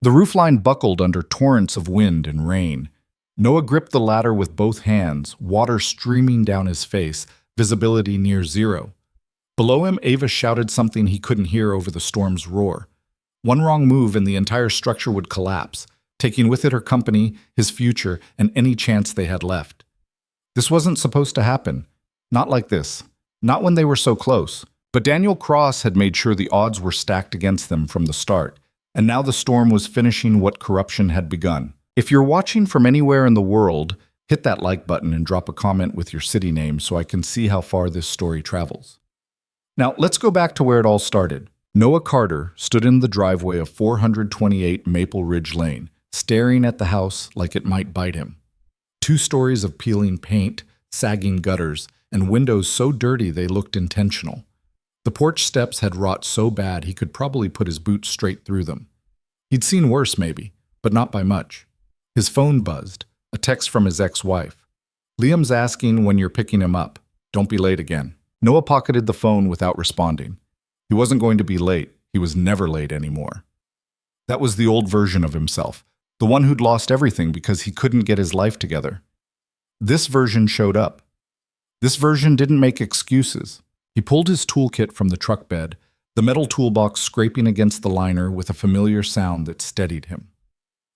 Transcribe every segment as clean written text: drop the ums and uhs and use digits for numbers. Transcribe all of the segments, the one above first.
The roofline buckled under torrents of wind and rain. Noah gripped the ladder with both hands, water streaming down his face, visibility near zero. Below him, Ava shouted something he couldn't hear over the storm's roar. One wrong move and the entire structure would collapse, taking with it her company, his future, and any chance they had left. This wasn't supposed to happen. Not like this. Not when they were so close. But Daniel Cross had made sure the odds were stacked against them from the start, and now the storm was finishing what corruption had begun. If you're watching from anywhere in the world, hit that like button and drop a comment with your city name so I can see how far this story travels. Now, let's go back to where it all started. Noah Carter stood in the driveway of 428 Maple Ridge Lane, staring at the house like it might bite him. 2 stories of peeling paint, sagging gutters, and windows so dirty they looked intentional. The porch steps had rot so bad he could probably put his boots straight through them. He'd seen worse maybe, but not by much. His phone buzzed, a text from his ex-wife. "Liam's asking when you're picking him up. Don't be late again." Noah pocketed the phone without responding. He wasn't going to be late. He was never late anymore. That was the old version of himself, the one who'd lost everything because he couldn't get his life together. This version showed up. This version didn't make excuses. He pulled his toolkit from the truck bed, the metal toolbox scraping against the liner with a familiar sound that steadied him.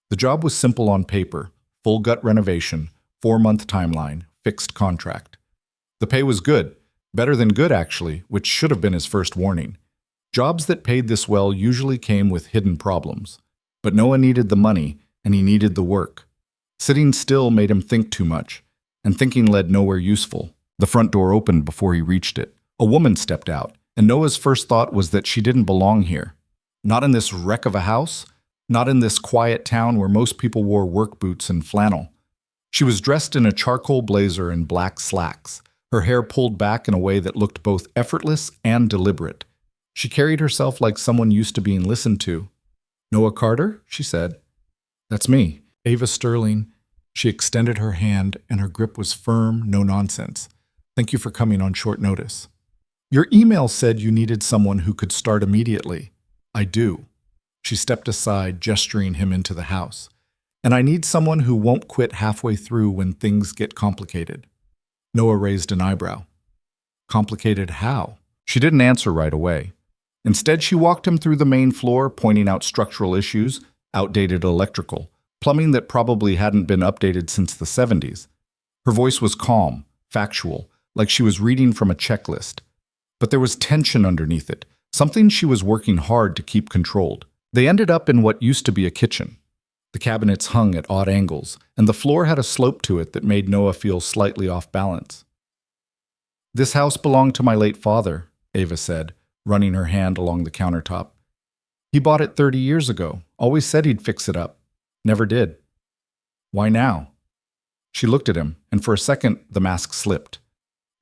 The job was simple on paper: full gut renovation, 4-month timeline, fixed contract. The pay was good, better than good actually, which should have been his first warning. Jobs that paid this well usually came with hidden problems. But Noah needed the money, and he needed the work. Sitting still made him think too much, and thinking led nowhere useful. The front door opened before he reached it. A woman stepped out, and Noah's first thought was that she didn't belong here. Not in this wreck of a house, not in this quiet town where most people wore work boots and flannel. She was dressed in a charcoal blazer and black slacks, her hair pulled back in a way that looked both effortless and deliberate. She carried herself like someone used to being listened to. "Noah Carter?" she said. "That's me, Ava Sterling." She extended her hand, and her grip was firm, no nonsense. "Thank you for coming on short notice. Your email said you needed someone who could start immediately." "I do." She stepped aside, gesturing him into the house. "And I need someone who won't quit halfway through when things get complicated." Noah raised an eyebrow. "Complicated how?" She didn't answer right away. Instead, she walked him through the main floor, pointing out structural issues, outdated electrical, plumbing that probably hadn't been updated since the 70s. Her voice was calm, factual, like she was reading from a checklist. But there was tension underneath it, something she was working hard to keep controlled. They ended up in what used to be a kitchen. The cabinets hung at odd angles, and the floor had a slope to it that made Noah feel slightly off balance. "This house belonged to my late father," Ava said, running her hand along the countertop. "He bought it 30 years ago, always said he'd fix it up. Never did." "Why now?" She looked at him, and for a second the mask slipped.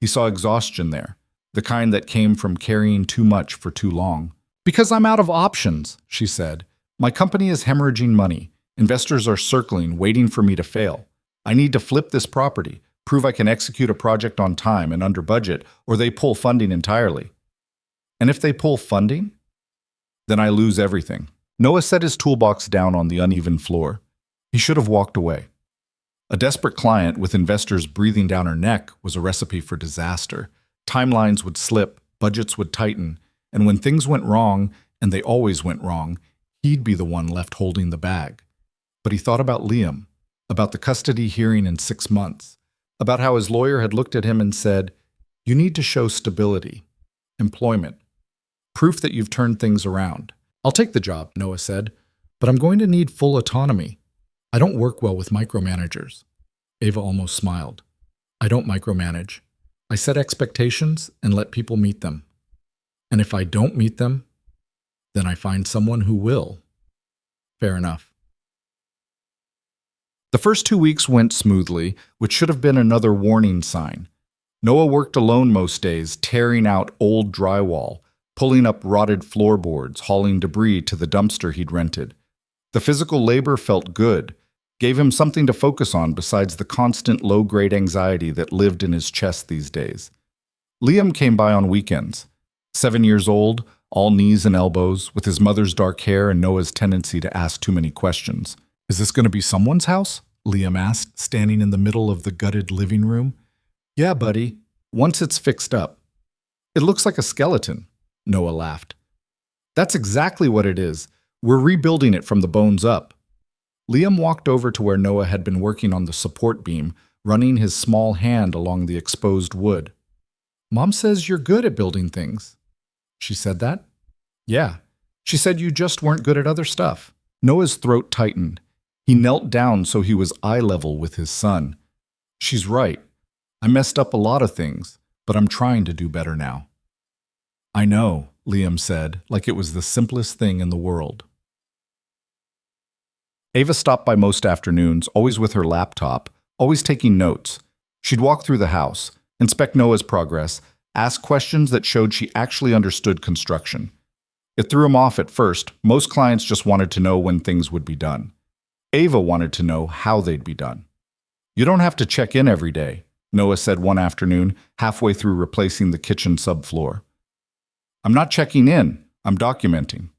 He saw exhaustion there, the kind that came from carrying too much for too long. "Because I'm out of options," she said. "My company is hemorrhaging money. Investors are circling, waiting for me to fail. I need to flip this property, prove I can execute a project on time and under budget, or they pull funding entirely." "And if they pull funding?" "Then I lose everything." Noah set his toolbox down on the uneven floor. He should have walked away. A desperate client with investors breathing down her neck was a recipe for disaster. Timelines would slip, budgets would tighten, and when things went wrong, and they always went wrong, he'd be the one left holding the bag. But he thought about Liam, about the custody hearing in 6 months, about how his lawyer had looked at him and said, "You need to show stability, employment, proof that you've turned things around." "I'll take the job," Noah said, "but I'm going to need full autonomy. I don't work well with micromanagers." Ava almost smiled. "I don't micromanage. I set expectations and let people meet them. And if I don't meet them, then I find someone who will." Fair enough. The first 2 weeks went smoothly, which should have been another warning sign. Noah worked alone most days, tearing out old drywall, pulling up rotted floorboards, hauling debris to the dumpster he'd rented. The physical labor felt good, gave him something to focus on besides the constant low-grade anxiety that lived in his chest these days. Liam came by on weekends. 7 years old, all knees and elbows, with his mother's dark hair and Noah's tendency to ask too many questions. "Is this going to be someone's house?" Liam asked, standing in the middle of the gutted living room. "Yeah, buddy, once it's fixed up." "It looks like a skeleton," Noah laughed. "That's exactly what it is. We're rebuilding it from the bones up." Liam walked over to where Noah had been working on the support beam, running his small hand along the exposed wood. "Mom says you're good at building things." "She said that?" "Yeah. She said you just weren't good at other stuff." Noah's throat tightened. He knelt down so he was eye level with his son. "She's right. I messed up a lot of things, but I'm trying to do better now." "I know," Liam said, like it was the simplest thing in the world. Ava stopped by most afternoons, always with her laptop, always taking notes. She'd walk through the house, inspect Noah's progress, ask questions that showed she actually understood construction. It threw him off at first. Most clients just wanted to know when things would be done. Ava wanted to know how they'd be done. "You don't have to check in every day," Noah said one afternoon, halfway through replacing the kitchen subfloor. "I'm not checking in. I'm documenting."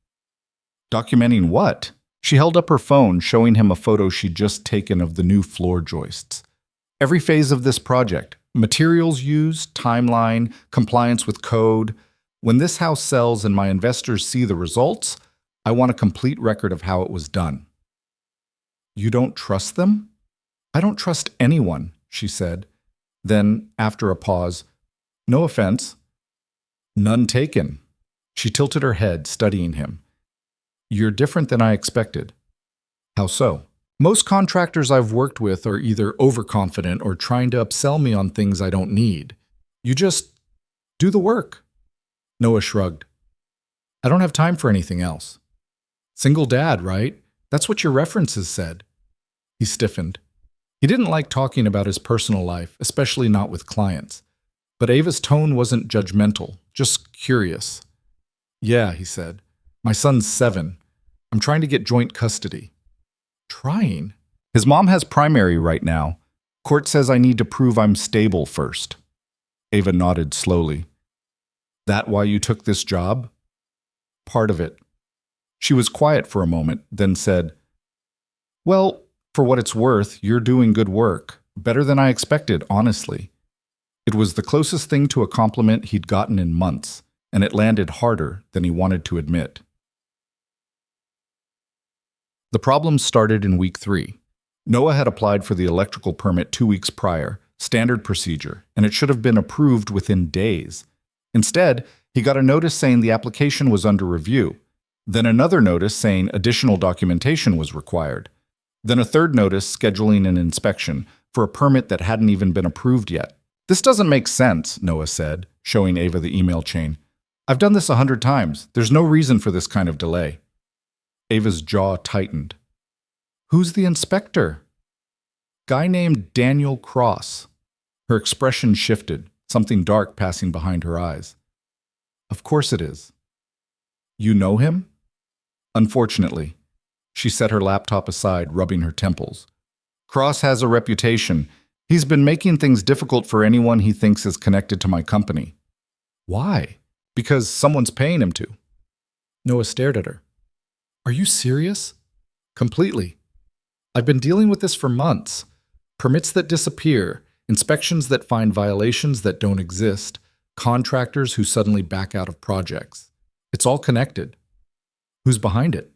"Documenting what?" She held up her phone, showing him a photo she'd just taken of the new floor joists. "Every phase of this project. Materials used, timeline, compliance with code. When this house sells and my investors see the results, I want a complete record of how it was done." "You don't trust them?" "I don't trust anyone," she said. Then, after a pause, "No offense." "None taken." She tilted her head, studying him. "You're different than I expected." "How so?" "Most contractors I've worked with are either overconfident or trying to upsell me on things I don't need. You just do the work." Noah shrugged. "I don't have time for anything else." "Single dad, right? That's what your references said." He stiffened. He didn't like talking about his personal life, especially not with clients. But Ava's tone wasn't judgmental, just curious. "Yeah," he said. "My son's 7. I'm trying to get joint custody." "Trying?" "His mom has primary right now. Court says I need to prove I'm stable first." Ava nodded slowly. "That why you took this job?" "Part of it." She was quiet for a moment, then said, "Well, for what it's worth, you're doing good work. Better than I expected, honestly." It was the closest thing to a compliment he'd gotten in months, and it landed harder than he wanted to admit. The problem started in week 3. Noah had applied for the electrical permit 2 weeks prior, standard procedure, and it should have been approved within days. Instead, he got a notice saying the application was under review, then another notice saying additional documentation was required, then a third notice scheduling an inspection for a permit that hadn't even been approved yet. "This doesn't make sense," Noah said, showing Ava the email chain. "I've done this 100 times. There's no reason for this kind of delay." Ava's jaw tightened. "Who's the inspector?" "Guy named Daniel Cross." Her expression shifted, something dark passing behind her eyes. "Of course it is." "You know him?" "Unfortunately." She set her laptop aside, rubbing her temples. "Cross has a reputation. He's been making things difficult for anyone he thinks is connected to my company." "Why?" "Because someone's paying him to." Noah stared at her. "Are you serious?" "Completely. I've been dealing with this for months. Permits that disappear, inspections that find violations that don't exist, contractors who suddenly back out of projects. It's all connected." "Who's behind it?"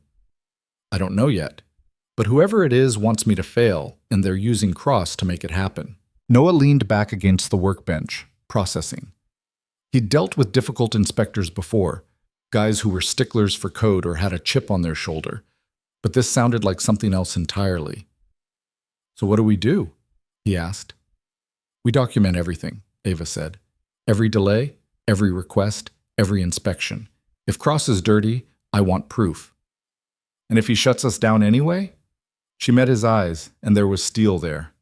"I don't know yet. But whoever it is wants me to fail, and they're using Cross to make it happen." Noah leaned back against the workbench, processing. He'd dealt with difficult inspectors before, guys who were sticklers for code or had a chip on their shoulder. But this sounded like something else entirely. "So what do we do?" he asked. "We document everything," Ava said. "Every delay, every request, every inspection. If Cross is dirty, I want proof." "And if he shuts us down anyway?" She met his eyes, and there was steel there.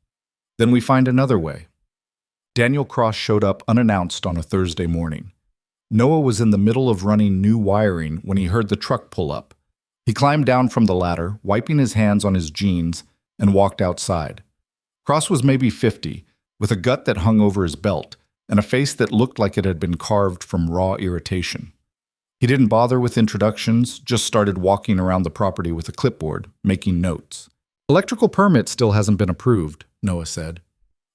"Then we find another way." Daniel Cross showed up unannounced on a Thursday morning. Noah was in the middle of running new wiring when he heard the truck pull up. He climbed down from the ladder, wiping his hands on his jeans, and walked outside. Cross was maybe 50, with a gut that hung over his belt, and a face that looked like it had been carved from raw irritation. He didn't bother with introductions, just started walking around the property with a clipboard, making notes. Electrical permit still hasn't been approved, Noah said.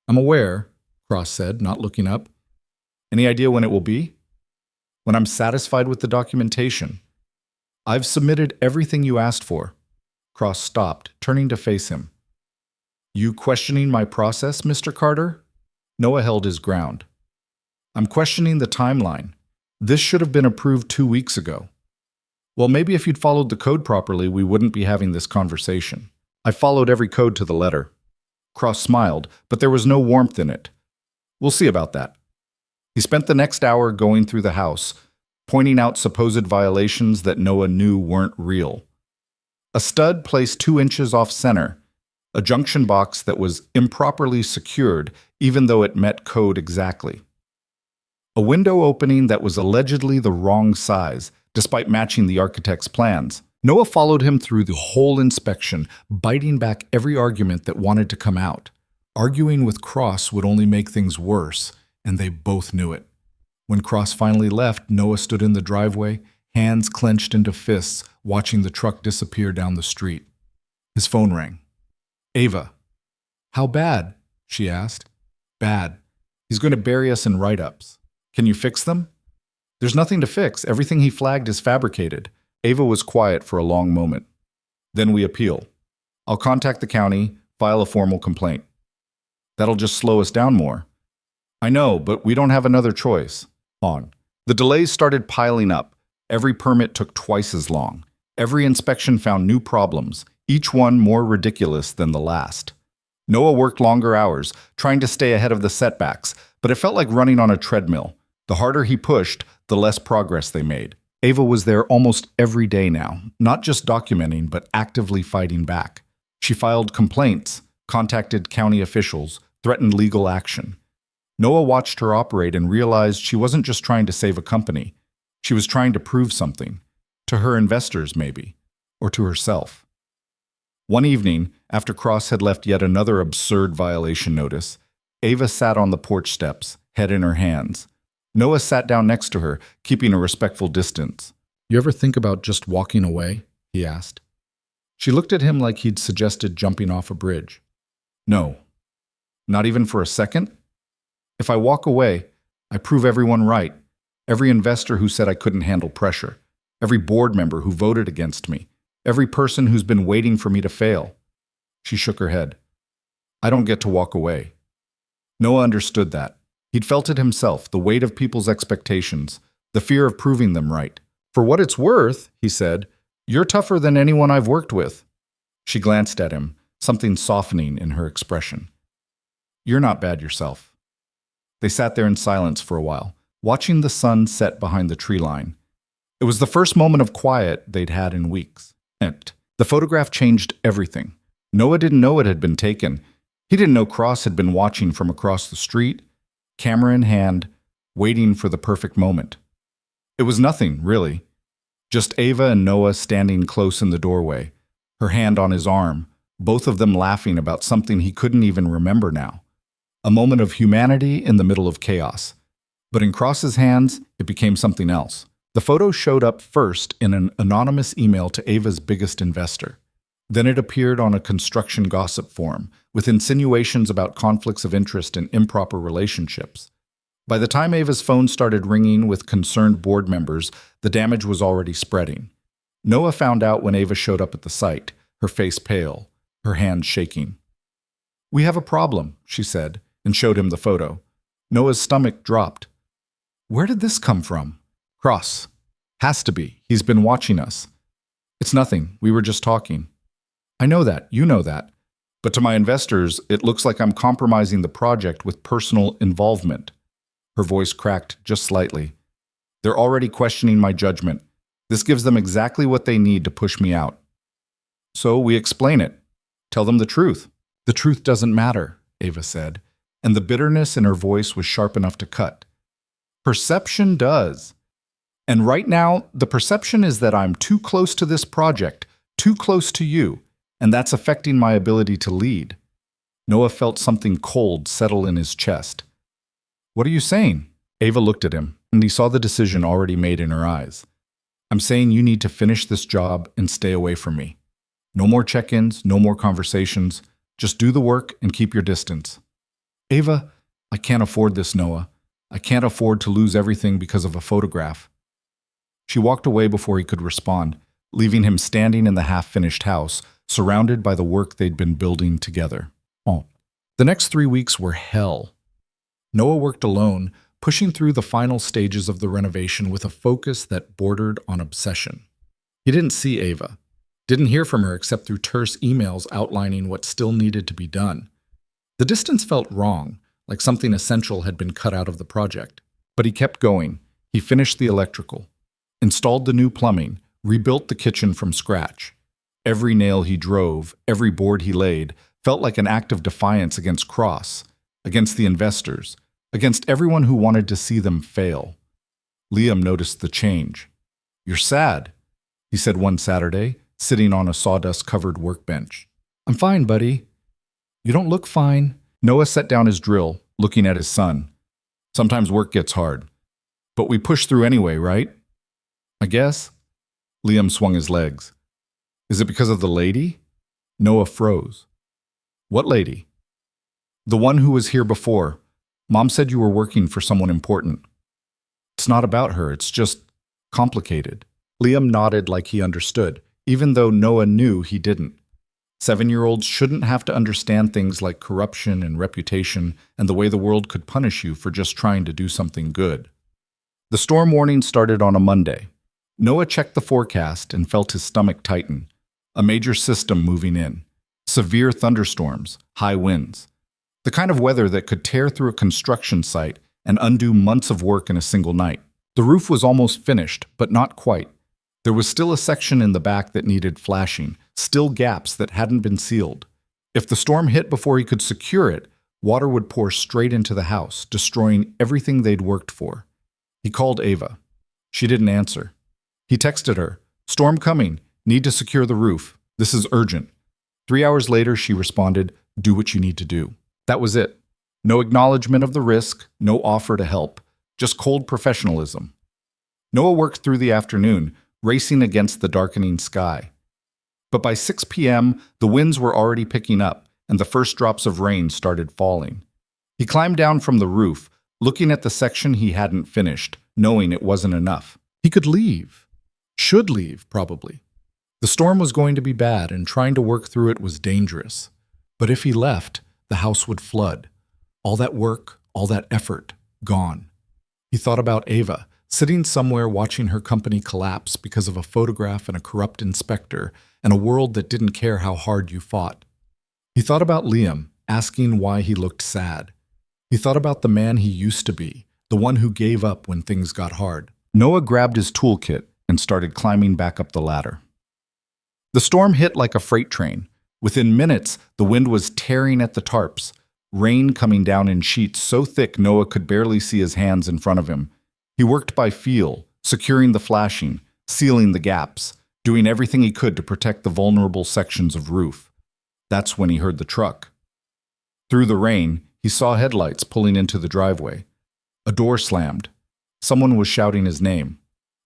I'm aware, Cross said, not looking up. Any idea when it will be? When I'm satisfied with the documentation. I've submitted everything you asked for. Cross stopped, turning to face him. You questioning my process, Mr. Carter? Noah held his ground. I'm questioning the timeline. This should have been approved 2 weeks ago. Well, maybe if you'd followed the code properly, we wouldn't be having this conversation. I followed every code to the letter. Cross smiled, but there was no warmth in it. We'll see about that. He spent the next hour going through the house, pointing out supposed violations that Noah knew weren't real. A stud placed 2 inches off center, a junction box that was improperly secured even though it met code exactly. A window opening that was allegedly the wrong size, despite matching the architect's plans. Noah followed him through the whole inspection, biting back every argument that wanted to come out. Arguing with Cross would only make things worse, and they both knew it. When Cross finally left, Noah stood in the driveway, hands clenched into fists, watching the truck disappear down the street. His phone rang. Ava. How bad? She asked. Bad. He's going to bury us in write-ups. Can you fix them? There's nothing to fix. Everything he flagged is fabricated. Ava was quiet for a long moment. Then we appeal. I'll contact the county, file a formal complaint. That'll just slow us down more. I know, but we don't have another choice. On. The delays started piling up. Every permit took twice as long. Every inspection found new problems, each one more ridiculous than the last. Noah worked longer hours, trying to stay ahead of the setbacks, but it felt like running on a treadmill. The harder he pushed, the less progress they made. Ava was there almost every day now, not just documenting, but actively fighting back. She filed complaints, contacted county officials, threatened legal action. Noah watched her operate and realized she wasn't just trying to save a company. She was trying to prove something. To her investors, maybe. Or to herself. One evening, after Cross had left yet another absurd violation notice, Ava sat on the porch steps, head in her hands. Noah sat down next to her, keeping a respectful distance. You ever think about just walking away? He asked. She looked at him like he'd suggested jumping off a bridge. No. Not even for a second? If I walk away, I prove everyone right. Every investor who said I couldn't handle pressure. Every board member who voted against me. Every person who's been waiting for me to fail. She shook her head. I don't get to walk away. Noah understood that. He'd felt it himself, the weight of people's expectations, the fear of proving them right. For what it's worth, he said, you're tougher than anyone I've worked with. She glanced at him, something softening in her expression. You're not bad yourself. They sat there in silence for a while, watching the sun set behind the tree line. It was the first moment of quiet they'd had in weeks. The photograph changed everything. Noah didn't know it had been taken. He didn't know Cross had been watching from across the street, camera in hand, waiting for the perfect moment. It was nothing, really. Just Ava and Noah standing close in the doorway, her hand on his arm, both of them laughing about something he couldn't even remember now. A moment of humanity in the middle of chaos. But in Cross's hands, it became something else. The photo showed up first in an anonymous email to Ava's biggest investor. Then it appeared on a construction gossip forum, with insinuations about conflicts of interest and improper relationships. By the time Ava's phone started ringing with concerned board members, the damage was already spreading. Noah found out when Ava showed up at the site, her face pale, her hands shaking. We have a problem, she said, and showed him the photo. Noah's stomach dropped. Where did this come from? Cross. Has to be. He's been watching us. It's nothing. We were just talking. I know that. You know that. But to my investors, it looks like I'm compromising the project with personal involvement. Her voice cracked just slightly. They're already questioning my judgment. This gives them exactly what they need to push me out. So we explain it. Tell them the truth. The truth doesn't matter, Ava said, and the bitterness in her voice was sharp enough to cut. Perception does. And right now, the perception is that I'm too close to this project, too close to you, and that's affecting my ability to lead. Noah felt something cold settle in his chest. What are you saying? Ava looked at him, and he saw the decision already made in her eyes. I'm saying you need to finish this job and stay away from me. No more check-ins, no more conversations. Just do the work and keep your distance. Ava, I can't afford this, Noah. I can't afford to lose everything because of a photograph. She walked away before he could respond, leaving him standing in the half-finished house, surrounded by the work they'd been building together. Oh. The next 3 weeks were hell. Noah worked alone, pushing through the final stages of the renovation with a focus that bordered on obsession. He didn't see Ava, didn't hear from her except through terse emails outlining what still needed to be done. The distance felt wrong, like something essential had been cut out of the project. But he kept going. He finished the electrical, installed the new plumbing, rebuilt the kitchen from scratch. Every nail he drove, every board he laid, felt like an act of defiance against Cross, against the investors, against everyone who wanted to see them fail. Liam noticed the change. "You're sad," he said one Saturday, sitting on a sawdust-covered workbench. "I'm fine, buddy." "You don't look fine." Noah set down his drill, looking at his son. "Sometimes work gets hard. But we push through anyway, right?" "I guess." Liam swung his legs. "Is it because of the lady?" Noah froze. "What lady?" "The one who was here before. Mom said you were working for someone important." "It's not about her, it's just complicated." Liam nodded like he understood, even though Noah knew he didn't. 7-year-olds shouldn't have to understand things like corruption and reputation and the way the world could punish you for just trying to do something good. The storm warning started on a Monday. Noah checked the forecast and felt his stomach tighten. A major system moving in. Severe thunderstorms, high winds. The kind of weather that could tear through a construction site and undo months of work in a single night. The roof was almost finished, but not quite. There was still a section in the back that needed flashing, still gaps that hadn't been sealed. If the storm hit before he could secure it, water would pour straight into the house, destroying everything they'd worked for. He called Ava. She didn't answer. He texted her, "Storm coming, need to secure the roof. This is urgent." 3 hours later, she responded, "Do what you need to do." That was it. No acknowledgement of the risk, no offer to help, just cold professionalism. Noah worked through the afternoon, racing against the darkening sky. But by 6 p.m., the winds were already picking up, and the first drops of rain started falling. He climbed down from the roof, looking at the section he hadn't finished, knowing it wasn't enough. He could leave. Should leave, probably. The storm was going to be bad, and trying to work through it was dangerous. But if he left, the house would flood. All that work, all that effort, gone. He thought about Ava, sitting somewhere watching her company collapse because of a photograph and a corrupt inspector, and a world that didn't care how hard you fought. He thought about Liam, asking why he looked sad. He thought about the man he used to be, the one who gave up when things got hard. Noah grabbed his toolkit and started climbing back up the ladder. The storm hit like a freight train. Within minutes, the wind was tearing at the tarps, rain coming down in sheets so thick Noah could barely see his hands in front of him. He worked by feel, securing the flashing, sealing the gaps, doing everything he could to protect the vulnerable sections of roof. That's when he heard the truck. Through the rain, he saw headlights pulling into the driveway. A door slammed. Someone was shouting his name.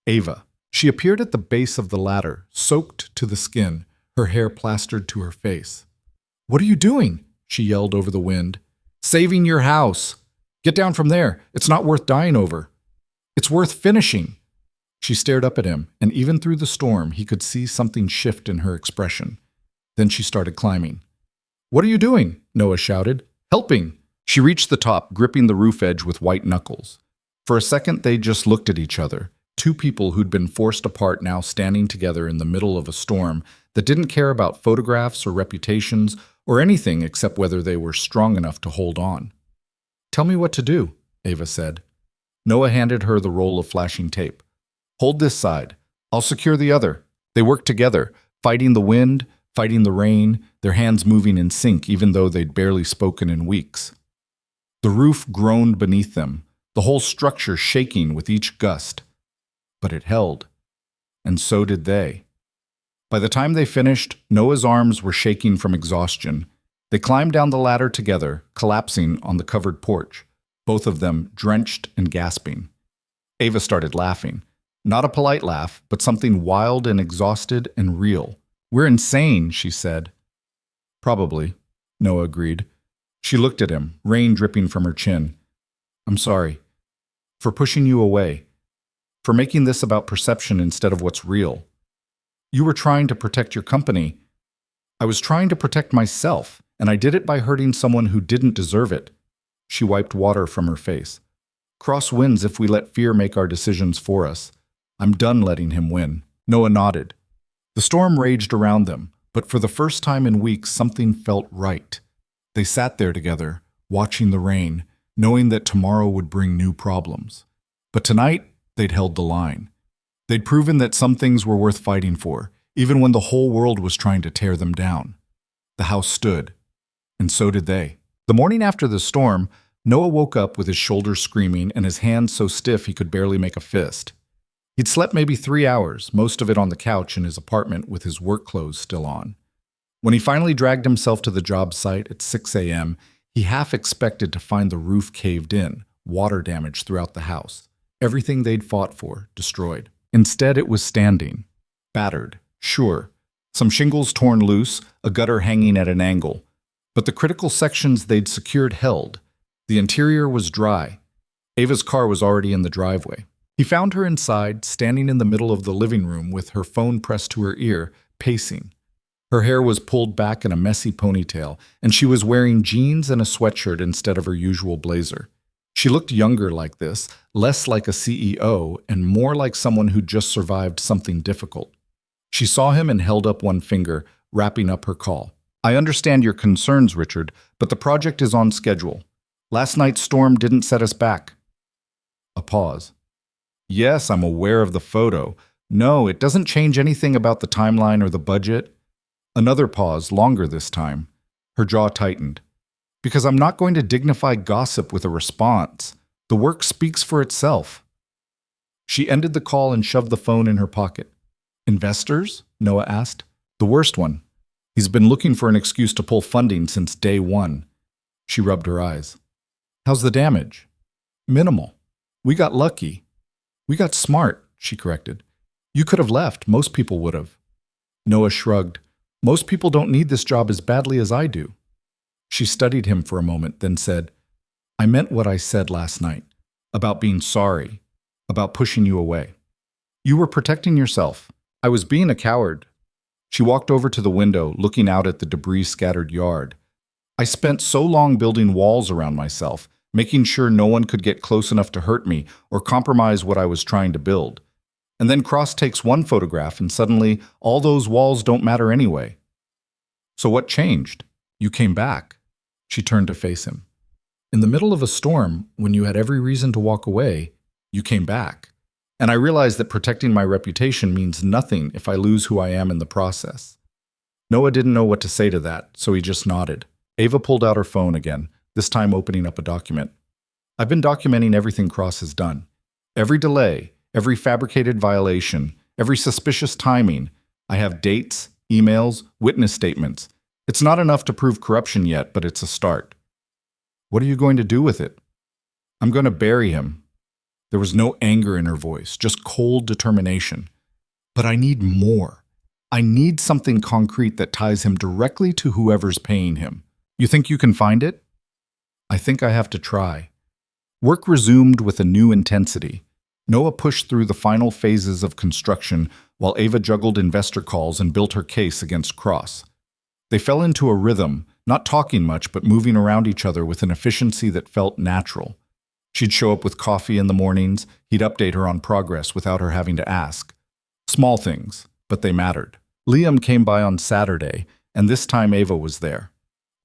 Ava. She appeared at the base of the ladder, soaked to the skin, her hair plastered to her face. "What are you doing?" she yelled over the wind. "Saving your house. Get down from there. It's not worth dying over. It's worth finishing." She stared up at him, and even through the storm, he could see something shift in her expression. Then she started climbing. "What are you doing?" Noah shouted. "Helping." She reached the top, gripping the roof edge with white knuckles. For a second, they just looked at each other. Two people who'd been forced apart now standing together in the middle of a storm that didn't care about photographs or reputations or anything except whether they were strong enough to hold on. "Tell me what to do," Ava said. Noah handed her the roll of flashing tape. "Hold this side. I'll secure the other." They worked together, fighting the wind, fighting the rain, their hands moving in sync even though they'd barely spoken in weeks. The roof groaned beneath them, the whole structure shaking with each gust. But it held. And so did they. By the time they finished, Noah's arms were shaking from exhaustion. They climbed down the ladder together, collapsing on the covered porch, both of them drenched and gasping. Ava started laughing. Not a polite laugh, but something wild and exhausted and real. "We're insane," she said. "Probably," Noah agreed. She looked at him, rain dripping from her chin. "I'm sorry. For pushing you away. For making this about perception instead of what's real. You were trying to protect your company. I was trying to protect myself, and I did it by hurting someone who didn't deserve it." She wiped water from her face. "Cross wins if we let fear make our decisions for us. I'm done letting him win." Noah nodded. The storm raged around them, but for the first time in weeks something felt right. They sat there together, watching the rain, knowing that tomorrow would bring new problems. But tonight, they'd held the line. They'd proven that some things were worth fighting for, even when the whole world was trying to tear them down. The house stood, and so did they. The morning after the storm, Noah woke up with his shoulders screaming and his hands so stiff he could barely make a fist. He'd slept maybe 3 hours, most of it on the couch in his apartment with his work clothes still on. When he finally dragged himself to the job site at 6 a.m., he half expected to find the roof caved in, water damage throughout the house. Everything they'd fought for, destroyed. Instead, it was standing. Battered, sure. Some shingles torn loose, a gutter hanging at an angle. But the critical sections they'd secured held. The interior was dry. Ava's car was already in the driveway. He found her inside, standing in the middle of the living room with her phone pressed to her ear, pacing. Her hair was pulled back in a messy ponytail, and she was wearing jeans and a sweatshirt instead of her usual blazer. She looked younger like this, less like a CEO, and more like someone who'd just survived something difficult. She saw him and held up one finger, wrapping up her call. "I understand your concerns, Richard, but the project is on schedule. Last night's storm didn't set us back." A pause. "Yes, I'm aware of the photo. No, it doesn't change anything about the timeline or the budget." Another pause, longer this time. Her jaw tightened. "Because I'm not going to dignify gossip with a response. The work speaks for itself." She ended the call and shoved the phone in her pocket. "Investors?" Noah asked. "The worst one. He's been looking for an excuse to pull funding since day one." She rubbed her eyes. "How's the damage?" "Minimal. We got lucky." "We got smart," she corrected. "You could have left. Most people would have." Noah shrugged. "Most people don't need this job as badly as I do." She studied him for a moment, then said, "I meant what I said last night, about being sorry, about pushing you away. You were protecting yourself. I was being a coward." She walked over to the window, looking out at the debris-scattered yard. "I spent so long building walls around myself, making sure no one could get close enough to hurt me or compromise what I was trying to build. And then Cross takes one photograph and suddenly all those walls don't matter anyway. So what changed? You came back." She turned to face him. "In the middle of a storm, when you had every reason to walk away, you came back. And I realized that protecting my reputation means nothing if I lose who I am in the process." Noah didn't know what to say to that, so he just nodded. Ava pulled out her phone again, this time opening up a document. "I've been documenting everything Cross has done. Every delay, every fabricated violation, every suspicious timing. I have dates, emails, witness statements. It's not enough to prove corruption yet, but it's a start." "What are you going to do with it?" "I'm going to bury him." There was no anger in her voice, just cold determination. "But I need more. I need something concrete that ties him directly to whoever's paying him. You think you can find it?" "I think I have to try." Work resumed with a new intensity. Noah pushed through the final phases of construction while Ava juggled investor calls and built her case against Cross. They fell into a rhythm, not talking much but moving around each other with an efficiency that felt natural. She'd show up with coffee in the mornings, he'd update her on progress without her having to ask. Small things, but they mattered. Liam came by on Saturday, and this time Ava was there.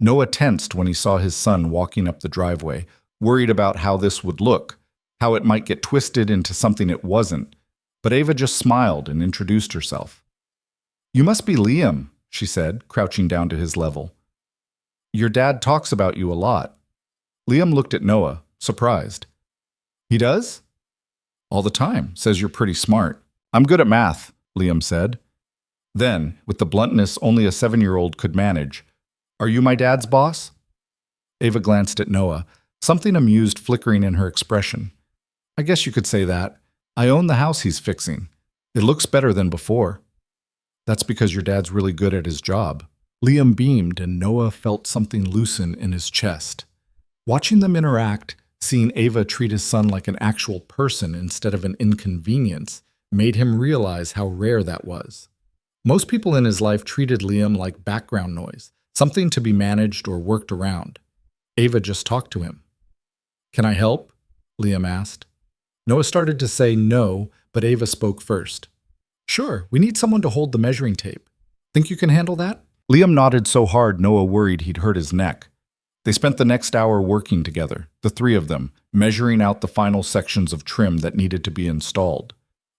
Noah tensed when he saw his son walking up the driveway, worried about how this would look, how it might get twisted into something it wasn't. But Ava just smiled and introduced herself. "You must be Liam," she said, crouching down to his level. "Your dad talks about you a lot." Liam looked at Noah, surprised. "He does?" "All the time. Says you're pretty smart." "I'm good at math," Liam said. Then, with the bluntness only a 7-year-old could manage, "Are you my dad's boss?" Ava glanced at Noah, something amused flickering in her expression. "I guess you could say that. I own the house he's fixing. It looks better than before. That's because your dad's really good at his job. Liam beamed and Noah felt something loosen in his chest. Watching them interact, seeing Ava treat his son like an actual person instead of an inconvenience, made him realize how rare that was. Most people in his life treated Liam like background noise, something to be managed or worked around. Ava just talked to him. "Can I help?" Liam asked. Noah started to say no, but Ava spoke first. "Sure, we need someone to hold the measuring tape. Think you can handle that?" Liam nodded so hard Noah worried he'd hurt his neck. They spent the next hour working together, the three of them, measuring out the final sections of trim that needed to be installed.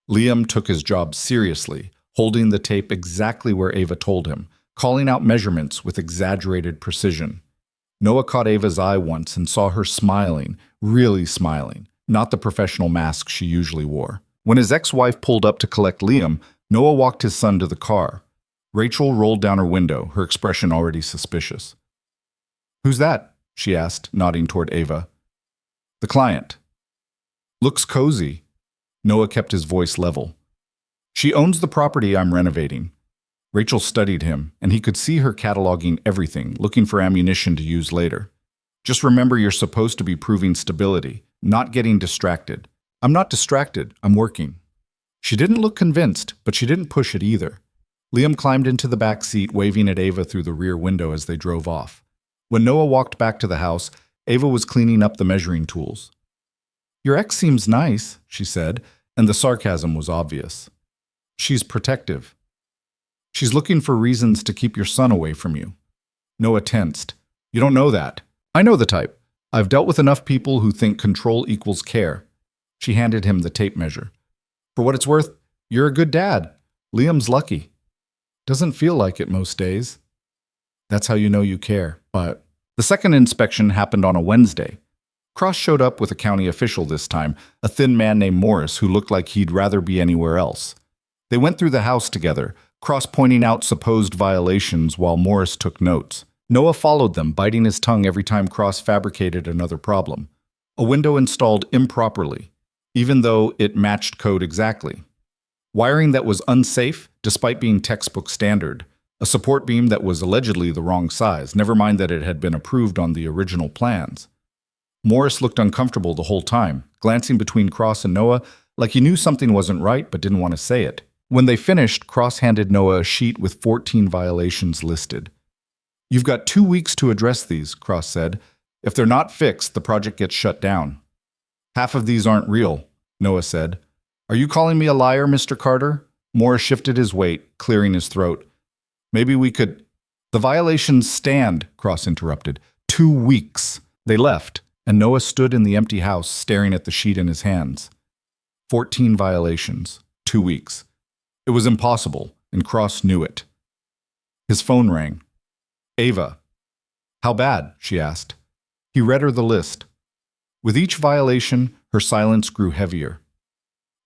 Liam took his job seriously, holding the tape exactly where Ava told him, calling out measurements with exaggerated precision. Noah caught Ava's eye once and saw her smiling, really smiling, not the professional mask she usually wore. When his ex-wife pulled up to collect Liam, Noah walked his son to the car. Rachel rolled down her window, her expression already suspicious. "Who's that?" she asked, nodding toward Ava. "The client." "Looks cozy." Noah kept his voice level. "She owns the property I'm renovating." Rachel studied him, and he could see her cataloging everything, looking for ammunition to use later. "Just remember you're supposed to be proving stability, not getting distracted." "I'm not distracted, I'm working." She didn't look convinced, but she didn't push it either. Liam climbed into the back seat, waving at Ava through the rear window as they drove off. When Noah walked back to the house, Ava was cleaning up the measuring tools. "Your ex seems nice," she said, and the sarcasm was obvious. "She's protective. She's looking for reasons to keep your son away from you." Noah tensed. "You don't know that. I know the type. I've dealt with enough people who think control equals care." She handed him the tape measure. "For what it's worth, you're a good dad. Liam's lucky." "Doesn't feel like it most days." "That's how you know you care, but..." The second inspection happened on a Wednesday. Cross showed up with a county official this time, a thin man named Morris who looked like he'd rather be anywhere else. They went through the house together, Cross pointing out supposed violations while Morris took notes. Noah followed them, biting his tongue every time Cross fabricated another problem. A window installed improperly, even though it matched code exactly. Wiring that was unsafe, despite being textbook standard. A support beam that was allegedly the wrong size, never mind that it had been approved on the original plans. Morris looked uncomfortable the whole time, glancing between Cross and Noah like he knew something wasn't right but didn't want to say it. When they finished, Cross handed Noah a sheet with 14 violations listed. "You've got 2 weeks to address these," Cross said. "If they're not fixed, the project gets shut down." "Half of these aren't real," Noah said. "Are you calling me a liar, Mr. Carter?" Morris shifted his weight, clearing his throat. "Maybe we could..." "The violations stand," Cross interrupted. 2 weeks. They left, and Noah stood in the empty house staring at the sheet in his hands. 14 violations. 2 weeks. It was impossible, and Cross knew it. His phone rang. "Ava." "How bad?" she asked. He read her the list. With each violation, her silence grew heavier.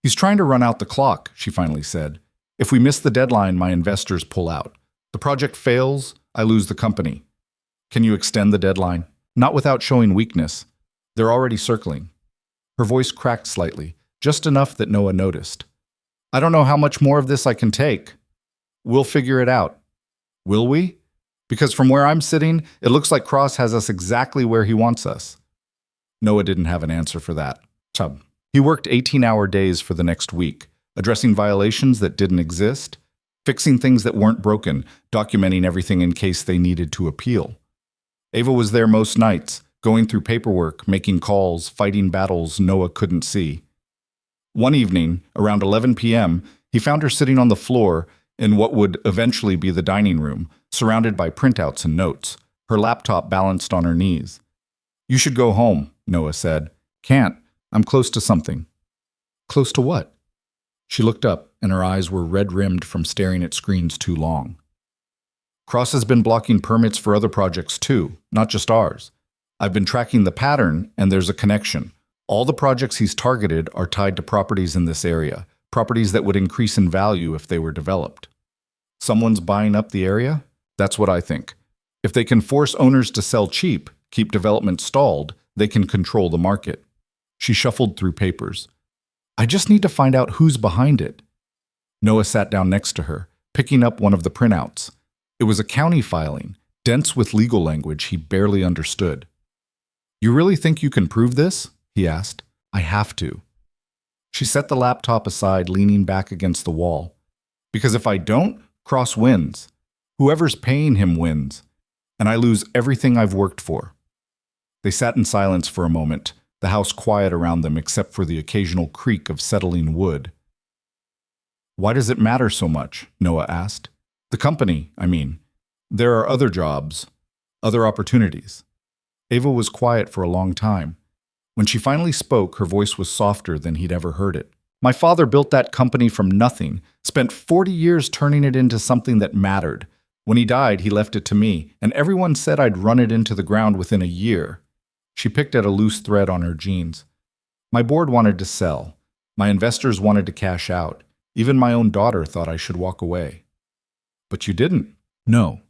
"He's trying to run out the clock," she finally said. "If we miss the deadline, my investors pull out. The project fails, I lose the company. Can you extend the deadline? Not without showing weakness. They're already circling." Her voice cracked slightly, just enough that Noah noticed. "I don't know how much more of this I can take." "We'll figure it out." "Will we? Because from where I'm sitting, it looks like Cross has us exactly where he wants us." Noah didn't have an answer for that. Chub. He worked 18-hour days for the next week, addressing violations that didn't exist, fixing things that weren't broken, documenting everything in case they needed to appeal. Ava was there most nights, going through paperwork, making calls, fighting battles Noah couldn't see. One evening, around 11 p.m., he found her sitting on the floor in what would eventually be the dining room, surrounded by printouts and notes, her laptop balanced on her knees. "You should go home," Noah said. "Can't. I'm close to something." "Close to what?" She looked up, and her eyes were red-rimmed from staring at screens too long. "Cross has been blocking permits for other projects too, not just ours. I've been tracking the pattern, and there's a connection. All the projects he's targeted are tied to properties in this area, properties that would increase in value if they were developed." "Someone's buying up the area?" "That's what I think. If they can force owners to sell cheap, keep development stalled, they can control the market." She shuffled through papers. I just need to find out who's behind it. Noah sat down next to her, picking up one of the printouts. It was a county filing, dense with legal language he barely understood. You really think you can prove this? He asked. I have to. She set the laptop aside, leaning back against the wall. Because if I don't, Cross wins. Whoever's paying him wins. And I lose everything I've worked for. They sat in silence for a moment, the house quiet around them except for the occasional creak of settling wood. Why does it matter so much? Noah asked. The company, I mean. There are other jobs, other opportunities. Ava was quiet for a long time. When she finally spoke, her voice was softer than he'd ever heard it. My father built that company from nothing, spent 40 years turning it into something that mattered. When he died, he left it to me, and everyone said I'd run it into the ground within a year. She picked at a loose thread on her jeans. My board wanted to sell. My investors wanted to cash out. Even my own daughter thought I should walk away. But you didn't. No.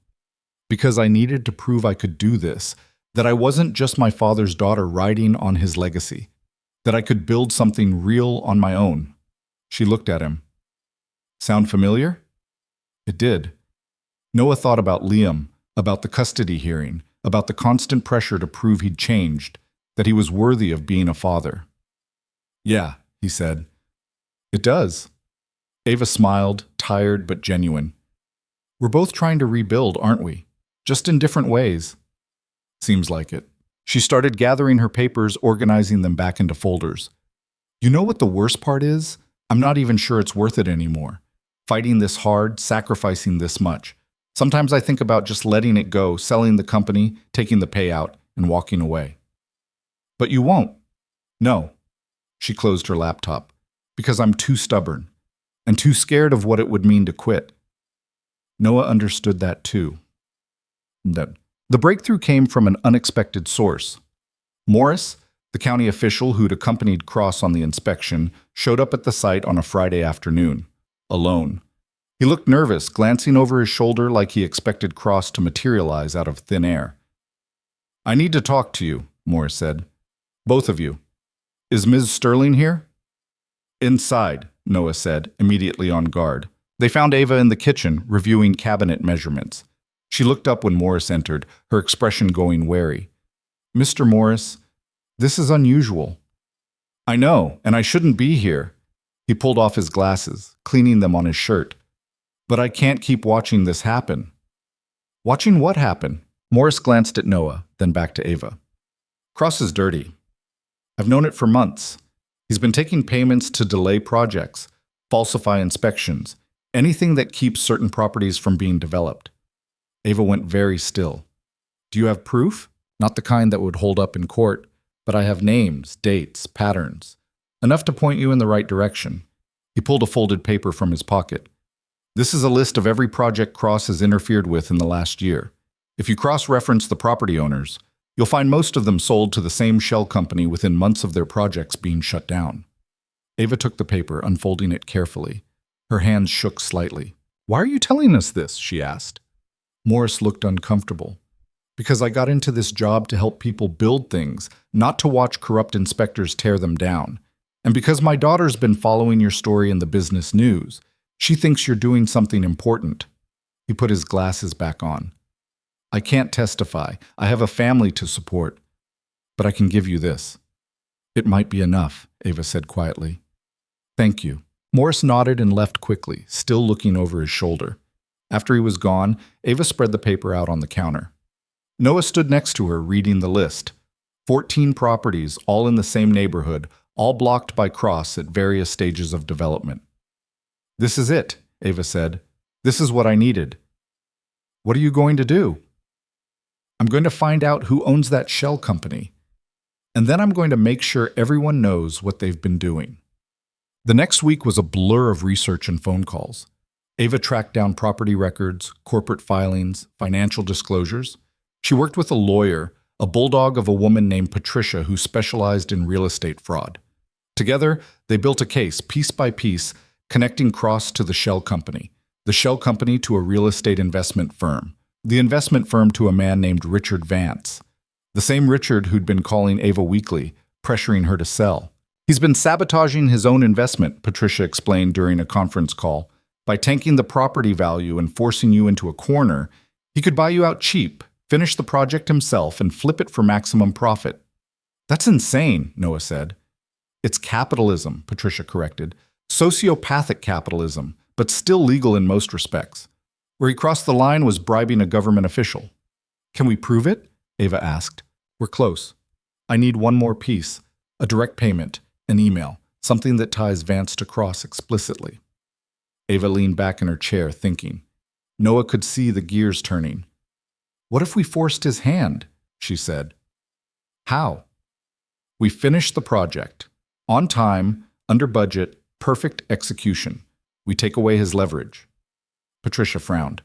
Because I needed to prove I could do this, that I wasn't just my father's daughter riding on his legacy, that I could build something real on my own. She looked at him. Sound familiar? It did. Noah thought about Liam, about the custody hearing, about the constant pressure to prove he'd changed, that he was worthy of being a father. Yeah, he said. It does. Ava smiled, tired but genuine. We're both trying to rebuild, aren't we? Just in different ways. Seems like it. She started gathering her papers, organizing them back into folders. You know what the worst part is? I'm not even sure it's worth it anymore. Fighting this hard, sacrificing this much. Sometimes I think about just letting it go, selling the company, taking the payout, and walking away. But you won't. No. She closed her laptop. Because I'm too stubborn. And too scared of what it would mean to quit. Noah understood that too. The breakthrough came from an unexpected source. Morris, the county official who'd accompanied Cross on the inspection, showed up at the site on a Friday afternoon, alone. He looked nervous, glancing over his shoulder like he expected Cross to materialize out of thin air. I need to talk to you, Morris said. Both of you. Is Ms. Sterling here? Inside, Noah said, immediately on guard. They found Ava in the kitchen, reviewing cabinet measurements. She looked up when Morris entered, her expression going wary. Mr. Morris, this is unusual. I know, and I shouldn't be here. He pulled off his glasses, cleaning them on his shirt. But I can't keep watching this happen. Watching what happen? Morris glanced at Noah, then back to Ava. Cross is dirty. I've known it for months. He's been taking payments to delay projects, falsify inspections, anything that keeps certain properties from being developed. Ava went very still. Do you have proof? Not the kind that would hold up in court, but I have names, dates, patterns. Enough to point you in the right direction. He pulled a folded paper from his pocket. This is a list of every project Cross has interfered with in the last year. If you cross-reference the property owners, you'll find most of them sold to the same shell company within months of their projects being shut down. Ava took the paper, unfolding it carefully. Her hands shook slightly. Why are you telling us this? She asked. Morris looked uncomfortable. Because I got into this job to help people build things, not to watch corrupt inspectors tear them down. And because my daughter's been following your story in the business news, she thinks you're doing something important. He put his glasses back on. I can't testify. I have a family to support. But I can give you this. It might be enough, Ava said quietly. Thank you. Morris nodded and left quickly, still looking over his shoulder. After he was gone, Ava spread the paper out on the counter. Noah stood next to her, reading the list. 14 properties, all in the same neighborhood, all blocked by Cross at various stages of development. This is it, Ava said. This is what I needed. What are you going to do? I'm going to find out who owns that shell company. And then I'm going to make sure everyone knows what they've been doing. The next week was a blur of research and phone calls. Ava tracked down property records, corporate filings, financial disclosures. She worked with a lawyer, a bulldog of a woman named Patricia who specialized in real estate fraud. Together, they built a case, piece by piece, connecting Cross to the shell company to a real estate investment firm, the investment firm to a man named Richard Vance, the same Richard who'd been calling Ava weekly, pressuring her to sell. He's been sabotaging his own investment, Patricia explained during a conference call. By tanking the property value and forcing you into a corner, he could buy you out cheap, finish the project himself, and flip it for maximum profit. That's insane, Noah said. It's capitalism, Patricia corrected. Sociopathic capitalism, but still legal in most respects. Where he crossed the line was bribing a government official. Can we prove it? Ava asked. We're close. I need one more piece, a direct payment, an email, something that ties Vance to Cross explicitly. Ava leaned back in her chair, thinking. Noah could see the gears turning. What if we forced his hand? She said. How? We finished the project. On time, under budget, perfect execution. We take away his leverage. Patricia frowned.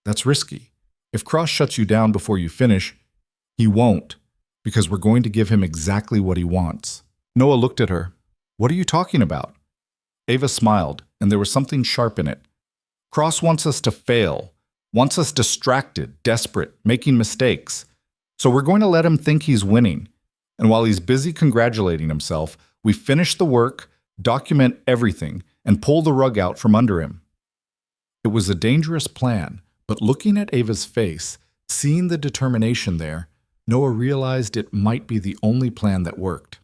That's risky. If Cross shuts you down before you finish, he won't, because we're going to give him exactly what he wants. Noah looked at her. What are you talking about? Ava smiled, and there was something sharp in it. Cross wants us to fail, wants us distracted, desperate, making mistakes. So we're going to let him think he's winning. And while he's busy congratulating himself, we finish the work, document everything, and pull the rug out from under him. It was a dangerous plan, but looking at Ava's face, seeing the determination there, Noah realized it might be the only plan that worked.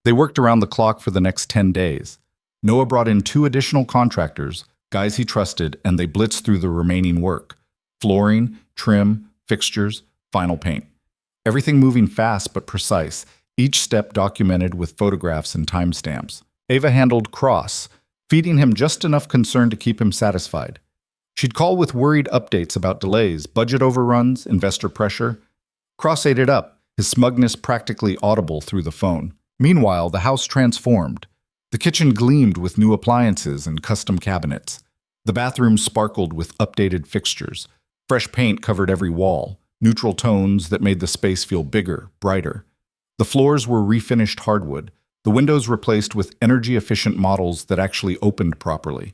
They worked around the clock for the next 10 days. Noah brought in 2 additional contractors, guys he trusted, and they blitzed through the remaining work. Flooring, trim, fixtures, final paint. Everything moving fast but precise, each step documented with photographs and timestamps. Ava handled Cross, feeding him just enough concern to keep him satisfied. She'd call with worried updates about delays, budget overruns, investor pressure. Cross ate it up, his smugness practically audible through the phone. Meanwhile, the house transformed. The kitchen gleamed with new appliances and custom cabinets. The bathroom sparkled with updated fixtures. Fresh paint covered every wall, neutral tones that made the space feel bigger, brighter. The floors were refinished hardwood, the windows replaced with energy-efficient models that actually opened properly.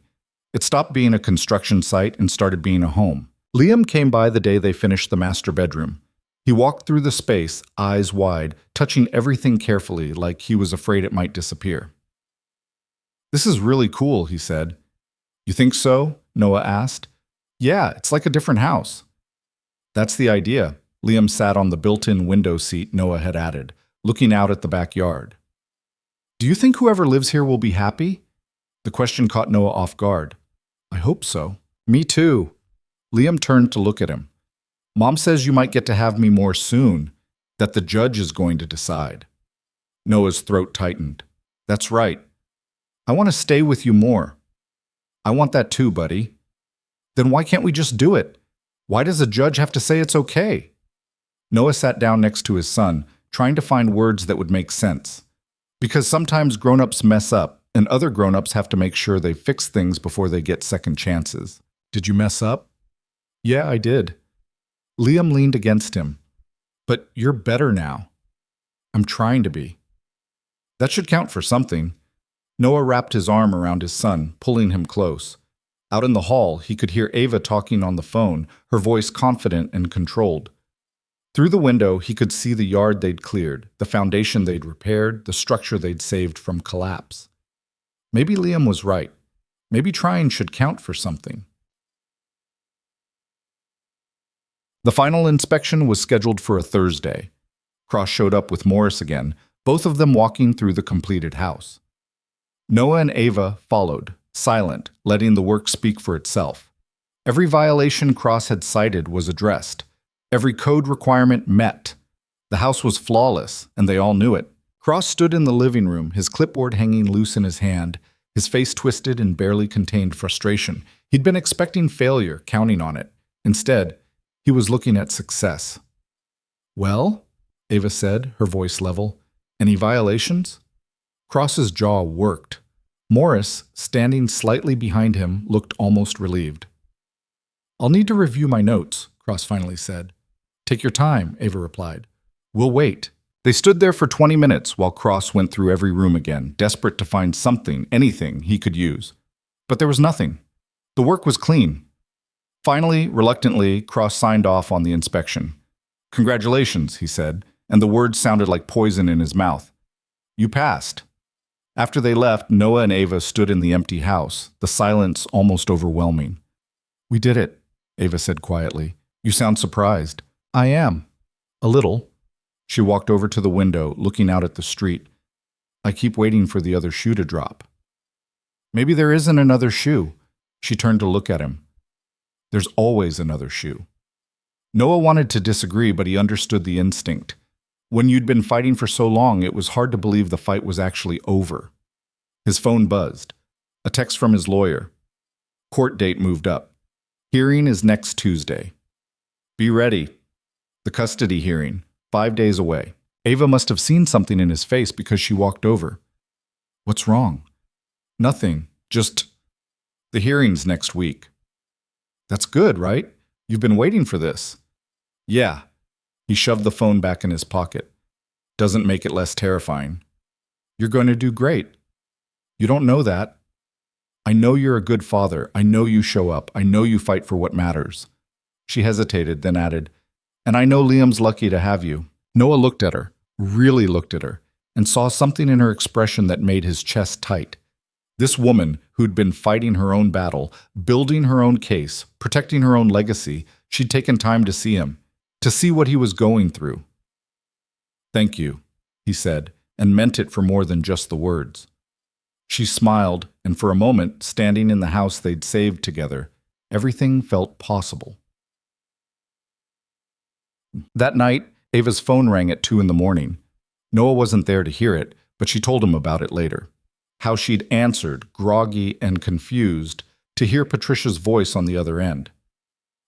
It stopped being a construction site and started being a home. Liam came by the day they finished the master bedroom. He walked through the space, eyes wide, touching everything carefully like he was afraid it might disappear. This is really cool, he said. You think so? Noah asked. Yeah, it's like a different house. That's the idea. Liam sat on the built-in window seat Noah had added, looking out at the backyard. Do you think whoever lives here will be happy? The question caught Noah off guard. I hope so. Me too. Liam turned to look at him. Mom says you might get to have me more soon, that the judge is going to decide. Noah's throat tightened. That's right. I want to stay with you more. I want that too, buddy. Then why can't we just do it? Why does a judge have to say it's okay? Noah sat down next to his son, trying to find words that would make sense. Because sometimes grown-ups mess up, and other grown-ups have to make sure they fix things before they get second chances. Did you mess up? Yeah, I did. Liam leaned against him. But you're better now. I'm trying to be. That should count for something. Noah wrapped his arm around his son, pulling him close. Out in the hall, he could hear Ava talking on the phone, her voice confident and controlled. Through the window, he could see the yard they'd cleared, the foundation they'd repaired, the structure they'd saved from collapse. Maybe Liam was right. Maybe trying should count for something. The final inspection was scheduled for a Thursday. Cross showed up with Morris again, both of them walking through the completed house. Noah and Ava followed, silent, letting the work speak for itself. Every violation Cross had cited was addressed. Every code requirement met. The house was flawless, and they all knew it. Cross stood in the living room, his clipboard hanging loose in his hand, his face twisted in barely contained frustration. He'd been expecting failure, counting on it. Instead, he was looking at success. Well, Ava said, her voice level. Any violations? Cross's jaw worked. Morris, standing slightly behind him, looked almost relieved. I'll need to review my notes, Cross finally said. Take your time, Ava replied. We'll wait. They stood there for 20 minutes while Cross went through every room again, desperate to find something, anything he could use. But there was nothing. The work was clean. Finally, reluctantly, Cross signed off on the inspection. Congratulations, he said. and the words sounded like poison in his mouth. You passed. After they left, Noah and Ava stood in the empty house, the silence almost overwhelming. We did it, Ava said quietly. You sound surprised. I am. A little. She walked over to the window, looking out at the street. I keep waiting for the other shoe to drop. Maybe there isn't another shoe. She turned to look at him. There's always another shoe. Noah wanted to disagree, but he understood the instinct. When you'd been fighting for so long, it was hard to believe the fight was actually over. His phone buzzed. A text from his lawyer. Court date moved up. Hearing is next Tuesday. Be ready. The custody hearing, 5 days away. Ava must have seen something in his face because she walked over. What's wrong? Nothing. Just the hearing's next week. That's good, right? You've been waiting for this. Yeah. He shoved the phone back in his pocket. Doesn't make it less terrifying. You're going to do great. You don't know that. I know you're a good father. I know you show up. I know you fight for what matters. She hesitated, then added, and I know Liam's lucky to have you. Noah looked at her, really looked at her, and saw something in her expression that made his chest tight. This woman, who'd been fighting her own battle, building her own case, protecting her own legacy, she'd taken time to see him, to see what he was going through. Thank you, he said, and meant it for more than just the words. She smiled, and for a moment, standing in the house they'd saved together, everything felt possible. That night, Ava's phone rang at 2 a.m. Noah wasn't there to hear it, but she told him about it later. How she'd answered, groggy and confused, to hear Patricia's voice on the other end.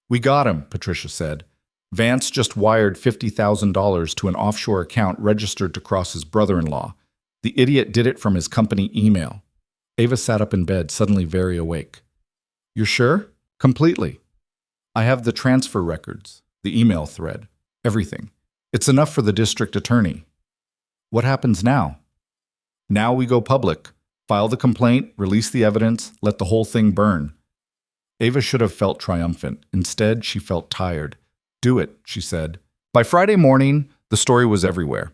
We got him, Patricia said. Vance just wired $50,000 to an offshore account registered to cross his brother-in-law. The idiot did it from his company email. Ava sat up in bed, suddenly very awake. You're sure? Completely. I have the transfer records, the email thread, everything. It's enough for the district attorney. What happens now? Now we go public. File the complaint, release the evidence, let the whole thing burn. Ava should have felt triumphant. Instead, she felt tired. Do it, she said. By Friday morning, the story was everywhere.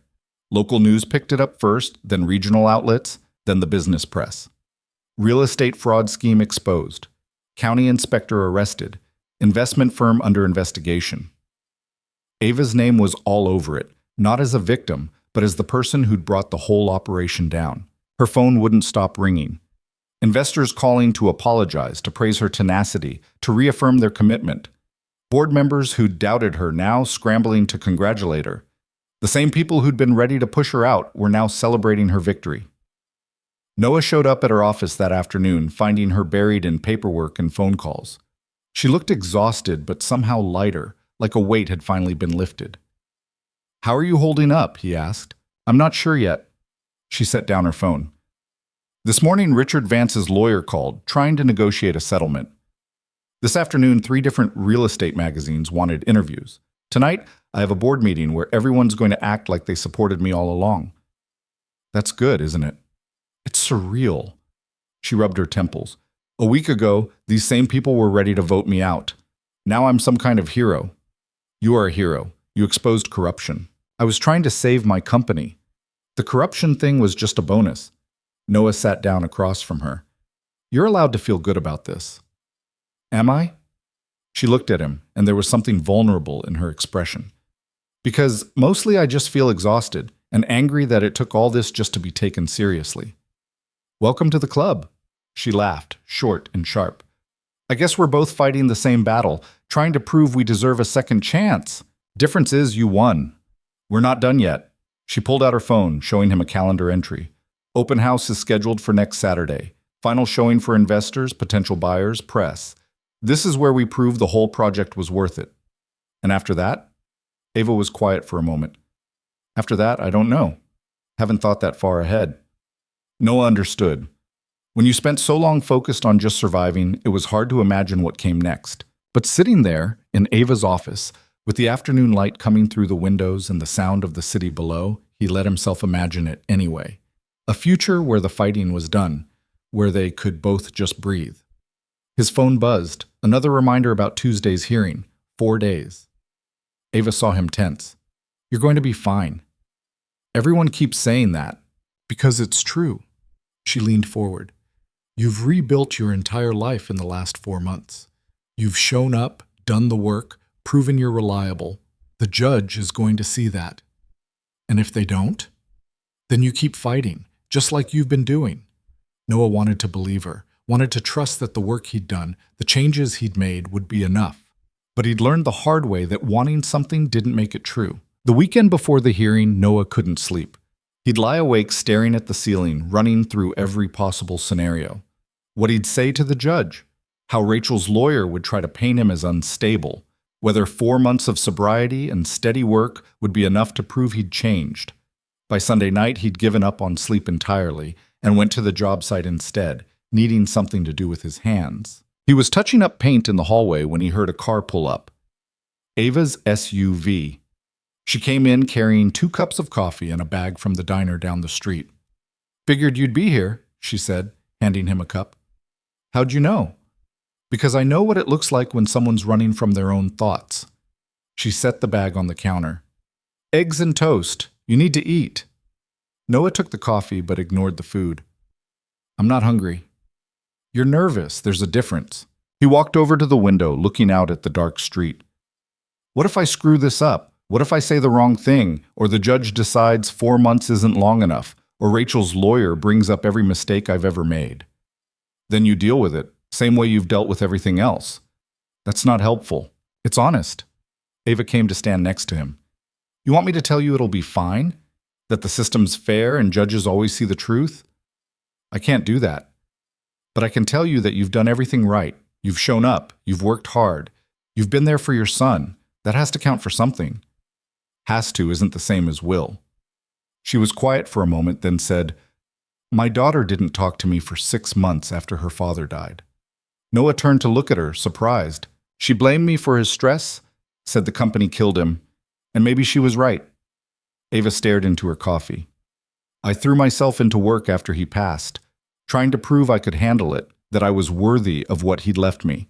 Local news picked it up first, then regional outlets, then the business press. Real estate fraud scheme exposed. County inspector arrested. Investment firm under investigation. Ava's name was all over it, not as a victim, but as the person who'd brought the whole operation down. Her phone wouldn't stop ringing. Investors calling to apologize, to praise her tenacity, to reaffirm their commitment. Board members who'd doubted her now scrambling to congratulate her. The same people who'd been ready to push her out were now celebrating her victory. Noah showed up at her office that afternoon, finding her buried in paperwork and phone calls. She looked exhausted, but somehow lighter, like a weight had finally been lifted. How are you holding up? He asked. I'm not sure yet. She set down her phone. This morning, Richard Vance's lawyer called, trying to negotiate a settlement. This afternoon, 3 different real estate magazines wanted interviews. Tonight, I have a board meeting where everyone's going to act like they supported me all along. That's good, isn't it? It's surreal. She rubbed her temples. A week ago, these same people were ready to vote me out. Now I'm some kind of hero. You are a hero. You exposed corruption. I was trying to save my company. The corruption thing was just a bonus. Noah sat down across from her. You're allowed to feel good about this. Am I? She looked at him, and there was something vulnerable in her expression. Because mostly I just feel exhausted and angry that it took all this just to be taken seriously. Welcome to the club. She laughed, short and sharp. I guess we're both fighting the same battle, trying to prove we deserve a second chance. Difference is you won. We're not done yet. She pulled out her phone, showing him a calendar entry. Open house is scheduled for next Saturday. Final showing for investors, potential buyers, press. This is where we prove the whole project was worth it. And after that? Ava was quiet for a moment. After that, I don't know. Haven't thought that far ahead. Noah understood. When you spent so long focused on just surviving, it was hard to imagine what came next. But sitting there, in Ava's office, with the afternoon light coming through the windows and the sound of the city below, he let himself imagine it anyway. A future where the fighting was done, where they could both just breathe. His phone buzzed, another reminder about Tuesday's hearing, 4 days. Ava saw him tense. You're going to be fine. Everyone keeps saying that because it's true. She leaned forward. You've rebuilt your entire life in the last 4 months. You've shown up, done the work, proven you're reliable. The judge is going to see that. And if they don't, then you keep fighting, just like you've been doing. Noah wanted to believe her, wanted to trust that the work he'd done, the changes he'd made would be enough. But he'd learned the hard way that wanting something didn't make it true. The weekend before the hearing, Noah couldn't sleep. He'd lie awake staring at the ceiling, running through every possible scenario. What he'd say to the judge, how Rachel's lawyer would try to paint him as unstable, whether 4 months of sobriety and steady work would be enough to prove he'd changed. By Sunday night, he'd given up on sleep entirely and went to the job site instead, needing something to do with his hands. He was touching up paint in the hallway when he heard a car pull up. Ava's SUV. She came in carrying 2 cups of coffee and a bag from the diner down the street. Figured you'd be here, she said, handing him a cup. How'd you know? Because I know what it looks like when someone's running from their own thoughts. She set the bag on the counter. Eggs and toast. You need to eat. Noah took the coffee but ignored the food. I'm not hungry. You're nervous. There's a difference. He walked over to the window, looking out at the dark street. What if I screw this up? What if I say the wrong thing, or the judge decides 4 months isn't long enough, or Rachel's lawyer brings up every mistake I've ever made? Then you deal with it, same way you've dealt with everything else. That's not helpful. It's honest. Ava came to stand next to him. You want me to tell you it'll be fine? That the system's fair and judges always see the truth? I can't do that. But I can tell you that you've done everything right. You've shown up. You've worked hard. You've been there for your son. That has to count for something. Has to isn't the same as will. She was quiet for a moment, then said, My daughter didn't talk to me for 6 months after her father died. Noah turned to look at her, surprised. She blamed me for his stress, said the company killed him, and maybe she was right. Ava stared into her coffee. I threw myself into work after he passed, trying to prove I could handle it, that I was worthy of what he'd left me.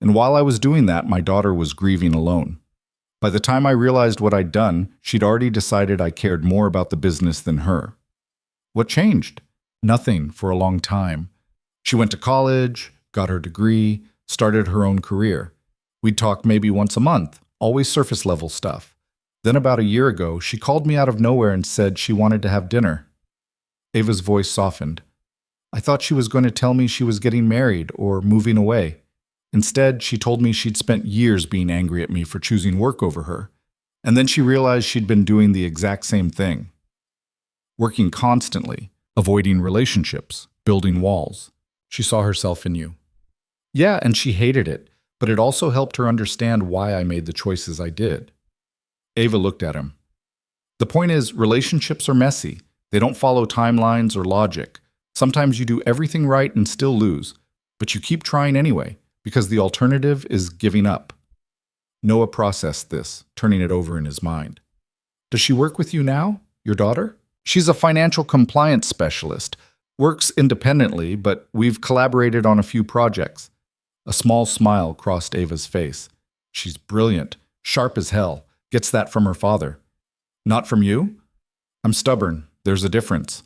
And while I was doing that, my daughter was grieving alone. By the time I realized what I'd done, she'd already decided I cared more about the business than her. What changed? Nothing for a long time. She went to college, got her degree, started her own career. We'd talk maybe once a month, always surface-level stuff. Then about a year ago, she called me out of nowhere and said she wanted to have dinner. Ava's voice softened. I thought she was going to tell me she was getting married or moving away. Instead, she told me she'd spent years being angry at me for choosing work over her. And then she realized she'd been doing the exact same thing. Working constantly, avoiding relationships, building walls. She saw herself in you. Yeah, and she hated it, but it also helped her understand why I made the choices I did. Ava looked at him. The point is, relationships are messy. They don't follow timelines or logic. Sometimes you do everything right and still lose, but you keep trying anyway, because the alternative is giving up. Noah processed this, turning it over in his mind. Does she work with you now, your daughter? She's a financial compliance specialist, works independently, but we've collaborated on a few projects. A small smile crossed Ava's face. She's brilliant, sharp as hell, gets that from her father. Not from you? I'm stubborn. There's a difference.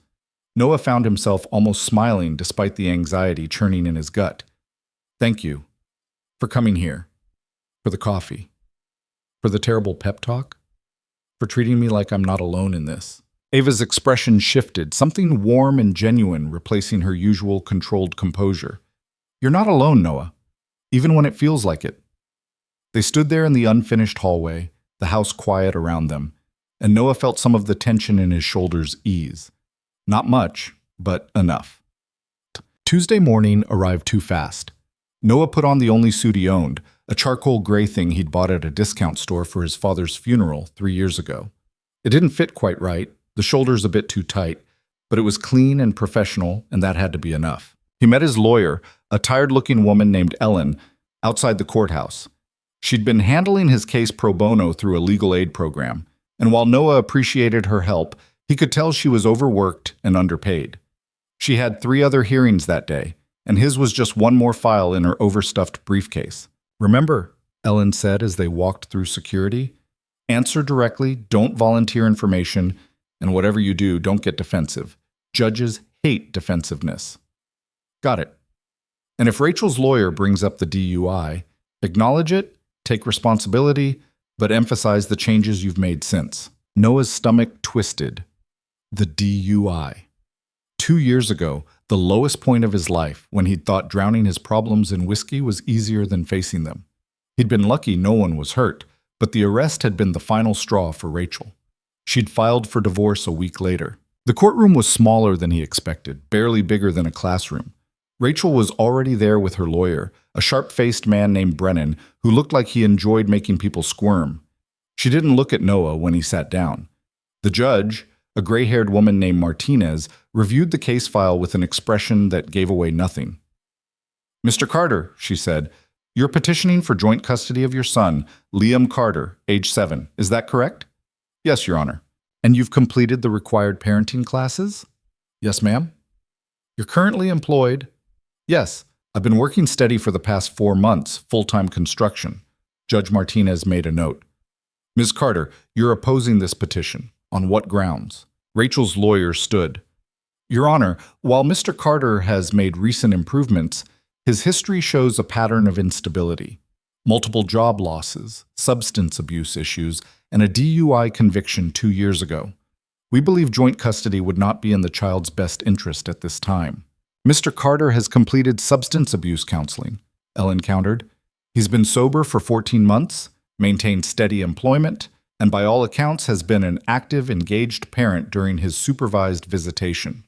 Noah found himself almost smiling despite the anxiety churning in his gut. Thank you for coming here, for the coffee, for the terrible pep talk, for treating me like I'm not alone in this. Ava's expression shifted, something warm and genuine replacing her usual controlled composure. You're not alone, Noah, even when it feels like it. They stood there in the unfinished hallway, the house quiet around them, and Noah felt some of the tension in his shoulders ease. Not much, but enough. Tuesday morning arrived too fast. Noah put on the only suit he owned, a charcoal gray thing he'd bought at a discount store for his father's funeral 3 years ago. It didn't fit quite right, the shoulders a bit too tight, but it was clean and professional, and that had to be enough. He met his lawyer, a tired-looking woman named Ellen, outside the courthouse. She'd been handling his case pro bono through a legal aid program, and while Noah appreciated her help, he could tell she was overworked and underpaid. She had 3 other hearings that day, and his was just one more file in her overstuffed briefcase. Remember, Ellen said as they walked through security, Answer directly, don't volunteer information, and whatever you do, don't get defensive. Judges hate defensiveness. Got it. And if Rachel's lawyer brings up the DUI, acknowledge it, take responsibility, but emphasize the changes you've made since. Noah's stomach twisted. The DUI. 2 years ago, the lowest point of his life, when he'd thought drowning his problems in whiskey was easier than facing them. He'd been lucky no one was hurt, but the arrest had been the final straw for Rachel. She'd filed for divorce a week later. The courtroom was smaller than he expected, barely bigger than a classroom. Rachel was already there with her lawyer, a sharp-faced man named Brennan, who looked like he enjoyed making people squirm. She didn't look at Noah when he sat down. The judge, a gray-haired woman named Martinez, reviewed the case file with an expression that gave away nothing. "Mr. Carter," she said, "you're petitioning for joint custody of your son, Liam Carter, age 7. Is that correct?" "Yes, Your Honor." "And you've completed the required parenting classes?" "Yes, ma'am." "You're currently employed?" "Yes, I've been working steady for the past 4 months, full-time construction." Judge Martinez made a note. "Ms. Carter, you're opposing this petition. On what grounds?" Rachel's lawyer stood. "Your Honor, while Mr. Carter has made recent improvements, his history shows a pattern of instability. Multiple job losses, substance abuse issues, and a DUI conviction 2 years ago. We believe joint custody would not be in the child's best interest at this time." "Mr. Carter has completed substance abuse counseling," Ellen countered. "He's been sober for 14 months, maintained steady employment, and by all accounts has been an active, engaged parent during his supervised visitation."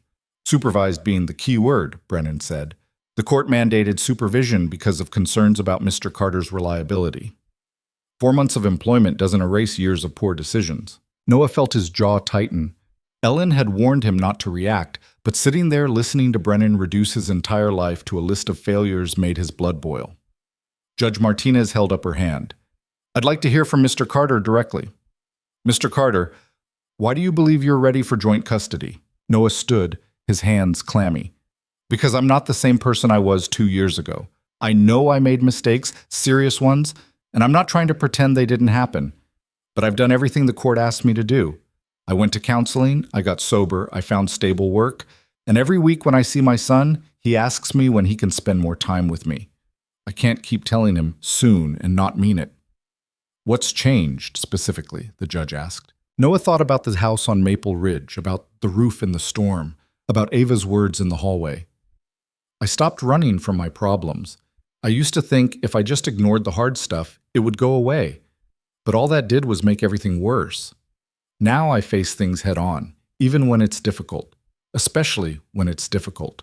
Supervised being the key word, Brennan said. The court mandated supervision because of concerns about Mr. Carter's reliability. 4 months of employment doesn't erase years of poor decisions. Noah felt his jaw tighten. Ellen had warned him not to react, but sitting there listening to Brennan reduce his entire life to a list of failures made his blood boil. Judge Martinez held up her hand. "I'd like to hear from Mr. Carter directly." "Mr. Carter, why do you believe you're ready for joint custody?" Noah stood, his hands clammy. "Because I'm not the same person I was 2 years ago. I know I made mistakes, serious ones, and I'm not trying to pretend they didn't happen. But I've done everything the court asked me to do. I went to counseling, I got sober, I found stable work, and every week when I see my son, he asks me when he can spend more time with me. I can't keep telling him soon and not mean it." "What's changed, specifically?" the judge asked. Noah thought about the house on Maple Ridge, about the roof in the storm, about Ava's words in the hallway. "I stopped running from my problems. I used to think if I just ignored the hard stuff, it would go away. But all that did was make everything worse. Now I face things head on, even when it's difficult, especially when it's difficult."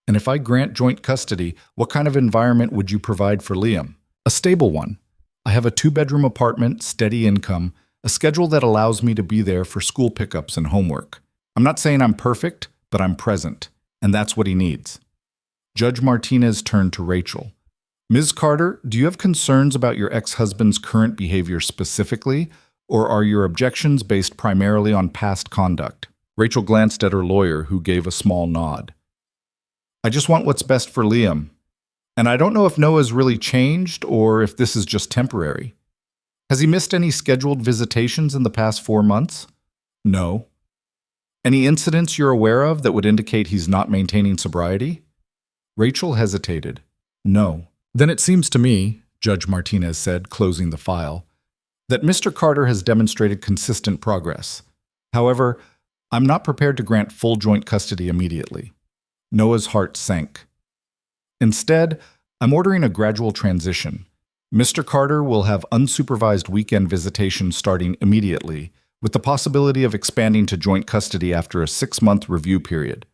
"And if I grant joint custody, what kind of environment would you provide for Liam?" "A stable one. I have a 2-bedroom apartment, steady income, a schedule that allows me to be there for school pickups and homework. I'm not saying I'm perfect, but I'm present, and that's what he needs." Judge Martinez turned to Rachel. "Ms. Carter, do you have concerns about your ex-husband's current behavior specifically, or are your objections based primarily on past conduct?" Rachel glanced at her lawyer, who gave a small nod. "I just want what's best for Liam. And I don't know if Noah's really changed or if this is just temporary. Has he missed any scheduled visitations in the past 4 months?" "No." "Any incidents you're aware of that would indicate he's not maintaining sobriety?" Rachel hesitated. "No." "Then it seems to me," Judge Martinez said, closing the file, "that Mr. Carter has demonstrated consistent progress. However, I'm not prepared to grant full joint custody immediately." Noah's heart sank. "Instead, I'm ordering a gradual transition. Mr. Carter will have unsupervised weekend visitation starting immediately, with the possibility of expanding to joint custody after a 6-month review period.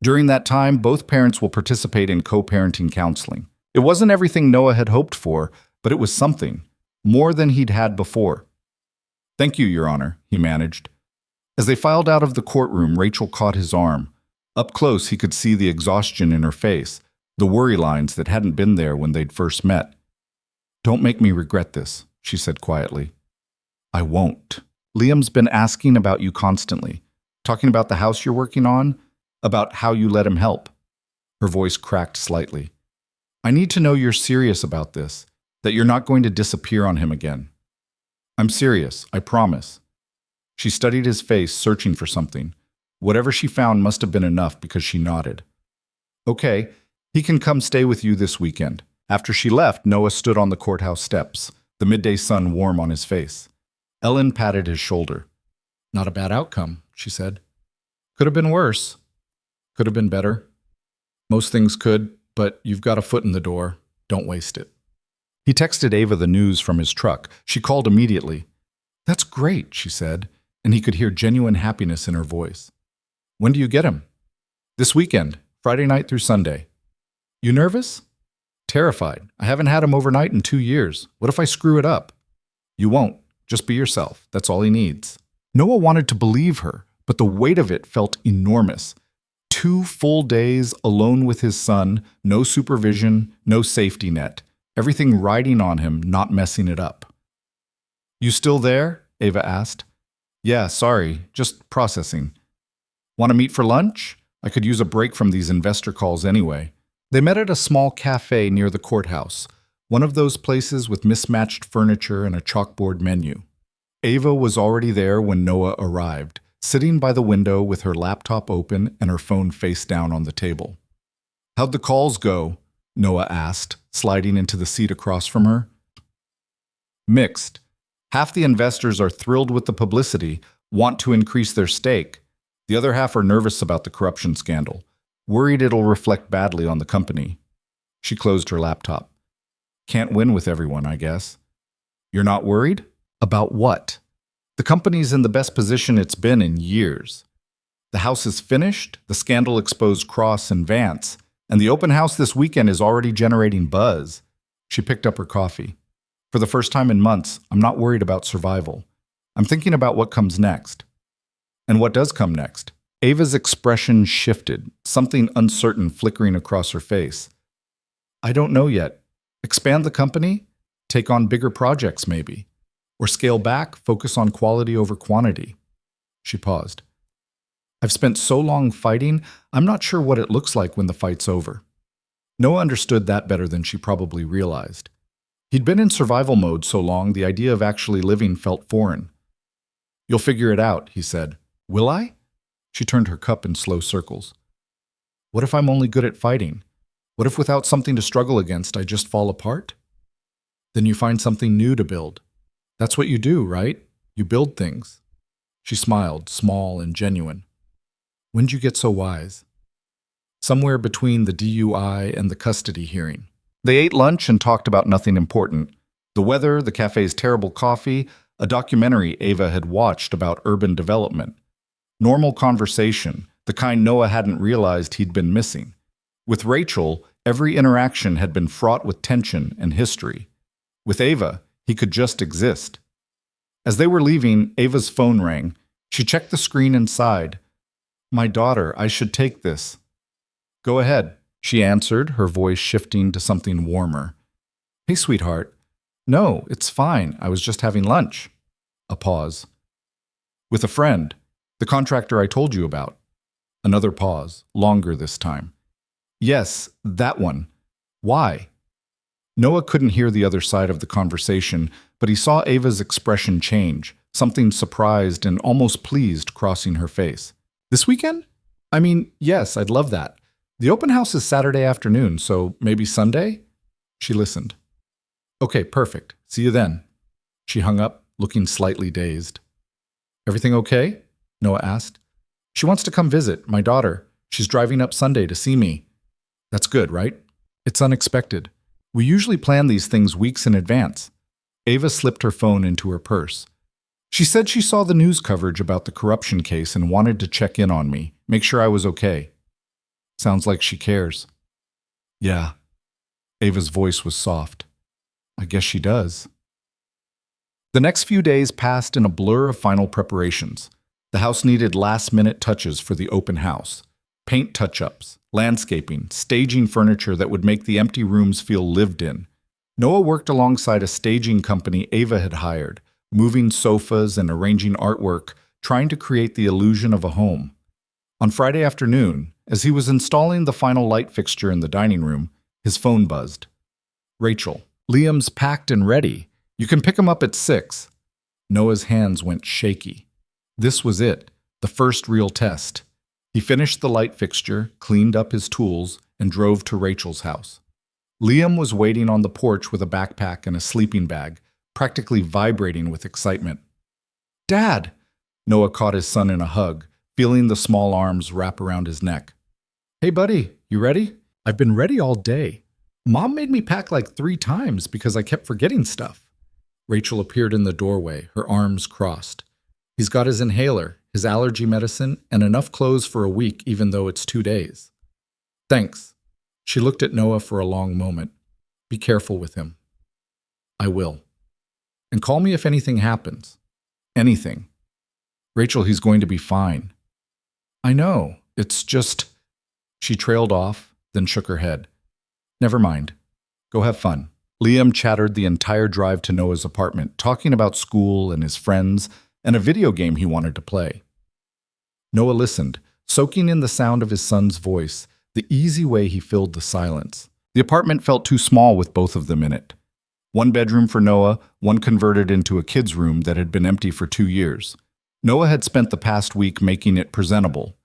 During that time, both parents will participate in co-parenting counseling. It wasn't everything Noah had hoped for, but it was something, more than he'd had before." "Thank you, Your Honor," he managed. As they filed out of the courtroom, Rachel caught his arm. Up close, he could see the exhaustion in her face, the worry lines that hadn't been there when they'd first met. "Don't make me regret this," she said quietly. "I won't. Liam's been asking about you constantly, talking about the house you're working on, about how you let him help." Her voice cracked slightly. "I need to know you're serious about this, that you're not going to disappear on him again." I'm serious, I promise. She studied his face, searching for something. Whatever she found must have been enough because she nodded. Okay, he can come stay with you this weekend. After she left, Noah stood on the courthouse steps, the midday sun warm on his face. Ellen patted his shoulder. Not a bad outcome, she said. Could have been worse. Could have been better. Most things could, but you've got a foot in the door. Don't waste it. He texted Ava the news from his truck. She called immediately. That's great, she said, and he could hear genuine happiness in her voice. When do you get him? This weekend, Friday night through Sunday. You nervous? Terrified. I haven't had him overnight in 2 years. What if I screw it up? You won't. Just be yourself. That's all he needs. Noah wanted to believe her, but the weight of it felt enormous. 2 full days alone with his son, no supervision, no safety net. Everything riding on him, not messing it up. You still there? Ava asked. Yeah, sorry, just processing. Want to meet for lunch? I could use a break from these investor calls anyway. They met at a small cafe near the courthouse, one of those places with mismatched furniture and a chalkboard menu. Ava was already there when Noah arrived, sitting by the window with her laptop open and her phone face down on the table. How'd the calls go? Noah asked, sliding into the seat across from her. Mixed. Half the investors are thrilled with the publicity, want to increase their stake. The other half are nervous about the corruption scandal, worried it'll reflect badly on the company. She closed her laptop. Can't win with everyone, I guess. You're not worried? About what? The company's in the best position it's been in years. The house is finished, the scandal exposed Cross and Vance, and the open house this weekend is already generating buzz. She picked up her coffee. For the first time in months, I'm not worried about survival. I'm thinking about what comes next. And what does come next? Ava's expression shifted, something uncertain flickering across her face. I don't know yet. Expand the company? Take on bigger projects, maybe. Or scale back, focus on quality over quantity. She paused. I've spent so long fighting, I'm not sure what it looks like when the fight's over. Noah understood that better than she probably realized. He'd been in survival mode so long, the idea of actually living felt foreign. You'll figure it out, he said. Will I? She turned her cup in slow circles. What if I'm only good at fighting? What if without something to struggle against, I just fall apart? Then you find something new to build. That's what you do, right? You build things. She smiled, small and genuine. When'd you get so wise? Somewhere between the DUI and the custody hearing. They ate lunch and talked about nothing important. The weather, the cafe's terrible coffee, a documentary Ava had watched about urban development. Normal conversation, the kind Noah hadn't realized he'd been missing. With Rachel, every interaction had been fraught with tension and history. With Ava, he could just exist. As they were leaving, Ava's phone rang. She checked the screen and sighed. My daughter, I should take this. Go ahead, she answered, her voice shifting to something warmer. Hey, sweetheart. No, it's fine. I was just having lunch. A pause. With a friend, the contractor I told you about. Another pause, longer this time. Yes, that one. Why? Noah couldn't hear the other side of the conversation, but he saw Ava's expression change, something surprised and almost pleased crossing her face. This weekend? I mean, yes, I'd love that. The open house is Saturday afternoon, so maybe Sunday? She listened. Okay, perfect. See you then. She hung up, looking slightly dazed. Everything okay? Noah asked. She wants to come visit, my daughter. She's driving up Sunday to see me. That's good, right? It's unexpected. We usually plan these things weeks in advance. Ava slipped her phone into her purse. She said she saw the news coverage about the corruption case and wanted to check in on me, make sure I was okay. Sounds like she cares. Yeah. Ava's voice was soft. I guess she does. The next few days passed in a blur of final preparations. The house needed last-minute touches for the open house. Paint touch-ups, landscaping, staging furniture that would make the empty rooms feel lived in. Noah worked alongside a staging company Ava had hired, moving sofas and arranging artwork, trying to create the illusion of a home. On Friday afternoon, as he was installing the final light fixture in the dining room, his phone buzzed. Rachel, Liam's packed and ready. You can pick him up at 6. Noah's hands went shaky. This was it, the first real test. He finished the light fixture, cleaned up his tools, and drove to Rachel's house. Liam was waiting on the porch with a backpack and a sleeping bag, practically vibrating with excitement. "Dad!" Noah caught his son in a hug, feeling the small arms wrap around his neck. "Hey buddy, you ready?" "I've been ready all day. Mom made me pack like 3 times because I kept forgetting stuff." Rachel appeared in the doorway, her arms crossed. "He's got his inhaler, his allergy medicine, and enough clothes for a week even though it's 2 days. "Thanks." She looked at Noah for a long moment. "Be careful with him." "I will. And call me if anything happens." "Anything." "Rachel, he's going to be fine." "I know. It's just—" She trailed off, then shook her head. "Never mind. Go have fun." Liam chattered the entire drive to Noah's apartment, talking about school and his friends and a video game he wanted to play. Noah listened, soaking in the sound of his son's voice, the easy way he filled the silence. The apartment felt too small with both of them in it. 1 bedroom for Noah, 1 converted into a kid's room that had been empty for 2 years. Noah had spent the past week making it presentable.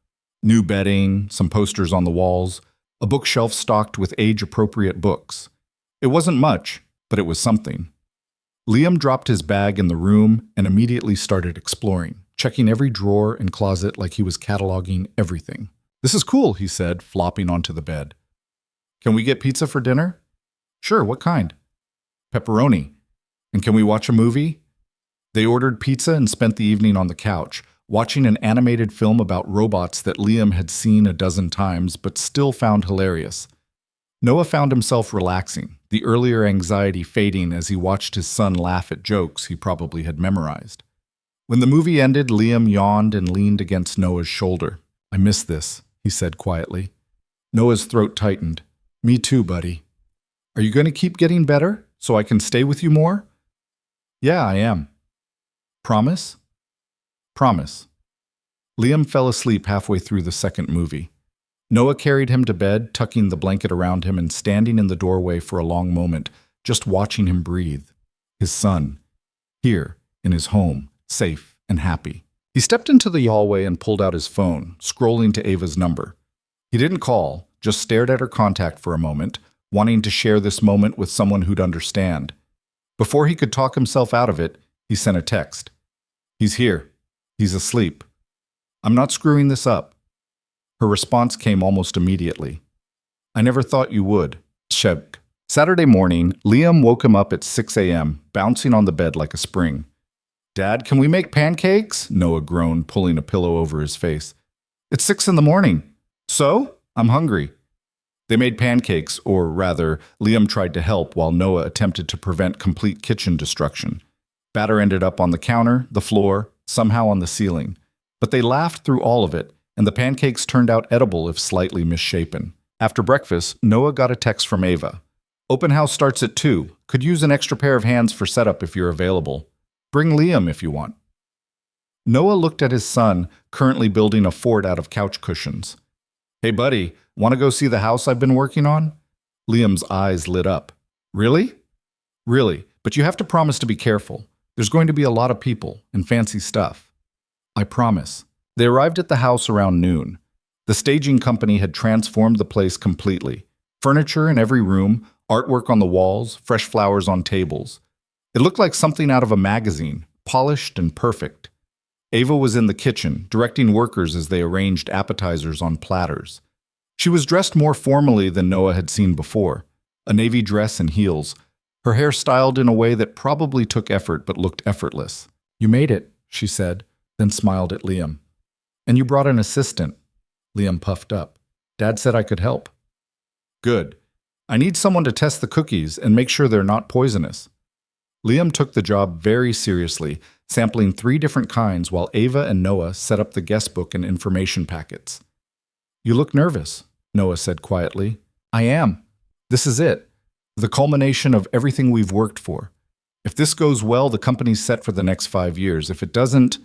New bedding, some posters on the walls, a bookshelf stocked with age-appropriate books. It wasn't much, but it was something. Liam dropped his bag in the room and immediately started exploring, checking every drawer and closet like he was cataloging everything. "This is cool," he said, flopping onto the bed. "Can we get pizza for dinner?" "Sure, what kind?" "Pepperoni." "And can we watch a movie?" They ordered pizza and spent the evening on the couch, watching an animated film about robots that Liam had seen a dozen times but still found hilarious. Noah found himself relaxing, the earlier anxiety fading as he watched his son laugh at jokes he probably had memorized. When the movie ended, Liam yawned and leaned against Noah's shoulder. "I miss this," he said quietly. Noah's throat tightened. "Me too, buddy." "Are you going to keep getting better, so I can stay with you more?" "Yeah, I am." "Promise?" "Promise." Liam fell asleep halfway through the second movie. Noah carried him to bed, tucking the blanket around him and standing in the doorway for a long moment, just watching him breathe. His son. Here, in his home, safe and happy. He stepped into the hallway and pulled out his phone, scrolling to Ava's number. He didn't call, just stared at her contact for a moment, wanting to share this moment with someone who'd understand. Before he could talk himself out of it, he sent a text. "He's here. He's asleep. I'm not screwing this up." Her response came almost immediately. "I never thought you would. Shebk." Saturday morning, Liam woke him up at 6 a.m., bouncing on the bed like a spring. "Dad, can we make pancakes?" Noah groaned, pulling a pillow over his face. "It's 6 in the morning." "So? I'm hungry." They made pancakes, or rather, Liam tried to help while Noah attempted to prevent complete kitchen destruction. Batter ended up on the counter, the floor, somehow on the ceiling. But they laughed through all of it, and the pancakes turned out edible if slightly misshapen. After breakfast, Noah got a text from Ava. "Open house starts at 2. Could use an extra pair of hands for setup if you're available. Bring Liam if you want." Noah looked at his son, currently building a fort out of couch cushions. "Hey buddy, want to go see the house I've been working on?" Liam's eyes lit up. "Really?" "Really, but you have to promise to be careful. There's going to be a lot of people and fancy stuff." "I promise." They arrived at the house around noon. The staging company had transformed the place completely. Furniture in every room, artwork on the walls, fresh flowers on tables. It looked like something out of a magazine, polished and perfect. Ava was in the kitchen, directing workers as they arranged appetizers on platters. She was dressed more formally than Noah had seen before, a navy dress and heels, her hair styled in a way that probably took effort but looked effortless. "You made it," she said, then smiled at Liam. "And you brought an assistant." Liam puffed up. "Dad said I could help." "Good. I need someone to test the cookies and make sure they're not poisonous." Liam took the job very seriously, sampling 3 different kinds while Ava and Noah set up the guest book and information packets. "You look nervous," Noah said quietly. "I am. This is it. The culmination of everything we've worked for. If this goes well, the company's set for the next 5 years. If it doesn't—"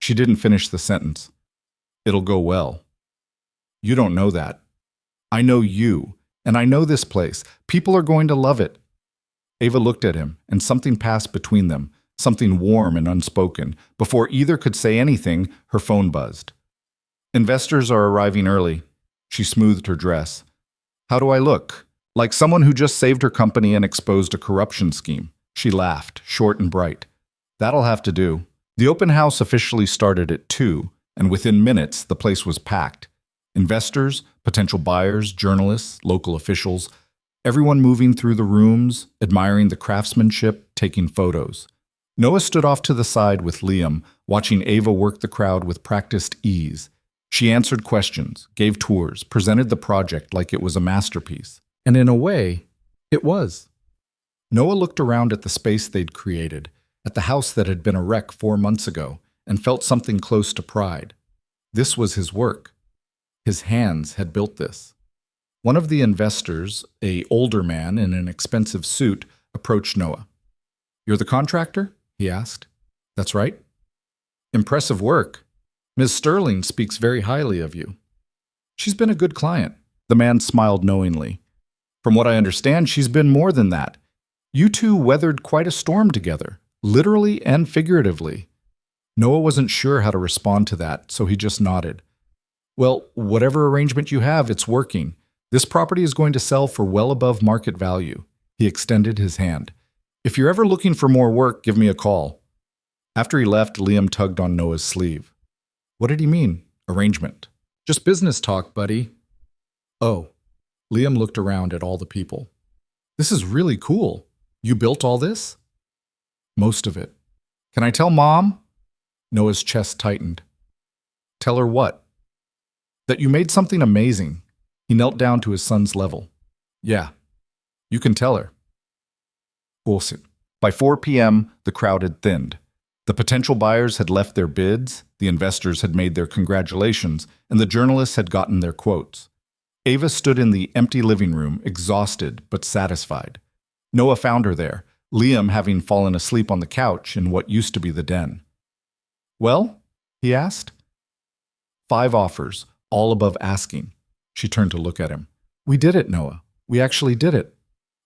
She didn't finish the sentence. "It'll go well." "You don't know that. I know you, and I know this place. People are going to love it." Ava looked at him, and something passed between them, something warm and unspoken. Before either could say anything, her phone buzzed. Investors are arriving early. She smoothed her dress. How do I look? Like someone who just saved her company and exposed a corruption scheme. She laughed, short and bright. That'll have to do. The open house officially started at 2, and within minutes, the place was packed. Investors, potential buyers, journalists, local officials, everyone moving through the rooms, admiring the craftsmanship, taking photos. Noah stood off to the side with Liam, watching Ava work the crowd with practiced ease. She answered questions, gave tours, presented the project like it was a masterpiece. And in a way, it was. Noah looked around at the space they'd created, at the house that had been a wreck 4 months ago, and felt something close to pride. This was his work. His hands had built this. One of the investors, an older man in an expensive suit, approached Noah. "You're the contractor?" he asked. "That's right." "Impressive work. Ms. Sterling speaks very highly of you." "She's been a good client." The man smiled knowingly. "From what I understand, she's been more than that. You two weathered quite a storm together, literally and figuratively." Noah wasn't sure how to respond to that, so he just nodded. "Well, whatever arrangement you have, it's working. This property is going to sell for well above market value." He extended his hand. "If you're ever looking for more work, give me a call." After he left, Liam tugged on Noah's sleeve. "What did he mean, arrangement?" "Just business talk, buddy." "Oh." Liam looked around at all the people. "This is really cool. You built all this?" "Most of it." "Can I tell Mom?" Noah's chest tightened. "Tell her what?" "That you made something amazing." He knelt down to his son's level. "Yeah, you can tell her." Bullshit. By 4 p.m., the crowd had thinned. The potential buyers had left their bids, the investors had made their congratulations, and the journalists had gotten their quotes. Ava stood in the empty living room, exhausted but satisfied. Noah found her there, Liam having fallen asleep on the couch in what used to be the den. "Well?" he asked. 5 offers, all above asking. She turned to look at him. "We did it, Noah. We actually did it."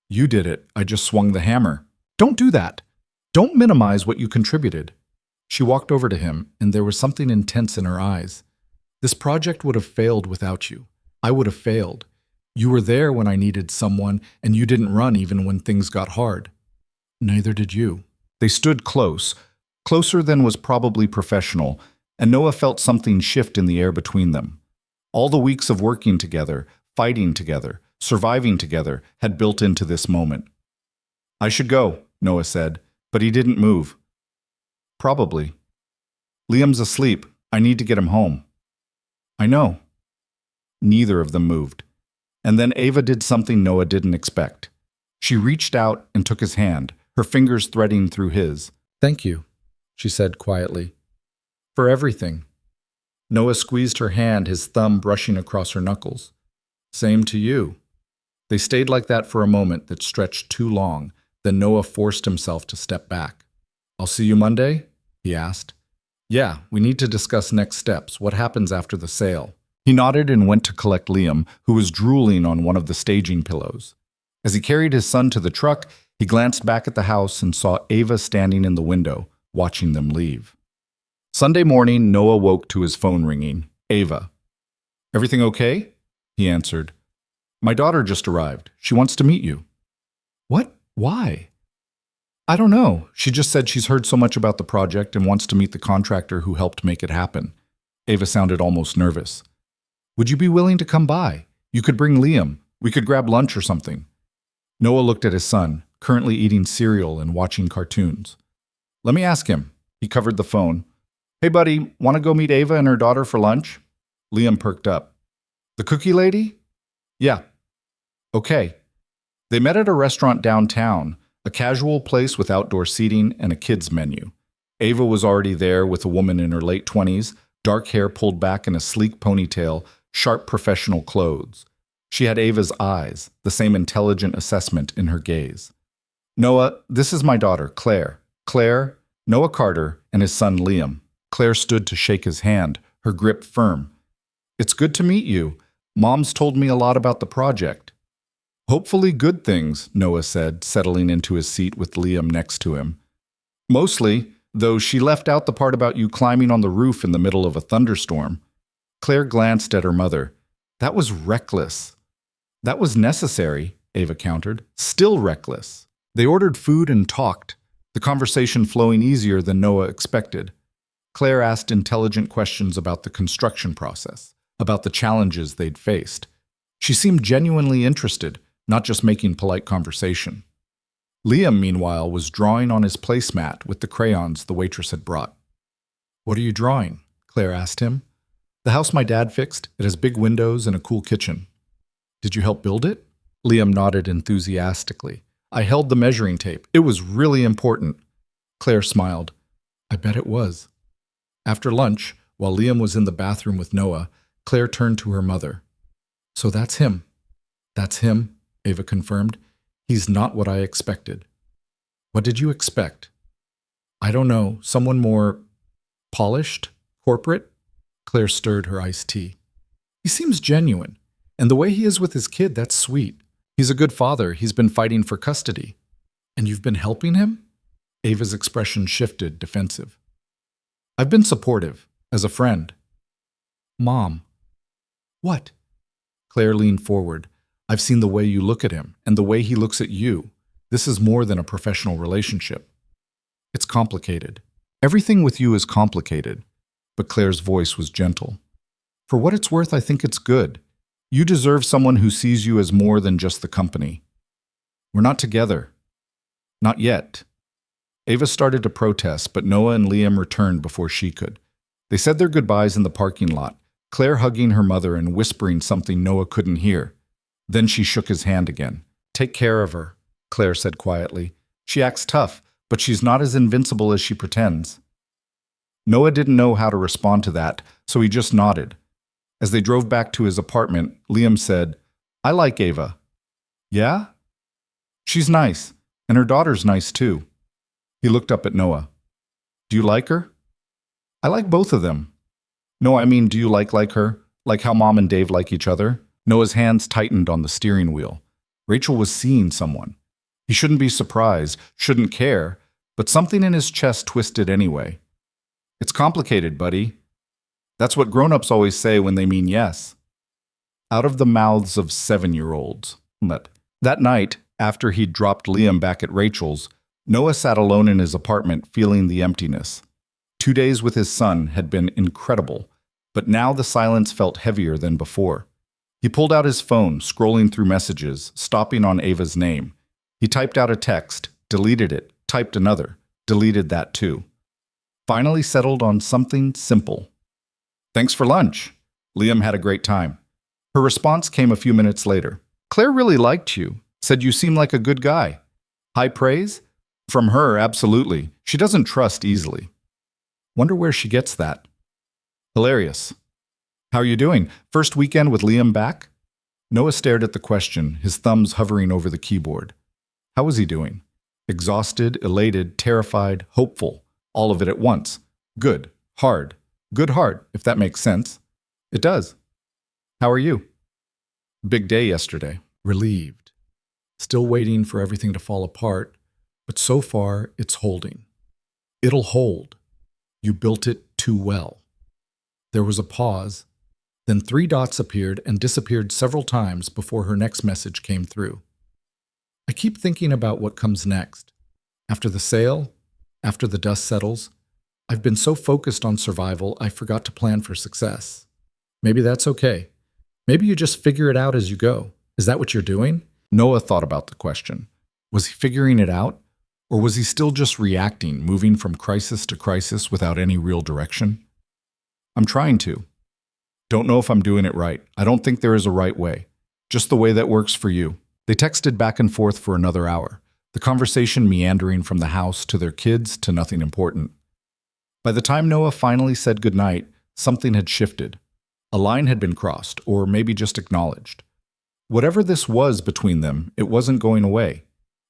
"You did it. I just swung the hammer." "Don't do that. Don't minimize what you contributed." She walked over to him, and there was something intense in her eyes. "This project would have failed without you. I would have failed. You were there when I needed someone, and you didn't run even when things got hard. Neither did you." They stood close, closer than was probably professional, and Noah felt something shift in the air between them. All the weeks of working together, fighting together, surviving together had built into this moment. "I should go," Noah said, but he didn't move. "Probably." "Liam's asleep. I need to get him home." "I know." Neither of them moved. And then Ava did something Noah didn't expect. She reached out and took his hand, her fingers threading through his. "Thank you," she said quietly. "For everything." Noah squeezed her hand, his thumb brushing across her knuckles. "Same to you." They stayed like that for a moment that stretched too long, then Noah forced himself to step back. "I'll see you Monday?" he asked. "Yeah, we need to discuss next steps, what happens after the sale." He nodded and went to collect Liam, who was drooling on one of the staging pillows. As he carried his son to the truck, he glanced back at the house and saw Ava standing in the window, watching them leave. Sunday morning, Noah woke to his phone ringing. "Ava." "Everything okay?" he answered. "My daughter just arrived. She wants to meet you." "What? Why?" "I don't know. She just said she's heard so much about the project and wants to meet the contractor who helped make it happen." Ava sounded almost nervous. "Would you be willing to come by? You could bring Liam. We could grab lunch or something." Noah looked at his son, currently eating cereal and watching cartoons. "Let me ask him." He covered the phone. "Hey, buddy, want to go meet Ava and her daughter for lunch?" Liam perked up. "The cookie lady?" "Yeah." "Okay." They met at a restaurant downtown, a casual place with outdoor seating and a kids' menu. Ava was already there with a woman in her late 20s, dark hair pulled back in a sleek ponytail, sharp professional clothes. She had Ava's eyes, the same intelligent assessment in her gaze. "Noah, this is my daughter, Claire." Claire, Noah Carter, and his son Liam. Claire stood to shake his hand, her grip firm. "It's good to meet you. Mom's told me a lot about the project." "Hopefully good things," Noah said, settling into his seat with Liam next to him. Mostly, though she left out the part about you climbing on the roof in the middle of a thunderstorm. Claire glanced at her mother. That was reckless. That was necessary, Ava countered. Still reckless. They ordered food and talked, the conversation flowing easier than Noah expected. Claire asked intelligent questions about the construction process, about the challenges they'd faced. She seemed genuinely interested, not just making polite conversation. Liam, meanwhile, was drawing on his placemat with the crayons the waitress had brought. "What are you drawing?" Claire asked him. "The house my dad fixed. It has big windows and a cool kitchen." "Did you help build it?" Liam nodded enthusiastically. "I held the measuring tape. It was really important." Claire smiled. "I bet it was." After lunch, while Liam was in the bathroom with Noah, Claire turned to her mother. "So that's him." "That's him," Ava confirmed. "He's not what I expected." "What did you expect?" "I don't know. Someone more polished? Corporate?" Claire stirred her iced tea. "He seems genuine. And the way he is with his kid, that's sweet. He's a good father. He's been fighting for custody." "And you've been helping him?" Ava's expression shifted, defensive. "I've been supportive, as a friend." "Mom." "What?" Claire leaned forward. "I've seen the way you look at him, and the way he looks at you. This is more than a professional relationship. It's complicated. Everything with you is complicated." But Claire's voice was gentle. "For what it's worth, I think it's good. You deserve someone who sees you as more than just the company. We're not together. Not yet." Ava started to protest, but Noah and Liam returned before she could. They said their goodbyes in the parking lot, Claire hugging her mother and whispering something Noah couldn't hear. Then she shook his hand again. "Take care of her," Claire said quietly. "She acts tough, but she's not as invincible as she pretends." Noah didn't know how to respond to that, so he just nodded. As they drove back to his apartment, Liam said, "I like Ava." "Yeah?" "She's nice, and her daughter's nice too." He looked up at Noah. "Do you like her?" "I like both of them." "No, I mean, do you like her? Like how Mom and Dave like each other?" Noah's hands tightened on the steering wheel. Rachel was seeing someone. He shouldn't be surprised, shouldn't care, but something in his chest twisted anyway. "It's complicated, buddy. That's what grown-ups always say when they mean yes." Out of the mouths of 7-year-olds. That night, after he'd dropped Liam back at Rachel's, Noah sat alone in his apartment feeling the emptiness. 2 days with his son had been incredible, but now the silence felt heavier than before. He pulled out his phone, scrolling through messages, stopping on Ava's name. He typed out a text, deleted it, typed another, deleted that too. Finally settled on something simple. "Thanks for lunch." Liam had a great time. Her response came a few minutes later. "Claire really liked you, said you seem like a good guy." High praise? From her, absolutely. She doesn't trust easily. Wonder where she gets that. Hilarious. "How are you doing? First weekend with Liam back?" Noah stared at the question, his thumbs hovering over the keyboard. How was he doing? Exhausted, elated, terrified, hopeful, all of it at once. Good, hard. Good hard, if that makes sense. It does. "How are you?" "Big day yesterday." Relieved. Still waiting for everything to fall apart, but so far it's holding. It'll hold. You built it too well. There was a pause. Then 3 dots appeared and disappeared several times before her next message came through. "I keep thinking about what comes next. After the sale, after the dust settles, I've been so focused on survival I forgot to plan for success. Maybe that's okay. Maybe you just figure it out as you go. Is that what you're doing?" Noah thought about the question. Was he figuring it out? Or was he still just reacting, moving from crisis to crisis without any real direction? "I'm trying to. Don't know if I'm doing it right. I don't think there is a right way. Just the way that works for you." They texted back and forth for another hour, the conversation meandering from the house to their kids to nothing important. By the time Noah finally said goodnight, something had shifted. A line had been crossed, or maybe just acknowledged. Whatever this was between them, it wasn't going away.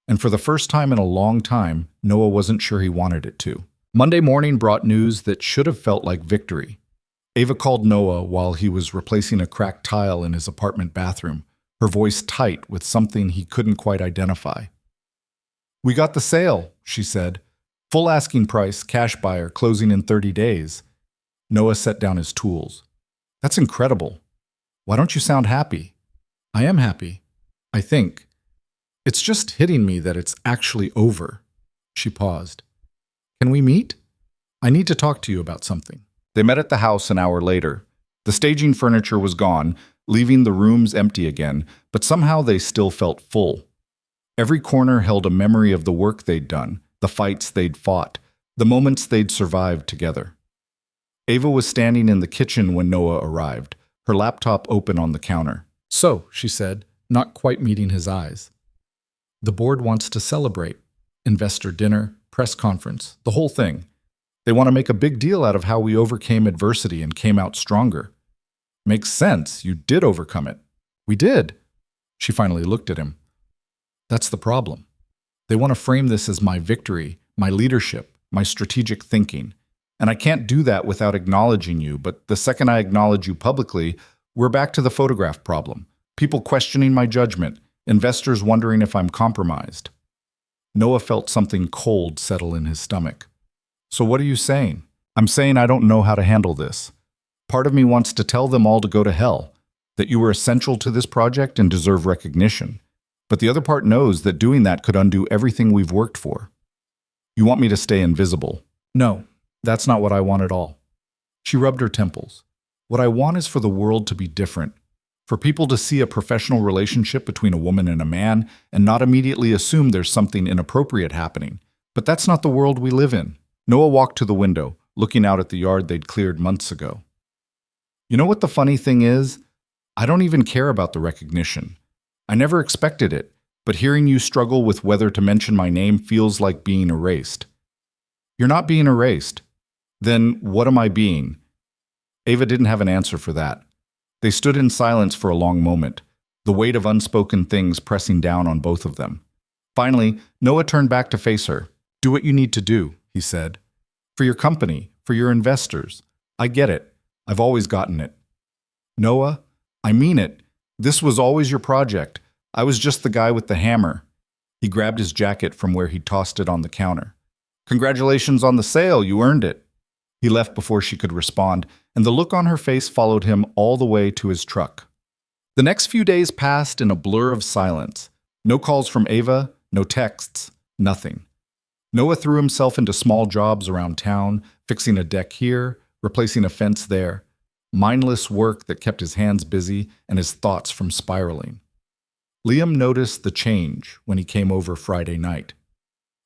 And for the first time in a long time, Noah wasn't sure he wanted it to. Monday morning brought news that should have felt like victory. Ava called Noah while he was replacing a cracked tile in his apartment bathroom, her voice tight with something he couldn't quite identify. "We got the sale," she said. Full asking price, cash buyer, closing in 30 days. Noah set down his tools. That's incredible. Why don't you sound happy? I am happy. I think. It's just hitting me that it's actually over. She paused. Can we meet? I need to talk to you about something. They met at the house an hour later. The staging furniture was gone, leaving the rooms empty again, but somehow they still felt full. Every corner held a memory of the work they'd done, the fights they'd fought, the moments they'd survived together. Ava was standing in the kitchen when Noah arrived, her laptop open on the counter. So, she said, not quite meeting his eyes. The board wants to celebrate. Investor dinner, press conference, the whole thing. They want to make a big deal out of how we overcame adversity and came out stronger. Makes sense, you did overcome it. We did. She finally looked at him. That's the problem. They want to frame this as my victory, my leadership, my strategic thinking. And I can't do that without acknowledging you, but the second I acknowledge you publicly, we're back to the photograph problem. People questioning my judgment, investors wondering if I'm compromised. Noah felt something cold settle in his stomach. So what are you saying? I'm saying I don't know how to handle this. Part of me wants to tell them all to go to hell, that you were essential to this project and deserve recognition. But the other part knows that doing that could undo everything we've worked for. You want me to stay invisible? No, that's not what I want at all. She rubbed her temples. What I want is for the world to be different. For people to see a professional relationship between a woman and a man and not immediately assume there's something inappropriate happening. But that's not the world we live in. Noah walked to the window, looking out at the yard they'd cleared months ago. You know what the funny thing is? I don't even care about the recognition. I never expected it, but hearing you struggle with whether to mention my name feels like being erased. You're not being erased. Then what am I being? Ava didn't have an answer for that. They stood in silence for a long moment, the weight of unspoken things pressing down on both of them. Finally, Noah turned back to face her. Do what you need to do, he said. For your company, for your investors. I get it. I've always gotten it. Noah, I mean it. This was always your project. I was just the guy with the hammer. He grabbed his jacket from where he'd tossed it on the counter. Congratulations on the sale, you earned it. He left before she could respond, and the look on her face followed him all the way to his truck. The next few days passed in a blur of silence. No calls from Ava, no texts, nothing. Noah threw himself into small jobs around town, fixing a deck here, replacing a fence there. Mindless work that kept his hands busy and his thoughts from spiraling. Liam noticed the change when he came over Friday night.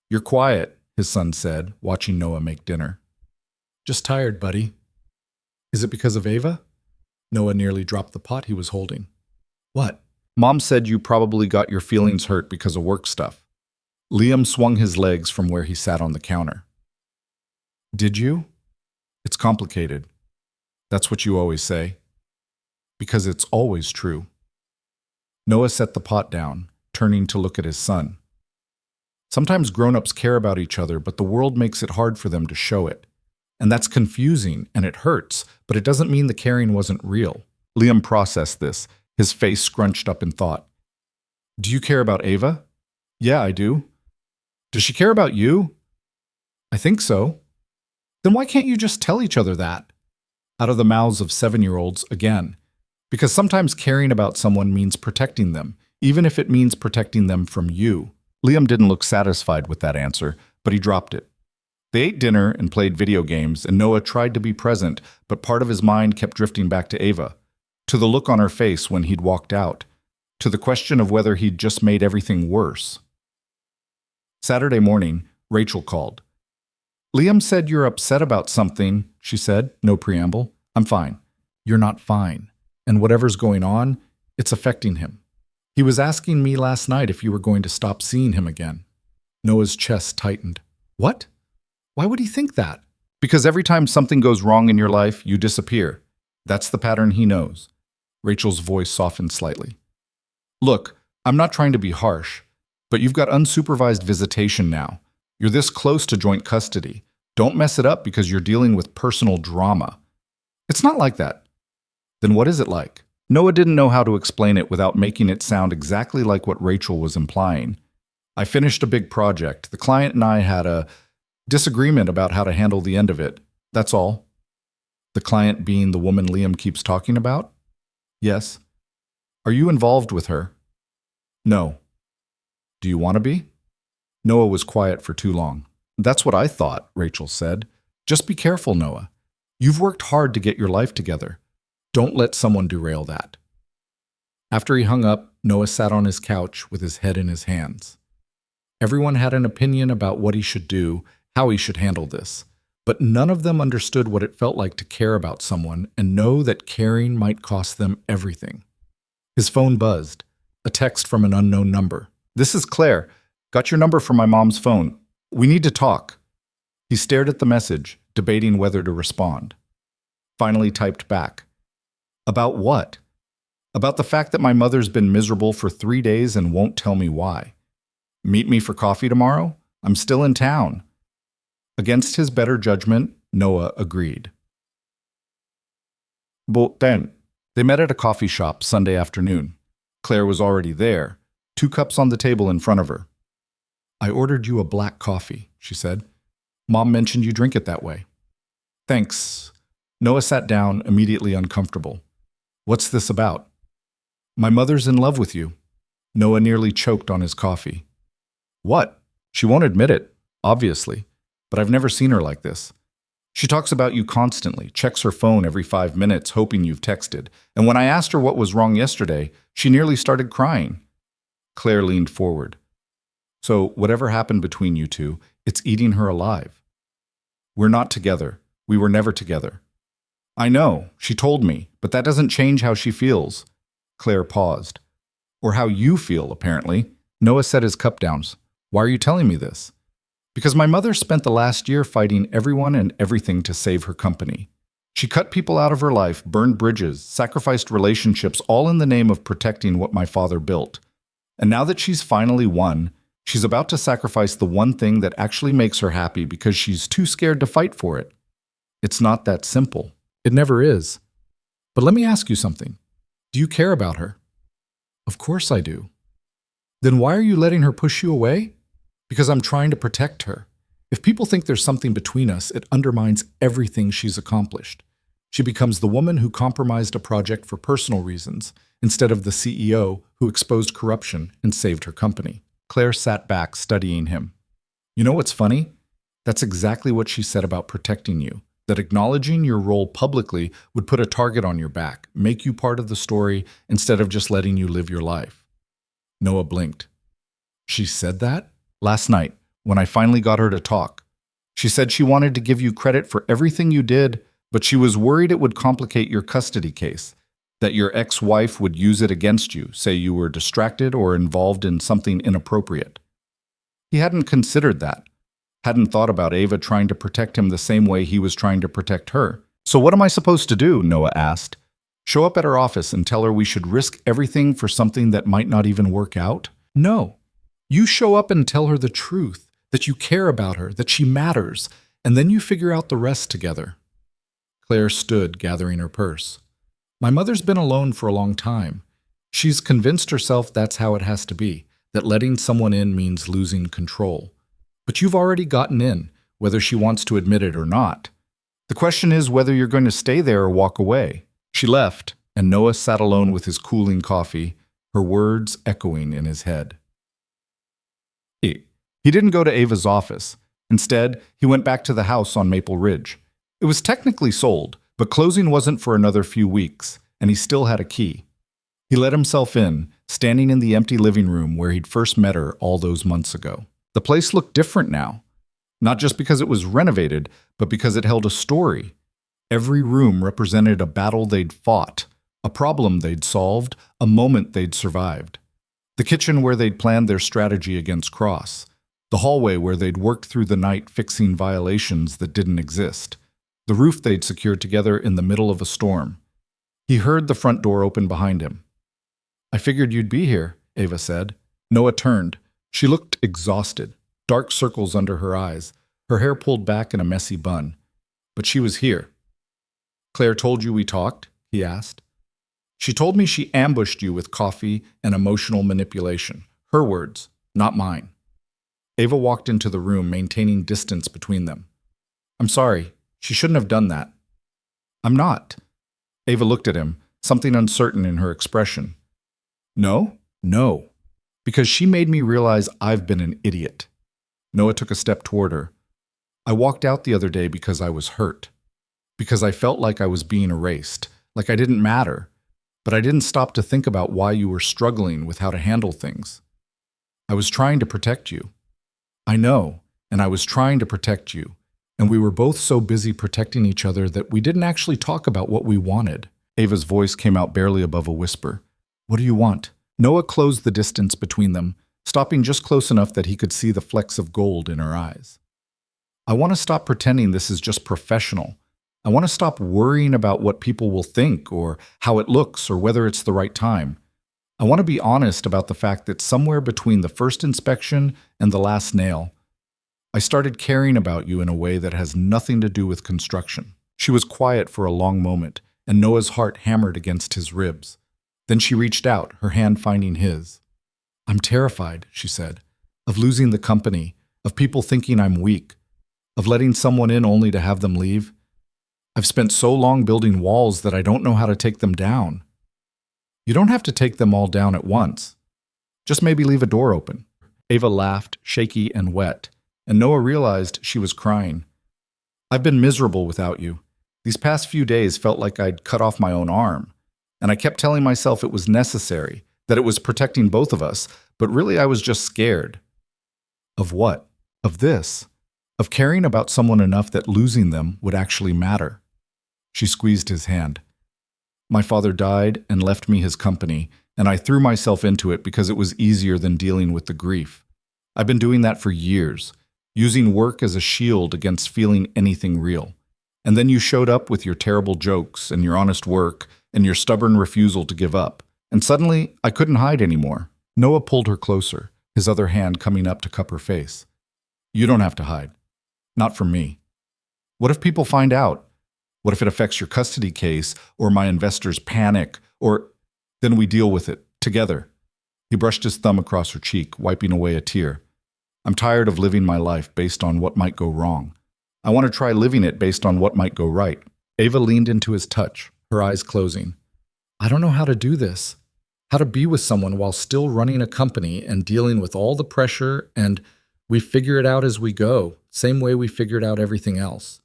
You're quiet, his son said, watching Noah make dinner. Just tired, buddy. Is it because of Ava? Noah nearly dropped the pot he was holding. What? Mom said you probably got your feelings hurt because of work stuff. Liam swung his legs from where he sat on the counter. Did you? It's complicated. That's what you always say. Because it's always true. Noah set the pot down, turning to look at his son. Sometimes grown-ups care about each other, but the world makes it hard for them to show it. And that's confusing, and it hurts, but it doesn't mean the caring wasn't real. Liam processed this, his face scrunched up in thought. Do you care about Ava? Yeah, I do. Does she care about you? I think so. Then why can't you just tell each other that? Out of the mouths of 7-year-olds again. Because sometimes caring about someone means protecting them, even if it means protecting them from you. Liam didn't look satisfied with that answer, but he dropped it. They ate dinner and played video games, and Noah tried to be present, but part of his mind kept drifting back to Ava, to the look on her face when he'd walked out, to the question of whether he'd just made everything worse. Saturday morning, Rachel called. Liam said you're upset about something, she said, no preamble. I'm fine. You're not fine. And whatever's going on, it's affecting him. He was asking me last night if you were going to stop seeing him again. Noah's chest tightened. What? Why would he think that? Because every time something goes wrong in your life, you disappear. That's the pattern he knows. Rachel's voice softened slightly. Look, I'm not trying to be harsh, but you've got unsupervised visitation now. You're this close to joint custody. Don't mess it up because you're dealing with personal drama. It's not like that. Then what is it like? Noah didn't know how to explain it without making it sound exactly like what Rachel was implying. I finished a big project. The client and I had a Disagreement about how to handle the end of it. That's all. The client being the woman Liam keeps talking about? Yes. Are you involved with her? No. Do you want to be? Noah was quiet for too long. That's what I thought, Rachel said. Just be careful, Noah. You've worked hard to get your life together. Don't let someone derail that. After he hung up, Noah sat on his couch with his head in his hands. Everyone had an opinion about what he should do, how he should handle this, but none of them understood what it felt like to care about someone and know that caring might cost them everything. His phone buzzed, a text from an unknown number. "This is Claire. Got your number from my mom's phone. We need to talk." He stared at the message, debating whether to respond. Finally typed back. "About what?" "About the fact that my mother's been miserable for 3 days and won't tell me why. Meet me for coffee tomorrow? I'm still in town." Against his better judgment, Noah agreed. But then, they met at a coffee shop Sunday afternoon. Claire was already there, 2 cups on the table in front of her. "I ordered you a black coffee," she said. "Mom mentioned you drink it that way." "Thanks." Noah sat down, immediately uncomfortable. "What's this about?" "My mother's in love with you." Noah nearly choked on his coffee. "What?" "She won't admit it, obviously, but I've never seen her like this. She talks about you constantly, checks her phone every 5 minutes, hoping you've texted. And when I asked her what was wrong yesterday, she nearly started crying." Claire leaned forward. "So whatever happened between you two, it's eating her alive." "We're not together. We were never together." "I know, she told me, but that doesn't change how she feels." Claire paused. "Or how you feel, apparently." Noah set his cup down. "Why are you telling me this?" "Because my mother spent the last year fighting everyone and everything to save her company. She cut people out of her life, burned bridges, sacrificed relationships, all in the name of protecting what my father built. And now that she's finally won, she's about to sacrifice the one thing that actually makes her happy because she's too scared to fight for it. It's not that simple. It never is. But let me ask you something. Do you care about her?" "Of course I do." "Then why are you letting her push you away?" "Because I'm trying to protect her. If people think there's something between us, it undermines everything she's accomplished. She becomes the woman who compromised a project for personal reasons, instead of the CEO who exposed corruption and saved her company." Claire sat back, studying him. "You know what's funny? That's exactly what she said about protecting you. That acknowledging your role publicly would put a target on your back, make you part of the story instead of just letting you live your life." Noah blinked. "She said that?" "Last night, when I finally got her to talk. She said she wanted to give you credit for everything you did, but she was worried it would complicate your custody case, that your ex-wife would use it against you, say you were distracted or involved in something inappropriate." He hadn't considered that. Hadn't thought about Ava trying to protect him the same way he was trying to protect her. "So what am I supposed to do?" Noah asked. "Show up at her office and tell her we should risk everything for something that might not even work out?" "No. You show up and tell her the truth, that you care about her, that she matters, and then you figure out the rest together." Claire stood, gathering her purse. "My mother's been alone for a long time. She's convinced herself that's how it has to be, that letting someone in means losing control. But you've already gotten in, whether she wants to admit it or not. The question is whether you're going to stay there or walk away." She left, and Noah sat alone with his cooling coffee, her words echoing in his head. He didn't go to Ava's office. Instead, he went back to the house on Maple Ridge. It was technically sold, but closing wasn't for another few weeks, and he still had a key. He let himself in, standing in the empty living room where he'd first met her all those months ago. The place looked different now, not just because it was renovated, but because it held a story. Every room represented a battle they'd fought, a problem they'd solved, a moment they'd survived. The kitchen where they'd planned their strategy against Cross. The hallway where they'd worked through the night fixing violations that didn't exist. The roof they'd secured together in the middle of a storm. He heard the front door open behind him. "I figured you'd be here," Ava said. Noah turned. She looked exhausted, dark circles under her eyes, her hair pulled back in a messy bun. But she was here. "Claire told you we talked?" he asked. "She told me she ambushed you with coffee and emotional manipulation. Her words, not mine." Ava walked into the room, maintaining distance between them. I'm sorry. She shouldn't have done that. I'm not. Ava looked at him, something uncertain in her expression. No? No. Because she made me realize I've been an idiot. Noah took a step toward her. I walked out the other day because I was hurt. Because I felt like I was being erased, like I didn't matter. But I didn't stop to think about why you were struggling with how to handle things. I was trying to protect you. I know, and I was trying to protect you. And we were both so busy protecting each other that we didn't actually talk about what we wanted. Ava's voice came out barely above a whisper. What do you want? Noah closed the distance between them, stopping just close enough that he could see the flecks of gold in her eyes. I want to stop pretending this is just professional. I want to stop worrying about what people will think or how it looks or whether it's the right time. I want to be honest about the fact that somewhere between the first inspection and the last nail, I started caring about you in a way that has nothing to do with construction. She was quiet for a long moment, and Noah's heart hammered against his ribs. Then she reached out, her hand finding his. I'm terrified, she said, of losing the company, of people thinking I'm weak, of letting someone in only to have them leave. I've spent so long building walls that I don't know how to take them down. You don't have to take them all down at once. Just maybe leave a door open. Ava laughed, shaky and wet, and Noah realized she was crying. I've been miserable without you. These past few days felt like I'd cut off my own arm, and I kept telling myself it was necessary, that it was protecting both of us, but really I was just scared. Of what? Of this. Of caring about someone enough that losing them would actually matter. She squeezed his hand. My father died and left me his company, and I threw myself into it because it was easier than dealing with the grief. I've been doing that for years, using work as a shield against feeling anything real. And then you showed up with your terrible jokes and your honest work and your stubborn refusal to give up. And suddenly, I couldn't hide anymore. Noah pulled her closer, his other hand coming up to cup her face. You don't have to hide. Not from me. What if people find out? What if it affects your custody case, or my investors panic, or then we deal with it, together? He brushed his thumb across her cheek, wiping away a tear. I'm tired of living my life based on what might go wrong. I want to try living it based on what might go right. Ava leaned into his touch, her eyes closing. I don't know how to do this. How to be with someone while still running a company and dealing with all the pressure, and we figure it out as we go, same way we figured out everything else.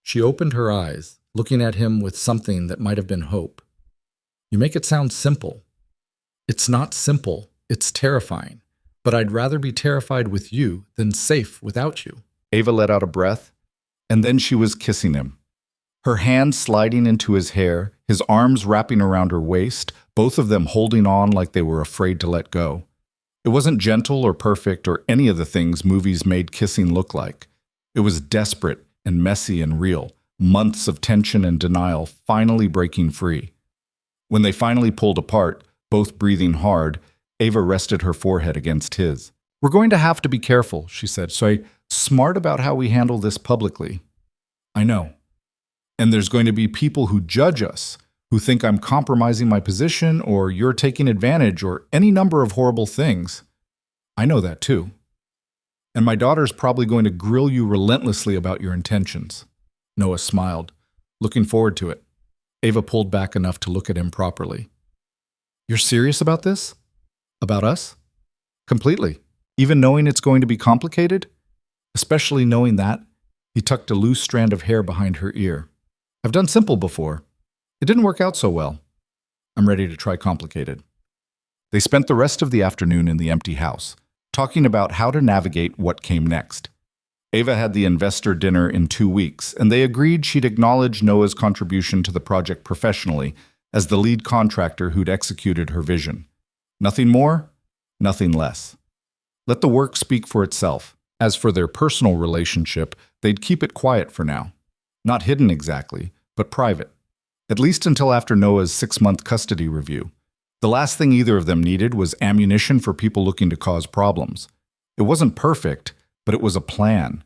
She opened her eyes, looking at him with something that might have been hope. You make it sound simple. It's not simple, it's terrifying. But I'd rather be terrified with you than safe without you. Ava let out a breath, and then she was kissing him. Her hands sliding into his hair, his arms wrapping around her waist, both of them holding on like they were afraid to let go. It wasn't gentle or perfect or any of the things movies made kissing look like. It was desperate and messy and real, months of tension and denial finally breaking free. When they finally pulled apart, both breathing hard, Ava rested her forehead against his. We're going to have to be careful, she said, so smart about how we handle this publicly. I know. And there's going to be people who judge us, who think I'm compromising my position or you're taking advantage or any number of horrible things. I know that too. And my daughter's probably going to grill you relentlessly about your intentions. Noah smiled, looking forward to it. Ava pulled back enough to look at him properly. You're serious about this? About us? Completely. Even knowing it's going to be complicated? Especially knowing that, he tucked a loose strand of hair behind her ear. I've done simple before. It didn't work out so well. I'm ready to try complicated. They spent the rest of the afternoon in the empty house, talking about how to navigate what came next. Ava had the investor dinner in 2 weeks, and they agreed she'd acknowledge Noah's contribution to the project professionally as the lead contractor who'd executed her vision. Nothing more, nothing less. Let the work speak for itself. As for their personal relationship, they'd keep it quiet for now. Not hidden exactly, but private. At least until after Noah's 6-month custody review. The last thing either of them needed was ammunition for people looking to cause problems. It wasn't perfect, but it was a plan.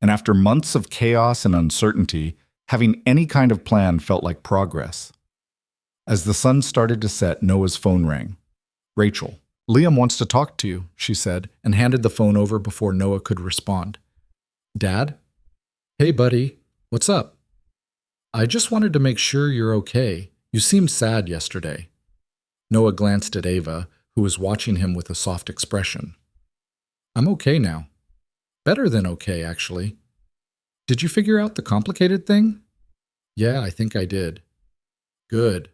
And after months of chaos and uncertainty, having any kind of plan felt like progress. As the sun started to set, Noah's phone rang. Rachel. Liam wants to talk to you, she said, and handed the phone over before Noah could respond. Dad? Hey, buddy. What's up? I just wanted to make sure you're okay. You seemed sad yesterday. Noah glanced at Ava, who was watching him with a soft expression. I'm okay now. Better than okay, actually. Did you figure out the complicated thing? Yeah, I think I did. Good.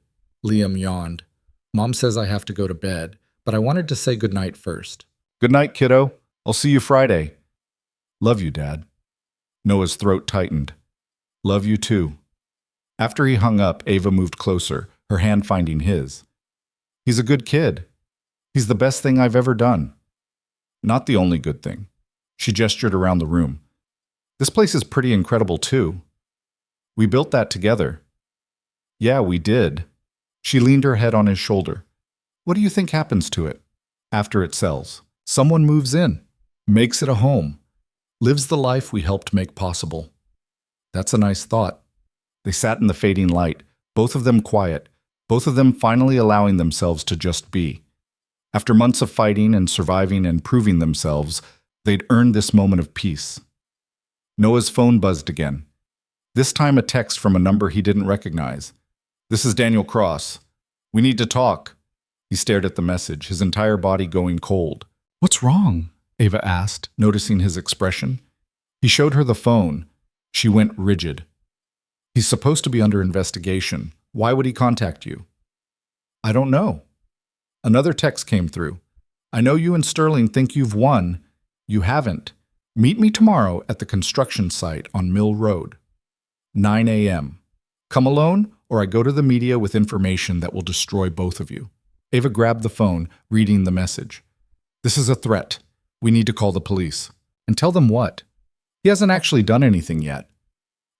Liam yawned. Mom says I have to go to bed, but I wanted to say goodnight first. Good night, kiddo. I'll see you Friday. Love you, Dad. Noah's throat tightened. Love you too. After he hung up, Ava moved closer, her hand finding his. He's a good kid. He's the best thing I've ever done. Not the only good thing. She gestured around the room. This place is pretty incredible too. We built that together. Yeah, we did. She leaned her head on his shoulder. What do you think happens to it? After it sells, someone moves in, makes it a home, lives the life we helped make possible. That's a nice thought. They sat in the fading light, both of them quiet, both of them finally allowing themselves to just be. After months of fighting and surviving and proving themselves, they'd earned this moment of peace. Noah's phone buzzed again. This time a text from a number he didn't recognize. This is Daniel Cross. We need to talk. He stared at the message, his entire body going cold. What's wrong? Ava asked, noticing his expression. He showed her the phone. She went rigid. He's supposed to be under investigation. Why would he contact you? I don't know. Another text came through. I know you and Sterling think you've won. You haven't. Meet me tomorrow at the construction site on Mill Road. 9 a.m. Come alone, or I go to the media with information that will destroy both of you. Ava grabbed the phone, reading the message. This is a threat. We need to call the police. And tell them what? He hasn't actually done anything yet.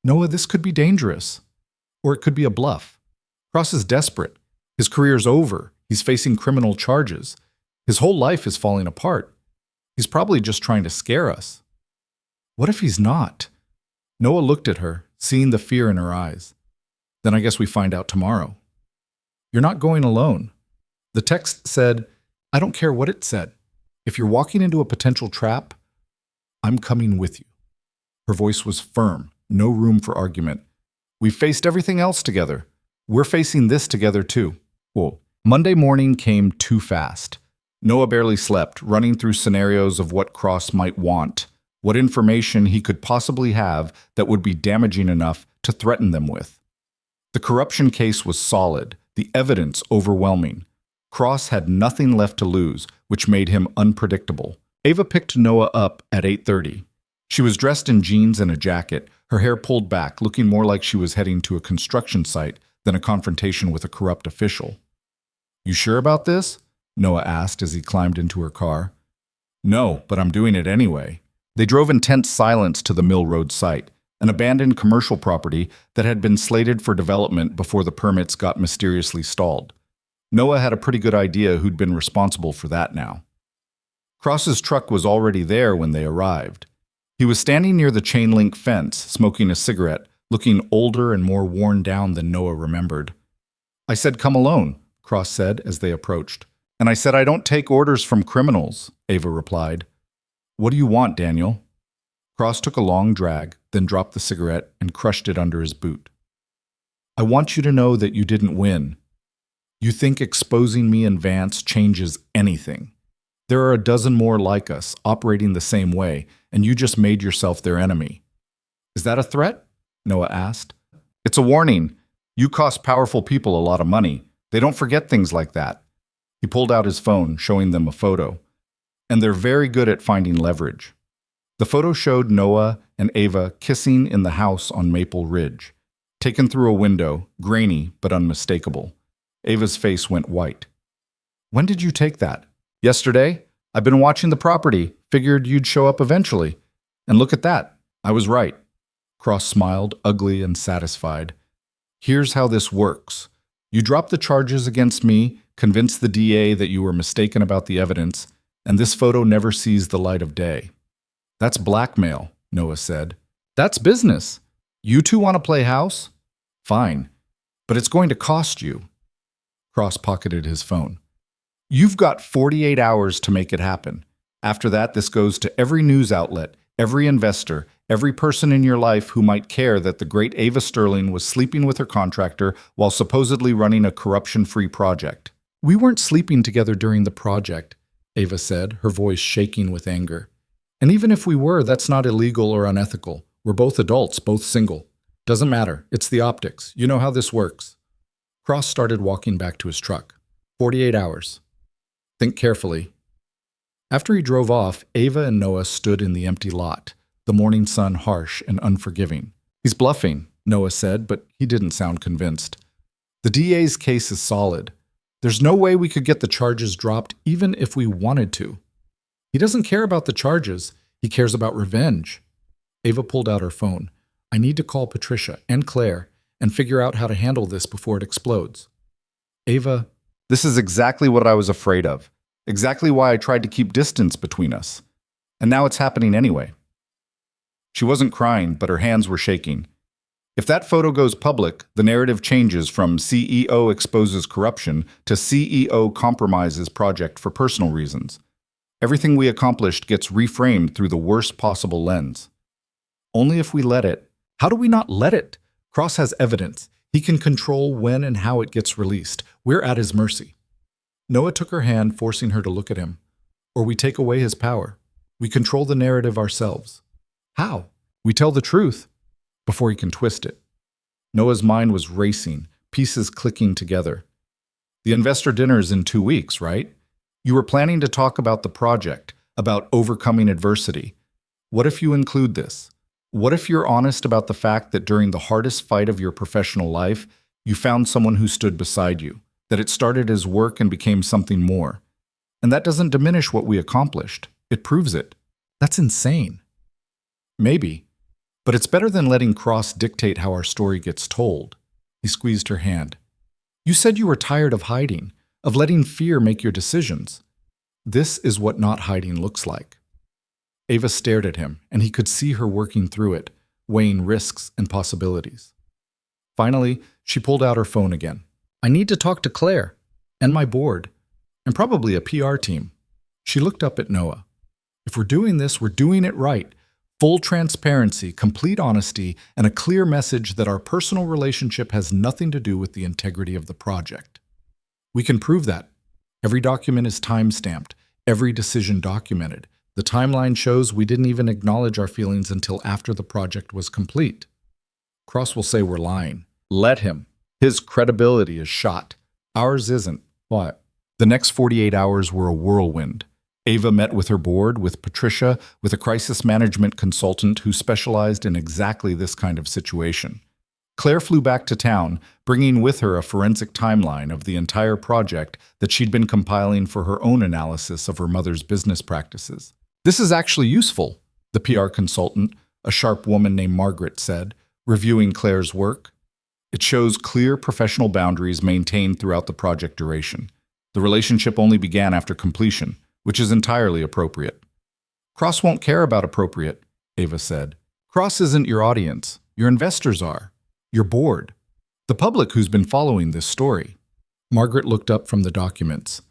Noah, this could be dangerous. Or it could be a bluff. Cross is desperate. His career's over. He's facing criminal charges. His whole life is falling apart. He's probably just trying to scare us. What if he's not? Noah looked at her, seeing the fear in her eyes. Then I guess we find out tomorrow. You're not going alone. The text said, I don't care what it said. If you're walking into a potential trap, I'm coming with you. Her voice was firm, no room for argument. We've faced everything else together. We're facing this together too. Whoa. Monday morning came too fast. Noah barely slept, running through scenarios of what Cross might want, what information he could possibly have that would be damaging enough to threaten them with. The corruption case was solid, the evidence overwhelming. Cross had nothing left to lose, which made him unpredictable. Ava picked Noah up at 8:30. She was dressed in jeans and a jacket, her hair pulled back, looking more like she was heading to a construction site than a confrontation with a corrupt official. You sure about this? Noah asked as he climbed into her car. No, but I'm doing it anyway. They drove in tense silence to the Mill Road site, an abandoned commercial property that had been slated for development before the permits got mysteriously stalled. Noah had a pretty good idea who'd been responsible for that now. Cross's truck was already there when they arrived. He was standing near the chain-link fence, smoking a cigarette, looking older and more worn down than Noah remembered. I said, come alone, Cross said as they approached. And I said, I don't take orders from criminals, Ava replied. What do you want, Daniel? Cross took a long drag, then dropped the cigarette and crushed it under his boot. I want you to know that you didn't win. You think exposing me and Vance changes anything. There are a dozen more like us, operating the same way, and you just made yourself their enemy. Is that a threat? Noah asked. It's a warning. You cost powerful people a lot of money. They don't forget things like that. He pulled out his phone, showing them a photo. And they're very good at finding leverage. The photo showed Noah and Ava kissing in the house on Maple Ridge, taken through a window, grainy but unmistakable. Ava's face went white. When did you take that? Yesterday? I've been watching the property, figured you'd show up eventually. And look at that. I was right. Cross smiled, ugly and satisfied. Here's how this works. You drop the charges against me, convince the DA that you were mistaken about the evidence, and this photo never sees the light of day. That's blackmail, Noah said. That's business. You two want to play house? Fine. But it's going to cost you. Cross pocketed his phone. You've got 48 hours to make it happen. After that, this goes to every news outlet, every investor, every person in your life who might care that the great Ava Sterling was sleeping with her contractor while supposedly running a corruption-free project. We weren't sleeping together during the project, Ava said, her voice shaking with anger. And even if we were, that's not illegal or unethical. We're both adults, both single. Doesn't matter. It's the optics. You know how this works. Cross started walking back to his truck. 48 hours. Think carefully. After he drove off, Ava and Noah stood in the empty lot, the morning sun harsh and unforgiving. He's bluffing, Noah said, but he didn't sound convinced. The DA's case is solid. There's no way we could get the charges dropped even if we wanted to. He doesn't care about the charges. He cares about revenge. Ava pulled out her phone. I need to call Patricia and Claire and figure out how to handle this before it explodes. Ava, This is exactly what I was afraid of. Exactly why I tried to keep distance between us. And now it's happening anyway. She wasn't crying, but her hands were shaking. If that photo goes public, the narrative changes from CEO exposes corruption to CEO compromises project for personal reasons. Everything we accomplished gets reframed through the worst possible lens. Only if we let it. How do we not let it? Cross has evidence. He can control when and how it gets released. We're at his mercy. Noah took her hand, forcing her to look at him. Or we take away his power. We control the narrative ourselves. How? We tell the truth before he can twist it. Noah's mind was racing, pieces clicking together. The investor dinner's in 2 weeks, right? You were planning to talk about the project, about overcoming adversity. What if you include this? What if you're honest about the fact that during the hardest fight of your professional life, you found someone who stood beside you, that it started as work and became something more? And that doesn't diminish what we accomplished. It proves it. That's insane. Maybe. But it's better than letting Cross dictate how our story gets told. He squeezed her hand. You said you were tired of hiding, of letting fear make your decisions. This is what not hiding looks like. Ava stared at him, and he could see her working through it, weighing risks and possibilities. Finally, she pulled out her phone again. I need to talk to Claire, and my board, and probably a PR team. She looked up at Noah. If we're doing this, we're doing it right. Full transparency, complete honesty, and a clear message that our personal relationship has nothing to do with the integrity of the project. We can prove that. Every document is time-stamped, every decision documented. The timeline shows we didn't even acknowledge our feelings until after the project was complete. Cross will say we're lying. Let him. His credibility is shot. Ours isn't. What? The next 48 hours were a whirlwind. Ava met with her board, with Patricia, with a crisis management consultant who specialized in exactly this kind of situation. Claire flew back to town, bringing with her a forensic timeline of the entire project that she'd been compiling for her own analysis of her mother's business practices. This is actually useful, the PR consultant, a sharp woman named Margaret, said, reviewing Claire's work. It shows clear professional boundaries maintained throughout the project duration. The relationship only began after completion, which is entirely appropriate. Cross won't care about appropriate, Ava said. Cross isn't your audience. Your investors are. Your board. The public who's been following this story. Margaret looked up from the documents.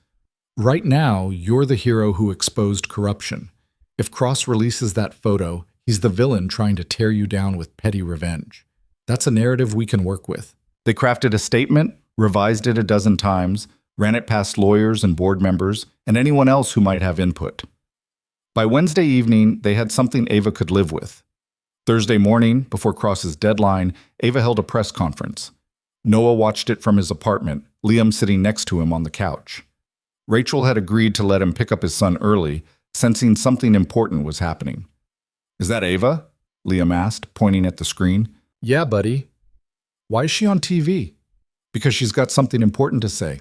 Right now, you're the hero who exposed corruption. If Cross releases that photo, he's the villain trying to tear you down with petty revenge. That's a narrative we can work with. They crafted a statement, revised it a dozen times, ran it past lawyers and board members, and anyone else who might have input. By Wednesday evening, they had something Ava could live with. Thursday morning, before Cross's deadline, Ava held a press conference. Noah watched it from his apartment, Liam sitting next to him on the couch. Rachel had agreed to let him pick up his son early, sensing something important was happening. Is that Ava? Liam asked, pointing at the screen. Yeah, buddy. Why is she on TV? Because she's got something important to say.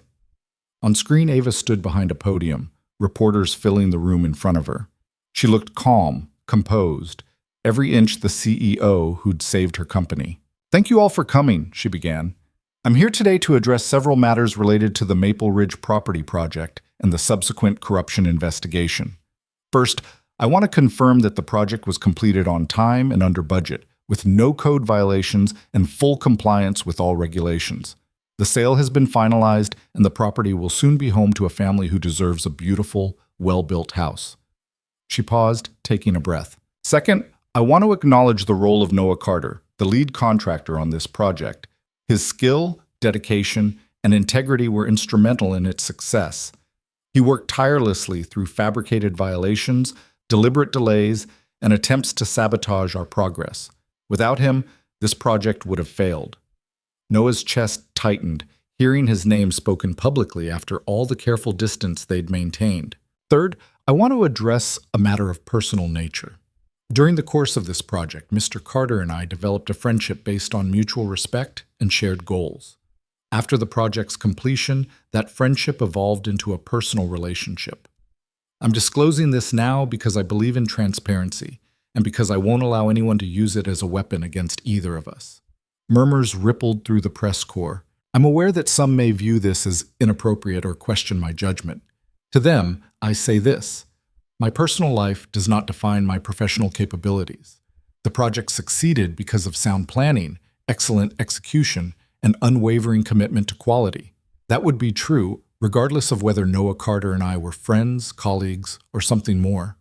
On screen, Ava stood behind a podium, reporters filling the room in front of her. She looked calm, composed, every inch the CEO who'd saved her company. Thank you all for coming, she began. I'm here today to address several matters related to the Maple Ridge property project and the subsequent corruption investigation. First, I want to confirm that the project was completed on time and under budget, with no code violations and full compliance with all regulations. The sale has been finalized, and the property will soon be home to a family who deserves a beautiful, well-built house. She paused, taking a breath. Second, I want to acknowledge the role of Noah Carter, the lead contractor on this project. His skill, dedication, and integrity were instrumental in its success. He worked tirelessly through fabricated violations, deliberate delays, and attempts to sabotage our progress. Without him, this project would have failed. Noah's chest tightened, hearing his name spoken publicly after all the careful distance they'd maintained. Third, I want to address a matter of personal nature. During the course of this project, Mr. Carter and I developed a friendship based on mutual respect and shared goals. After the project's completion, that friendship evolved into a personal relationship. I'm disclosing this now because I believe in transparency and because I won't allow anyone to use it as a weapon against either of us. Murmurs rippled through the press corps. I'm aware that some may view this as inappropriate or question my judgment. To them, I say this: my personal life does not define my professional capabilities. The project succeeded because of sound planning, excellent execution, and unwavering commitment to quality. That would be true regardless of whether Noah Carter and I were friends, colleagues, or something more.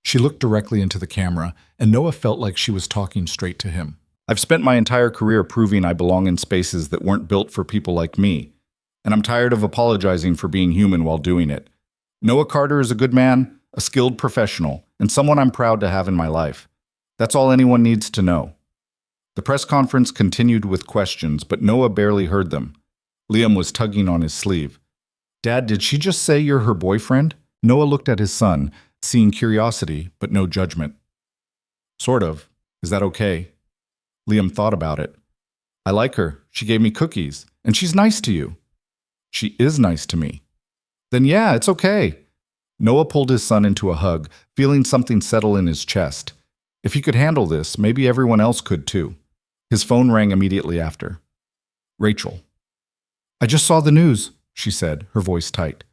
She looked directly into the camera, and Noah felt like she was talking straight to him. I've spent my entire career proving I belong in spaces that weren't built for people like me, and I'm tired of apologizing for being human while doing it. Noah Carter is a good man, a skilled professional, and someone I'm proud to have in my life. That's all anyone needs to know. The press conference continued with questions, but Noah barely heard them. Liam was tugging on his sleeve. Dad, did she just say you're her boyfriend? Noah looked at his son, seeing curiosity, but no judgment. Sort of. Is that okay? Liam thought about it. I like her. She gave me cookies. And she's nice to you. She is nice to me. Then yeah, it's okay. Noah pulled his son into a hug, feeling something settle in his chest. If he could handle this, maybe everyone else could too. His phone rang immediately after. Rachel. I just saw the news, she said, her voice tight.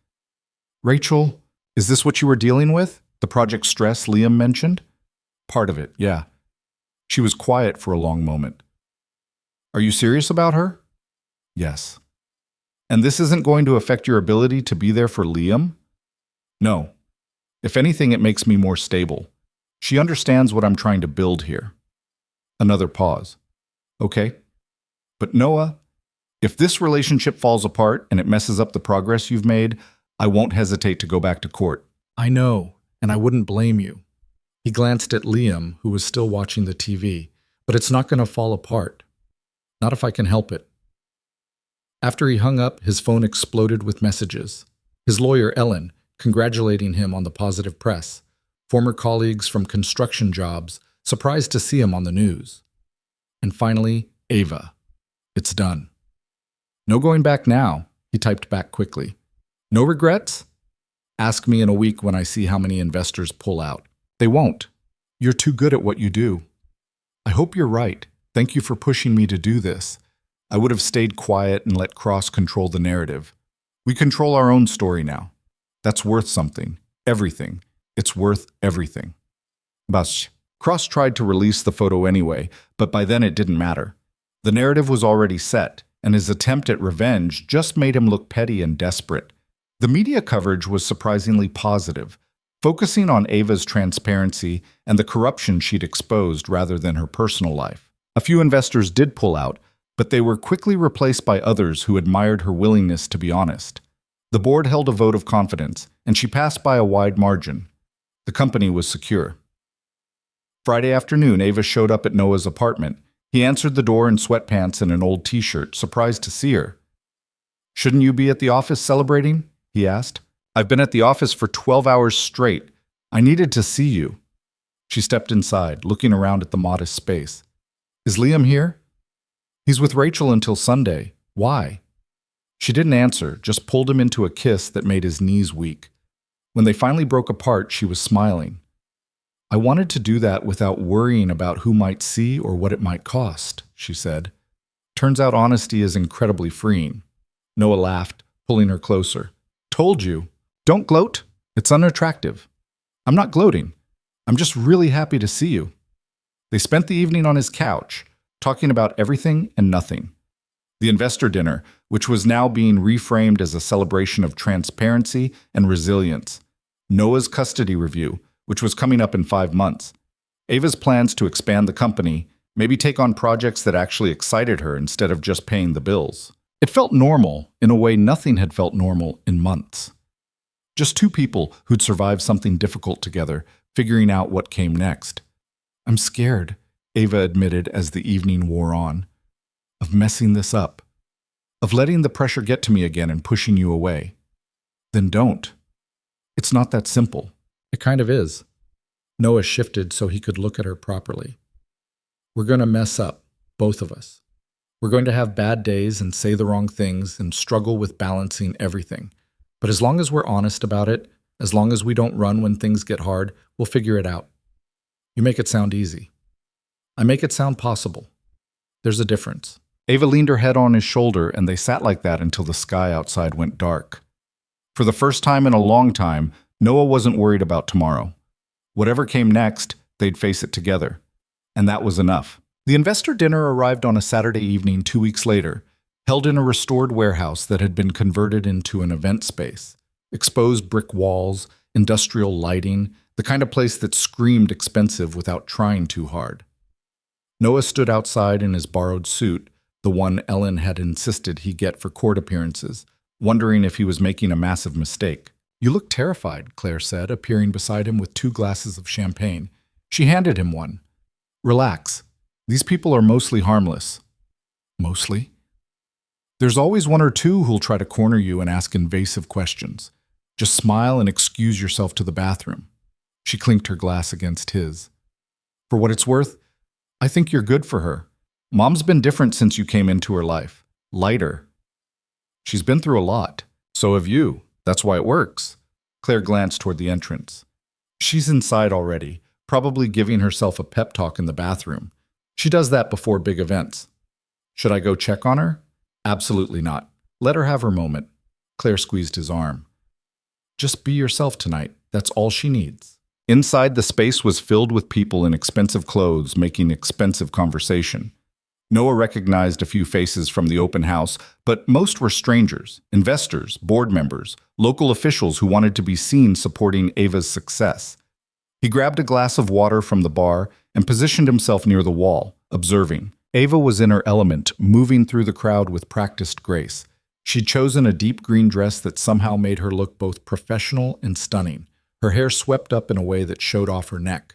Rachel, is this what you were dealing with? The project stress Liam mentioned? Part of it, yeah. She was quiet for a long moment. Are you serious about her? Yes. And this isn't going to affect your ability to be there for Liam? No. If anything, it makes me more stable. She understands what I'm trying to build here. Another pause. Okay. But Noah, if this relationship falls apart and it messes up the progress you've made, I won't hesitate to go back to court. I know, and I wouldn't blame you. He glanced at Liam, who was still watching the TV. But it's not going to fall apart. Not if I can help it. After he hung up, his phone exploded with messages. His lawyer, Ellen, congratulating him on the positive press. Former colleagues from construction jobs, surprised to see him on the news. And finally, Ava. It's done. No going back now, he typed back quickly. No regrets? Ask me in a week when I see how many investors pull out. They won't. You're too good at what you do. I hope you're right. Thank you for pushing me to do this. I would have stayed quiet and let Cross control the narrative. We control our own story now. That's worth something. Everything. It's worth everything. Bas. Cross tried to release the photo anyway, but by then it didn't matter. The narrative was already set, and his attempt at revenge just made him look petty and desperate. The media coverage was surprisingly positive, focusing on Ava's transparency and the corruption she'd exposed rather than her personal life. A few investors did pull out, but they were quickly replaced by others who admired her willingness to be honest. The board held a vote of confidence, and she passed by a wide margin. The company was secure. Friday afternoon, Ava showed up at Noah's apartment. He answered the door in sweatpants and an old t-shirt, surprised to see her. Shouldn't you be at the office celebrating? He asked. I've been at the office for 12 hours straight. I needed to see you. She stepped inside, looking around at the modest space. Is Liam here? He's with Rachel until Sunday. Why? She didn't answer, just pulled him into a kiss that made his knees weak. When they finally broke apart, she was smiling. I wanted to do that without worrying about who might see or what it might cost, she said. Turns out honesty is incredibly freeing. Noah laughed, pulling her closer. Told you. Don't gloat. It's unattractive. I'm not gloating. I'm just really happy to see you. They spent the evening on his couch, talking about everything and nothing. The investor dinner, which was now being reframed as a celebration of transparency and resilience. Noah's custody review, which was coming up in 5 months. Ava's plans to expand the company, maybe take on projects that actually excited her instead of just paying the bills. It felt normal in a way nothing had felt normal in months. Just two people who'd survived something difficult together, figuring out what came next. "I'm scared," Ava admitted as the evening wore on, "of messing this up, of letting the pressure get to me again and pushing you away." "Then don't. It's not that simple." "It kind of is." Noah shifted so he could look at her properly. "We're going to mess up, both of us. We're going to have bad days and say the wrong things and struggle with balancing everything. But as long as we're honest about it, as long as we don't run when things get hard, we'll figure it out. You make it sound easy. I make it sound possible. There's a difference." Ava leaned her head on his shoulder, and they sat like that until the sky outside went dark. For the first time in a long time, Noah wasn't worried about tomorrow. Whatever came next, they'd face it together. And that was enough. The investor dinner arrived on a Saturday evening 2 weeks later, held in a restored warehouse that had been converted into an event space. Exposed brick walls, industrial lighting, the kind of place that screamed expensive without trying too hard. Noah stood outside in his borrowed suit, the one Ellen had insisted he get for court appearances, wondering if he was making a massive mistake. "You look terrified," Claire said, appearing beside him with 2 glasses of champagne. She handed him one. "Relax. These people are mostly harmless." "Mostly?" "There's always 1 or 2 who'll try to corner you and ask invasive questions. Just smile and excuse yourself to the bathroom." She clinked her glass against his. "For what it's worth, I think you're good for her. Mom's been different since you came into her life. Lighter. She's been through a lot. So have you. That's why it works." Claire glanced toward the entrance. "She's inside already, probably giving herself a pep talk in the bathroom. She does that before big events. Should I go check on her?" "Absolutely not. Let her have her moment." Claire squeezed his arm. "Just be yourself tonight. That's all she needs." Inside, the space was filled with people in expensive clothes making expensive conversation. Noah recognized a few faces from the open house, but most were strangers, investors, board members, local officials who wanted to be seen supporting Ava's success. He grabbed a glass of water from the bar and positioned himself near the wall, observing. Ava was in her element, moving through the crowd with practiced grace. She'd chosen a deep green dress that somehow made her look both professional and stunning, her hair swept up in a way that showed off her neck.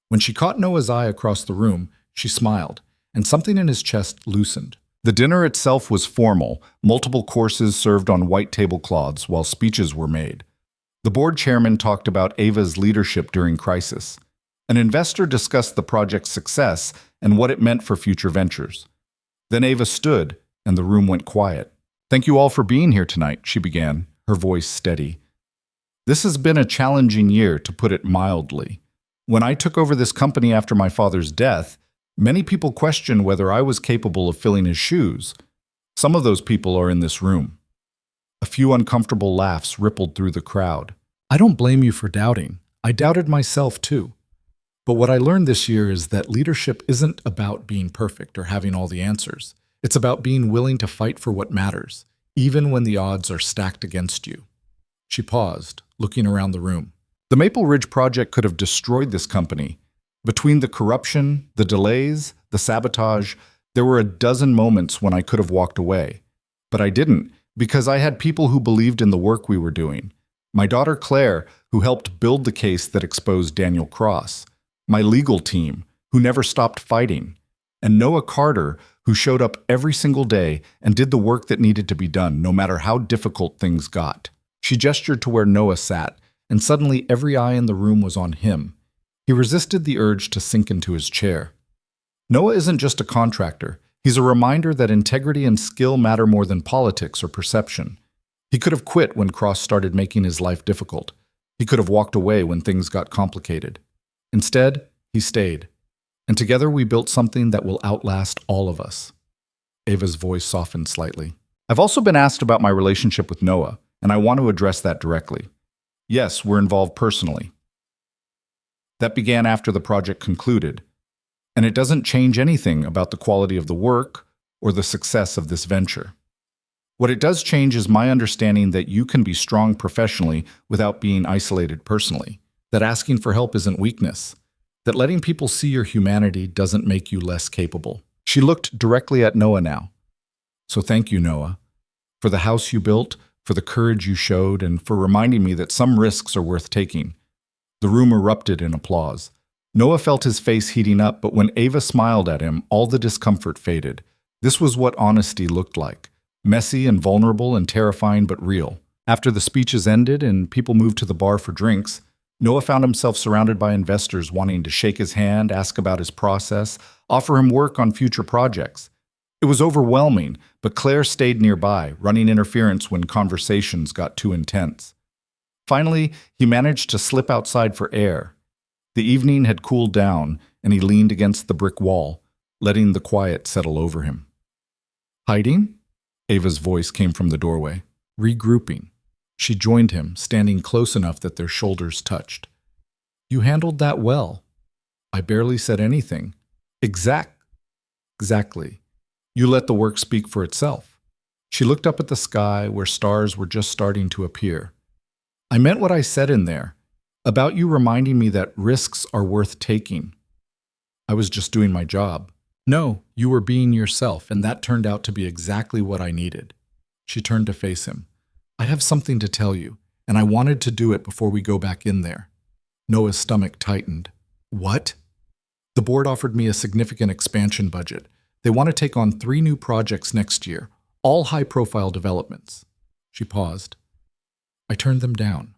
When she caught Noah's eye across the room, she smiled, and something in his chest loosened. The dinner itself was formal, multiple courses served on white tablecloths while speeches were made. The board chairman talked about Ava's leadership during crisis. An investor discussed the project's success and what it meant for future ventures. Then Ava stood, and the room went quiet. "Thank you all for being here tonight," she began, her voice steady. "This has been a challenging year, to put it mildly. When I took over this company after my father's death, many people questioned whether I was capable of filling his shoes. Some of those people are in this room." A few uncomfortable laughs rippled through the crowd. "I don't blame you for doubting. I doubted myself too. But what I learned this year is that leadership isn't about being perfect or having all the answers. It's about being willing to fight for what matters, even when the odds are stacked against you." She paused, looking around the room. The Maple Ridge project could have destroyed this company. Between the corruption, the delays, the sabotage, there were a dozen moments when I could have walked away. But I didn't, because I had people who believed in the work we were doing. My daughter Claire, who helped build the case that exposed Daniel Cross. My legal team, who never stopped fighting. And Noah Carter, who showed up every single day and did the work that needed to be done, no matter how difficult things got. She gestured to where Noah sat, and suddenly every eye in the room was on him. He resisted the urge to sink into his chair. Noah isn't just a contractor. He's a reminder that integrity and skill matter more than politics or perception. He could have quit when Cross started making his life difficult. He could have walked away when things got complicated. Instead, he stayed. And together we built something that will outlast all of us. Ava's voice softened slightly. "I've also been asked about my relationship with Noah, and I want to address that directly. Yes, we're involved personally. That began after the project concluded. And it doesn't change anything about the quality of the work or the success of this venture. What it does change is my understanding that you can be strong professionally without being isolated personally, that asking for help isn't weakness, that letting people see your humanity doesn't make you less capable. She looked directly at Noah now. So thank you, Noah, for the house you built, for the courage you showed, and for reminding me that some risks are worth taking. The room erupted in applause. Noah felt his face heating up, but when Ava smiled at him, all the discomfort faded. This was what honesty looked like. Messy and vulnerable and terrifying, but real. After the speeches ended and people moved to the bar for drinks, Noah found himself surrounded by investors wanting to shake his hand, ask about his process, offer him work on future projects. It was overwhelming, but Claire stayed nearby, running interference when conversations got too intense. Finally, he managed to slip outside for air. The evening had cooled down, and he leaned against the brick wall, letting the quiet settle over him. Hiding? Ava's voice came from the doorway. Regrouping. She joined him, standing close enough that their shoulders touched. You handled that well. I barely said anything. Exactly. You let the work speak for itself. She looked up at the sky where stars were just starting to appear. I meant what I said in there, about you reminding me that risks are worth taking. I was just doing my job. No, you were being yourself, and that turned out to be exactly what I needed. She turned to face him. I have something to tell you, and I wanted to do it before we go back in there. Noah's stomach tightened. What? The board offered me a significant expansion budget. They want to take on 3 new projects next year, all high-profile developments. She paused. I turned them down.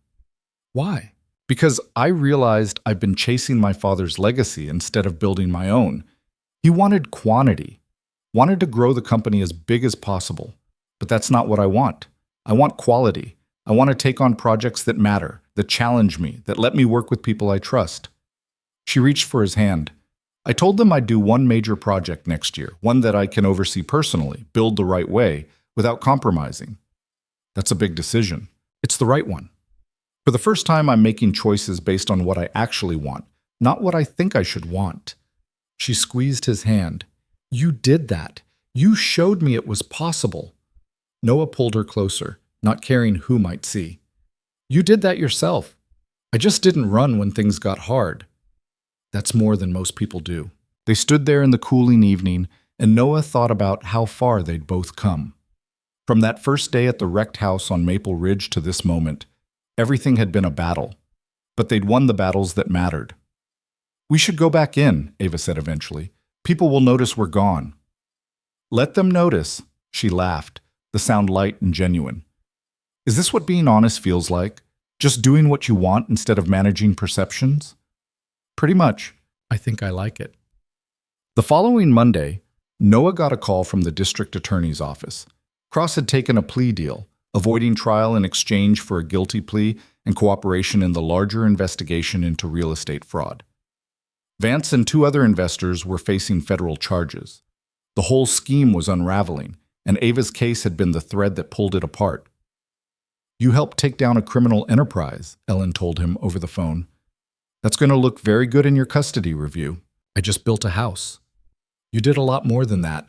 Why? Because I realized I've been chasing my father's legacy instead of building my own. He wanted quantity, wanted to grow the company as big as possible. But that's not what I want. I want quality. I want to take on projects that matter, that challenge me, that let me work with people I trust. She reached for his hand. I told them I'd do one major project next year, one that I can oversee personally, build the right way, without compromising. That's a big decision. It's the right one. For the first time, I'm making choices based on what I actually want, not what I think I should want. She squeezed his hand. You did that. You showed me it was possible. Noah pulled her closer, not caring who might see. You did that yourself. I just didn't run when things got hard. That's more than most people do. They stood there in the cooling evening, and Noah thought about how far they'd both come. From that first day at the wrecked house on Maple Ridge to this moment, everything had been a battle, but they'd won the battles that mattered. We should go back in, Ava said eventually. People will notice we're gone. Let them notice, she laughed, the sound light and genuine. Is this what being honest feels like? Just doing what you want instead of managing perceptions? Pretty much. I think I like it. The following Monday, Noah got a call from the district attorney's office. Cross had taken a plea deal, avoiding trial in exchange for a guilty plea and cooperation in the larger investigation into real estate fraud. Vance and 2 other investors were facing federal charges. The whole scheme was unraveling, and Ava's case had been the thread that pulled it apart. You helped take down a criminal enterprise, Ellen told him over the phone. That's going to look very good in your custody review. I just built a house. You did a lot more than that,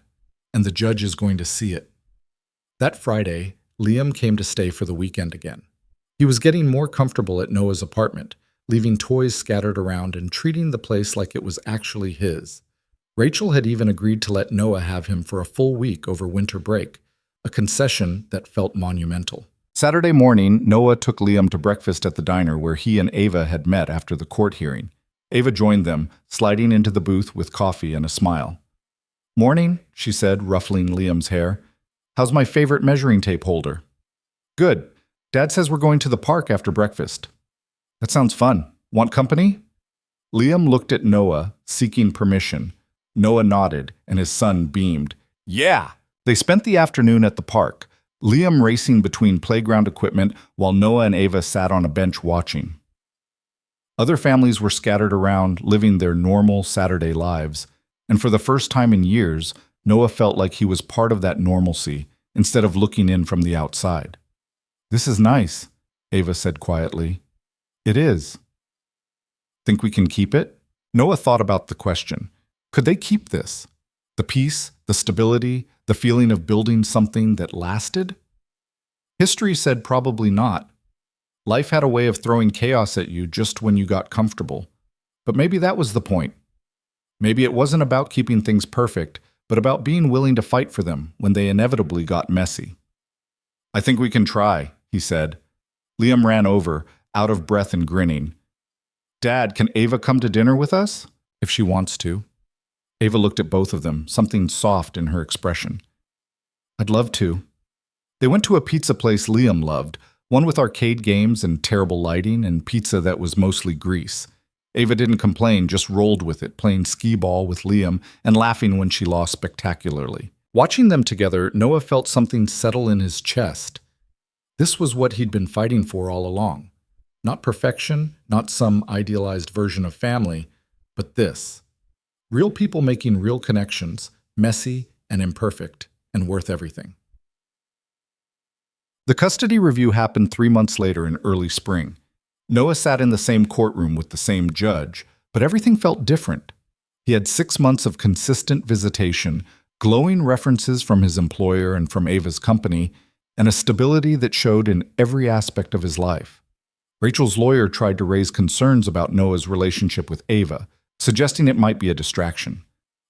and the judge is going to see it. That Friday, Liam came to stay for the weekend again. He was getting more comfortable at Noah's apartment, leaving toys scattered around and treating the place like it was actually his. Rachel had even agreed to let Noah have him for a full week over winter break, a concession that felt monumental. Saturday morning, Noah took Liam to breakfast at the diner where he and Ava had met after the court hearing. Ava joined them, sliding into the booth with coffee and a smile. Morning, she said, ruffling Liam's hair. How's my favorite measuring tape holder? Good. Dad says we're going to the park after breakfast. That sounds fun. Want company? Liam looked at Noah, seeking permission. Noah nodded, and his son beamed. Yeah! They spent the afternoon at the park, Liam racing between playground equipment while Noah and Ava sat on a bench watching. Other families were scattered around, living their normal Saturday lives, and for the first time in years, Noah felt like he was part of that normalcy instead of looking in from the outside. This is nice, Ava said quietly. It is. Think we can keep it? Noah thought about the question. Could they keep this? The peace, the stability, The feeling of building something that lasted? History said probably not. Life had a way of throwing chaos at you just when you got comfortable. But maybe that was the point. Maybe it wasn't about keeping things perfect, but about being willing to fight for them when they inevitably got messy. "I think we can try," he said. Liam ran over, out of breath and grinning. "Dad, can Ava come to dinner with us?" "If she wants to." Ava looked at both of them, something soft in her expression. "I'd love to." They went to a pizza place Liam loved, one with arcade games and terrible lighting and pizza that was mostly grease. Ava didn't complain, just rolled with it, playing skee-ball with Liam and laughing when she lost spectacularly. Watching them together, Noah felt something settle in his chest. This was what he'd been fighting for all along. Not perfection, not some idealized version of family, but this. Real people making real connections, messy and imperfect, and worth everything. The custody review happened 3 months later in early spring. Noah sat in the same courtroom with the same judge, but everything felt different. He had 6 months of consistent visitation, glowing references from his employer and from Ava's company, and a stability that showed in every aspect of his life. Rachel's lawyer tried to raise concerns about Noah's relationship with Ava, suggesting it might be a distraction.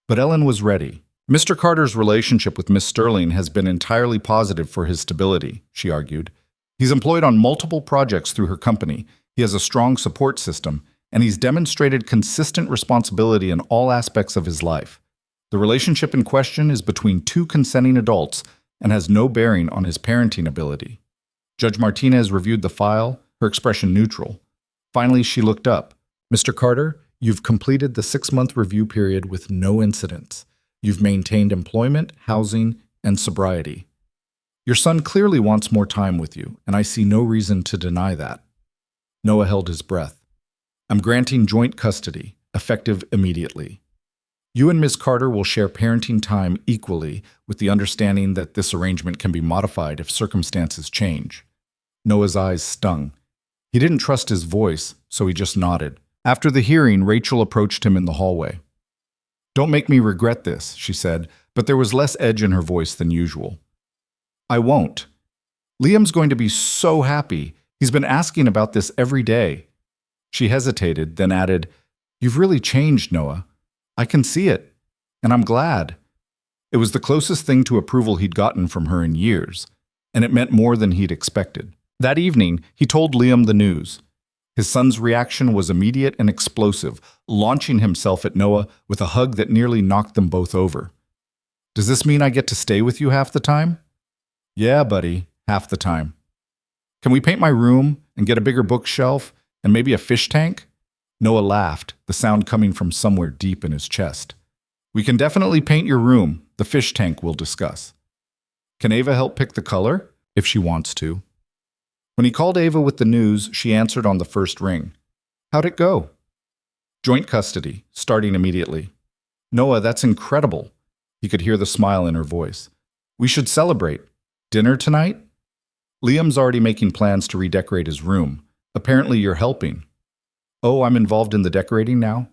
But Ellen was ready. "Mr. Carter's relationship with Miss Sterling has been entirely positive for his stability," she argued. "He's employed on multiple projects through her company. He has a strong support system, and he's demonstrated consistent responsibility in all aspects of his life. The relationship in question is between 2 consenting adults and has no bearing on his parenting ability." Judge Martinez reviewed the file, her expression neutral. Finally, she looked up. "Mr. Carter, you've completed the 6-month review period with no incidents. You've maintained employment, housing, and sobriety. Your son clearly wants more time with you, and I see no reason to deny that." Noah held his breath. "I'm granting joint custody, effective immediately. You and Ms. Carter will share parenting time equally, with the understanding that this arrangement can be modified if circumstances change." Noah's eyes stung. He didn't trust his voice, so he just nodded. After the hearing, Rachel approached him in the hallway. "Don't make me regret this," she said, but there was less edge in her voice than usual. "I won't. Liam's going to be so happy. He's been asking about this every day." She hesitated, then added, "You've really changed, Noah. I can see it, and I'm glad." It was the closest thing to approval he'd gotten from her in years, and it meant more than he'd expected. That evening, he told Liam the news. His son's reaction was immediate and explosive, launching himself at Noah with a hug that nearly knocked them both over. "Does this mean I get to stay with you half the time?" "Yeah, buddy, half the time." "Can we paint my room and get a bigger bookshelf and maybe a fish tank?" Noah laughed, the sound coming from somewhere deep in his chest. "We can definitely paint your room. The fish tank we'll discuss." "Can Ava help pick the color?" "If she wants to." When he called Ava with the news, she answered on the first ring. "How'd it go?" "Joint custody, starting immediately." "Noah, that's incredible." He could hear the smile in her voice. "We should celebrate. Dinner tonight?" "Liam's already making plans to redecorate his room. Apparently you're helping." "Oh, I'm involved in the decorating now?"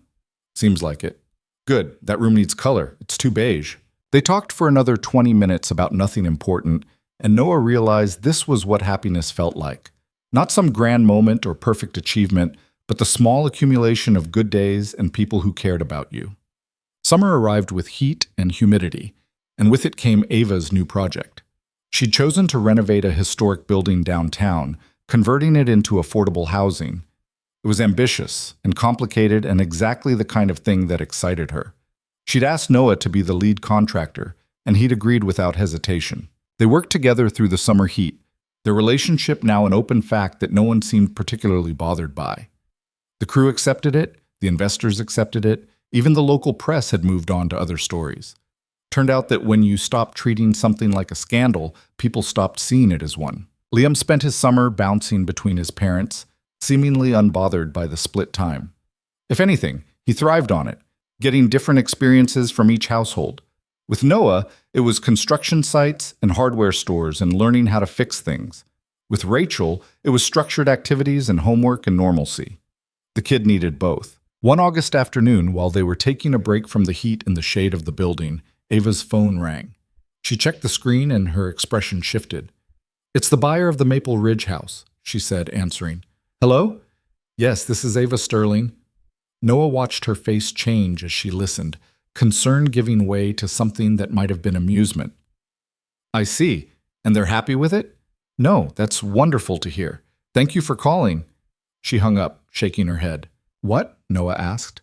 "Seems like it." "Good, that room needs color. It's too beige." They talked for another 20 minutes about nothing important, and Noah realized this was what happiness felt like. Not some grand moment or perfect achievement, but the small accumulation of good days and people who cared about you. Summer arrived with heat and humidity, and with it came Ava's new project. She'd chosen to renovate a historic building downtown, converting it into affordable housing. It was ambitious and complicated and exactly the kind of thing that excited her. She'd asked Noah to be the lead contractor, and he'd agreed without hesitation. They worked together through the summer heat, their relationship now an open fact that no one seemed particularly bothered by. The crew accepted it, the investors accepted it, even the local press had moved on to other stories. Turned out that when you stopped treating something like a scandal, people stopped seeing it as one. Liam spent his summer bouncing between his parents, seemingly unbothered by the split time. If anything, he thrived on it, getting different experiences from each household. With Noah, it was construction sites and hardware stores and learning how to fix things. With Rachel, it was structured activities and homework and normalcy. The kid needed both. One August afternoon, while they were taking a break from the heat in the shade of the building, Ava's phone rang. She checked the screen and her expression shifted. "It's the buyer of the Maple Ridge house," she said, answering. "Hello? Yes, this is Ava Sterling." Noah watched her face change as she listened, concern giving way to something that might have been amusement. "I see. And they're happy with it? No, that's wonderful to hear. Thank you for calling." She hung up, shaking her head. "What?" Noah asked.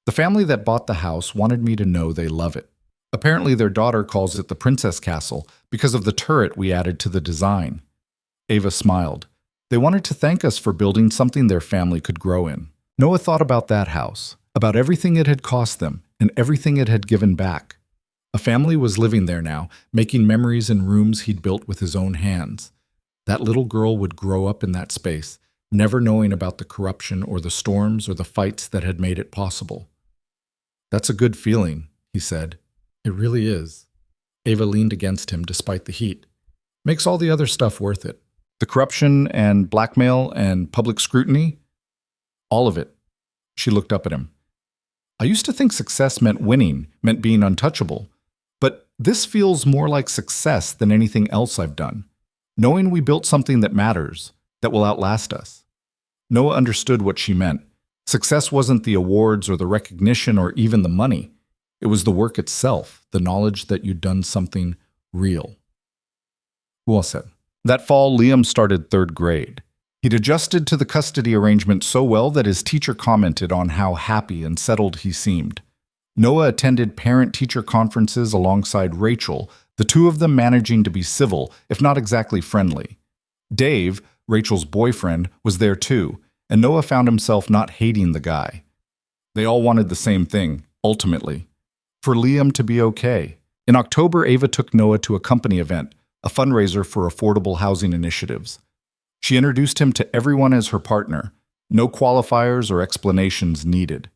"The family that bought the house wanted me to know they love it. Apparently their daughter calls it the Princess Castle because of the turret we added to the design." Ava smiled. "They wanted to thank us for building something their family could grow in." Noah thought about that house, about everything it had cost them and everything it had given back. A family was living there now, making memories in rooms he'd built with his own hands. That little girl would grow up in that space, never knowing about the corruption or the storms or the fights that had made it possible. "That's a good feeling," he said. "It really is." Ava leaned against him despite the heat. "Makes all the other stuff worth it. The corruption and blackmail and public scrutiny. All of it." She looked up at him. "I used to think success meant winning, meant being untouchable. But this feels more like success than anything else I've done. Knowing we built something that matters, that will outlast us." Noah understood what she meant. Success wasn't the awards or the recognition or even the money. It was the work itself, the knowledge that you'd done something real. Well said. That fall, Liam started 3rd grade. He'd adjusted to the custody arrangement so well that his teacher commented on how happy and settled he seemed. Noah attended parent-teacher conferences alongside Rachel, the two of them managing to be civil, if not exactly friendly. Dave, Rachel's boyfriend, was there too, and Noah found himself not hating the guy. They all wanted the same thing, ultimately. For Liam to be okay. In October, Ava took Noah to a company event, a fundraiser for affordable housing initiatives. She introduced him to everyone as her partner, no qualifiers or explanations needed.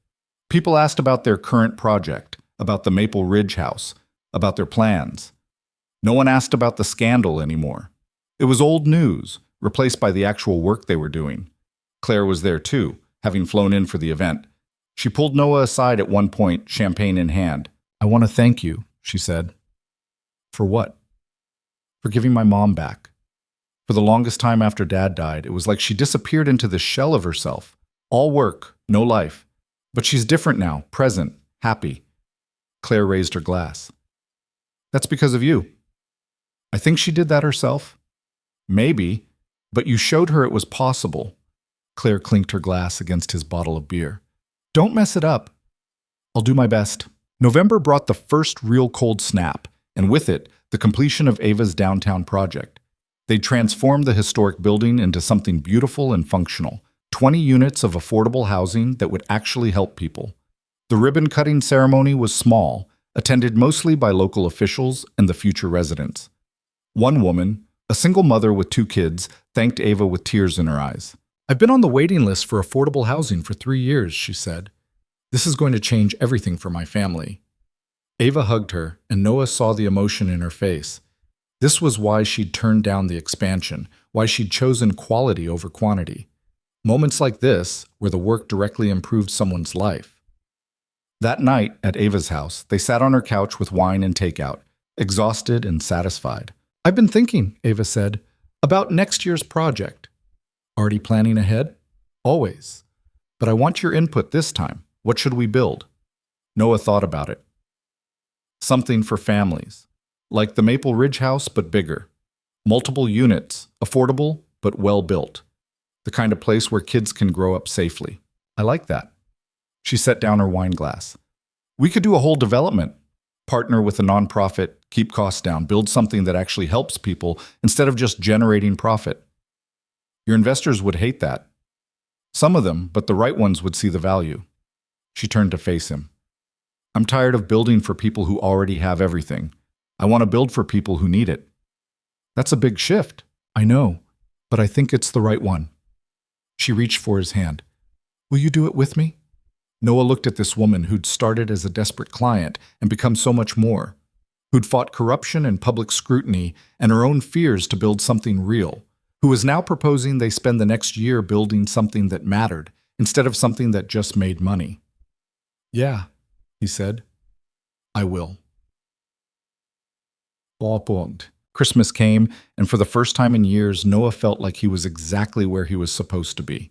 People asked about their current project, about the Maple Ridge house, about their plans. No one asked about the scandal anymore. It was old news, replaced by the actual work they were doing. Claire was there too, having flown in for the event. She pulled Noah aside at one point, champagne in hand. "I want to thank you," she said. "For what?" "For giving my mom back. For the longest time after Dad died, it was like she disappeared into the shell of herself. All work, no life. But she's different now, present, happy." Claire raised her glass. "That's because of you." "I think she did that herself." "Maybe, but you showed her it was possible." Claire clinked her glass against his bottle of beer. "Don't mess it up." "I'll do my best." November brought the first real cold snap, and with it, the completion of Ava's downtown project. They'd transformed the historic building into something beautiful and functional. 20 units of affordable housing that would actually help people. The ribbon-cutting ceremony was small, attended mostly by local officials and the future residents. One woman, a single mother with 2 kids, thanked Ava with tears in her eyes. "I've been on the waiting list for affordable housing for 3 years," she said. "This is going to change everything for my family." Ava hugged her, and Noah saw the emotion in her face. This was why she'd turned down the expansion, why she'd chosen quality over quantity. Moments like this, where the work directly improved someone's life. That night, at Ava's house, they sat on her couch with wine and takeout, exhausted and satisfied. "I've been thinking," Ava said, "about next year's project." "Already planning ahead?" "Always. But I want your input this time. What should we build?" Noah thought about it. "Something for families. Like the Maple Ridge house, but bigger. Multiple units, affordable, but well-built. The kind of place where kids can grow up safely." "I like that." She set down her wine glass. "We could do a whole development. Partner with a nonprofit, keep costs down, build something that actually helps people instead of just generating profit. Your investors would hate that. Some of them, but the right ones would see the value." She turned to face him. "I'm tired of building for people who already have everything. I want to build for people who need it." "That's a big shift." "I know, but I think it's the right one." She reached for his hand. "Will you do it with me?" Noah looked at this woman who'd started as a desperate client and become so much more, who'd fought corruption and public scrutiny and her own fears to build something real, who was now proposing they spend the next year building something that mattered instead of something that just made money. "Yeah," he said, "I will." unspoken. Christmas came, and for the first time in years, Noah felt like he was exactly where he was supposed to be.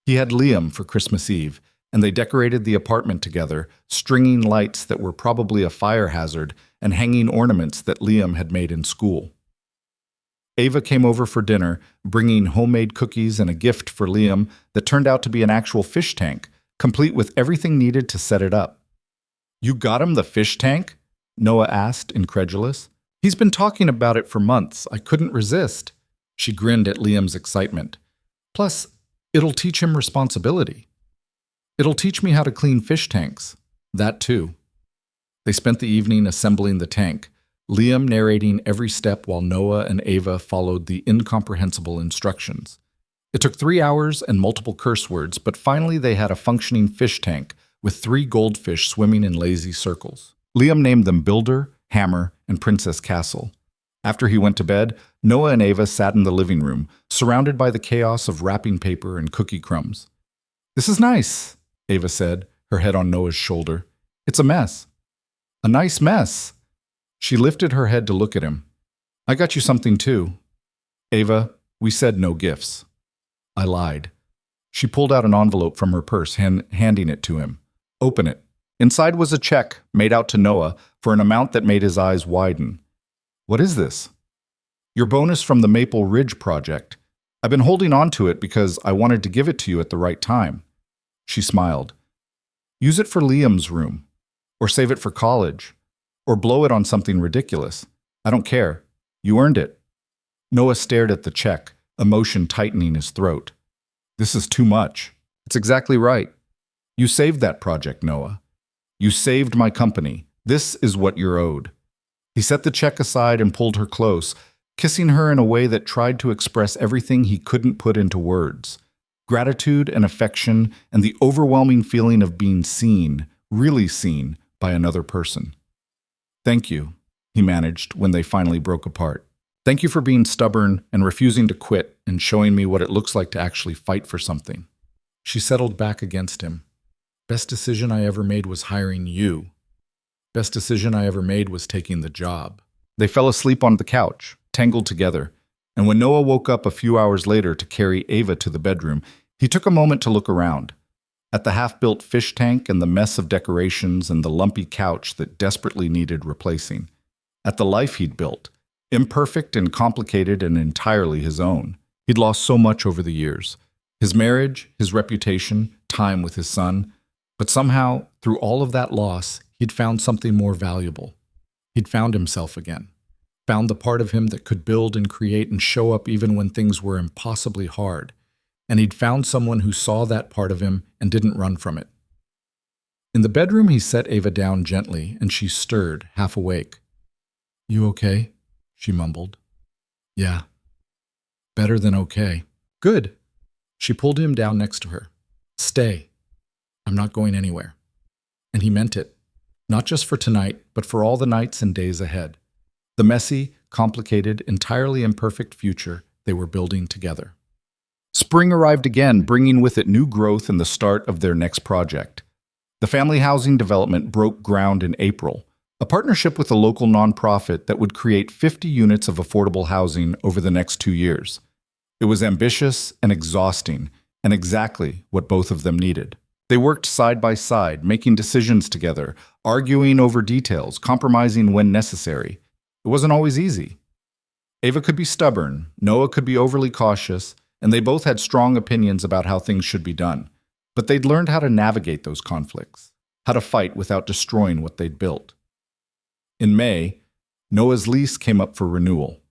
He had Liam for Christmas Eve, and they decorated the apartment together, stringing lights that were probably a fire hazard and hanging ornaments that Liam had made in school. Ava came over for dinner, bringing homemade cookies and a gift for Liam that turned out to be an actual fish tank, complete with everything needed to set it up. "You got him the fish tank?" Noah asked, incredulous. "He's been talking about it for months. I couldn't resist." She grinned at Liam's excitement. "Plus, it'll teach him responsibility. It'll teach me how to clean fish tanks." That too. They spent the evening assembling the tank, Liam narrating every step while Noah and Ava followed the incomprehensible instructions. It took 3 hours and multiple curse words, but finally they had a functioning fish tank with 3 goldfish swimming in lazy circles. Liam named them Builder, Hammer, and Princess Castle. After he went to bed, Noah and Ava sat in the living room, surrounded by the chaos of wrapping paper and cookie crumbs. "This is nice," Ava said, her head on Noah's shoulder. "It's a mess." "A nice mess." She lifted her head to look at him. "I got you something too." "Ava, we said no gifts." I lied. She pulled out an envelope from her purse, handing it to him. "Open it." Inside was a check made out to Noah for an amount that made his eyes widen. "What is this?" "Your bonus from the Maple Ridge project. I've been holding on to it because I wanted to give it to you at the right time." She smiled. "Use it for Liam's room, or save it for college, or blow it on something ridiculous. I don't care. You earned it." Noah stared at the check, emotion tightening his throat. "This is too much." "It's exactly right. You saved that project, Noah. You saved my company. This is what you're owed." He set the check aside and pulled her close, kissing her in a way that tried to express everything he couldn't put into words. Gratitude and affection and the overwhelming feeling of being seen, really seen, by another person. "Thank you," he managed when they finally broke apart. "Thank you for being stubborn and refusing to quit and showing me what it looks like to actually fight for something." She settled back against him. "Best decision I ever made was hiring you. Best decision I ever made was taking the job." They fell asleep on the couch, tangled together, and when Noah woke up a few hours later to carry Ava to the bedroom, he took a moment to look around. At the half-built fish tank and the mess of decorations and the lumpy couch that desperately needed replacing. At the life he'd built, imperfect and complicated and entirely his own. He'd lost so much over the years. His marriage, his reputation, time with his son. But somehow, through all of that loss, he'd found something more valuable. He'd found himself again. Found the part of him that could build and create and show up even when things were impossibly hard. And he'd found someone who saw that part of him and didn't run from it. In the bedroom, he set Ava down gently, and she stirred, half awake. "You okay?" she mumbled. "Yeah. Better than okay." "Good." She pulled him down next to her. "Stay. I'm not going anywhere." And he meant it. Not just for tonight, but for all the nights and days ahead. The messy, complicated, entirely imperfect future they were building together. Spring arrived again, bringing with it new growth and the start of their next project. The family housing development broke ground in April, a partnership with a local nonprofit that would create 50 units of affordable housing over the next 2 years. It was ambitious and exhausting, and exactly what both of them needed. They worked side by side, making decisions together, arguing over details, compromising when necessary. It wasn't always easy. Ava could be stubborn, Noah could be overly cautious, and they both had strong opinions about how things should be done. But they'd learned how to navigate those conflicts, how to fight without destroying what they'd built. In May, Noah's lease came up for renewal.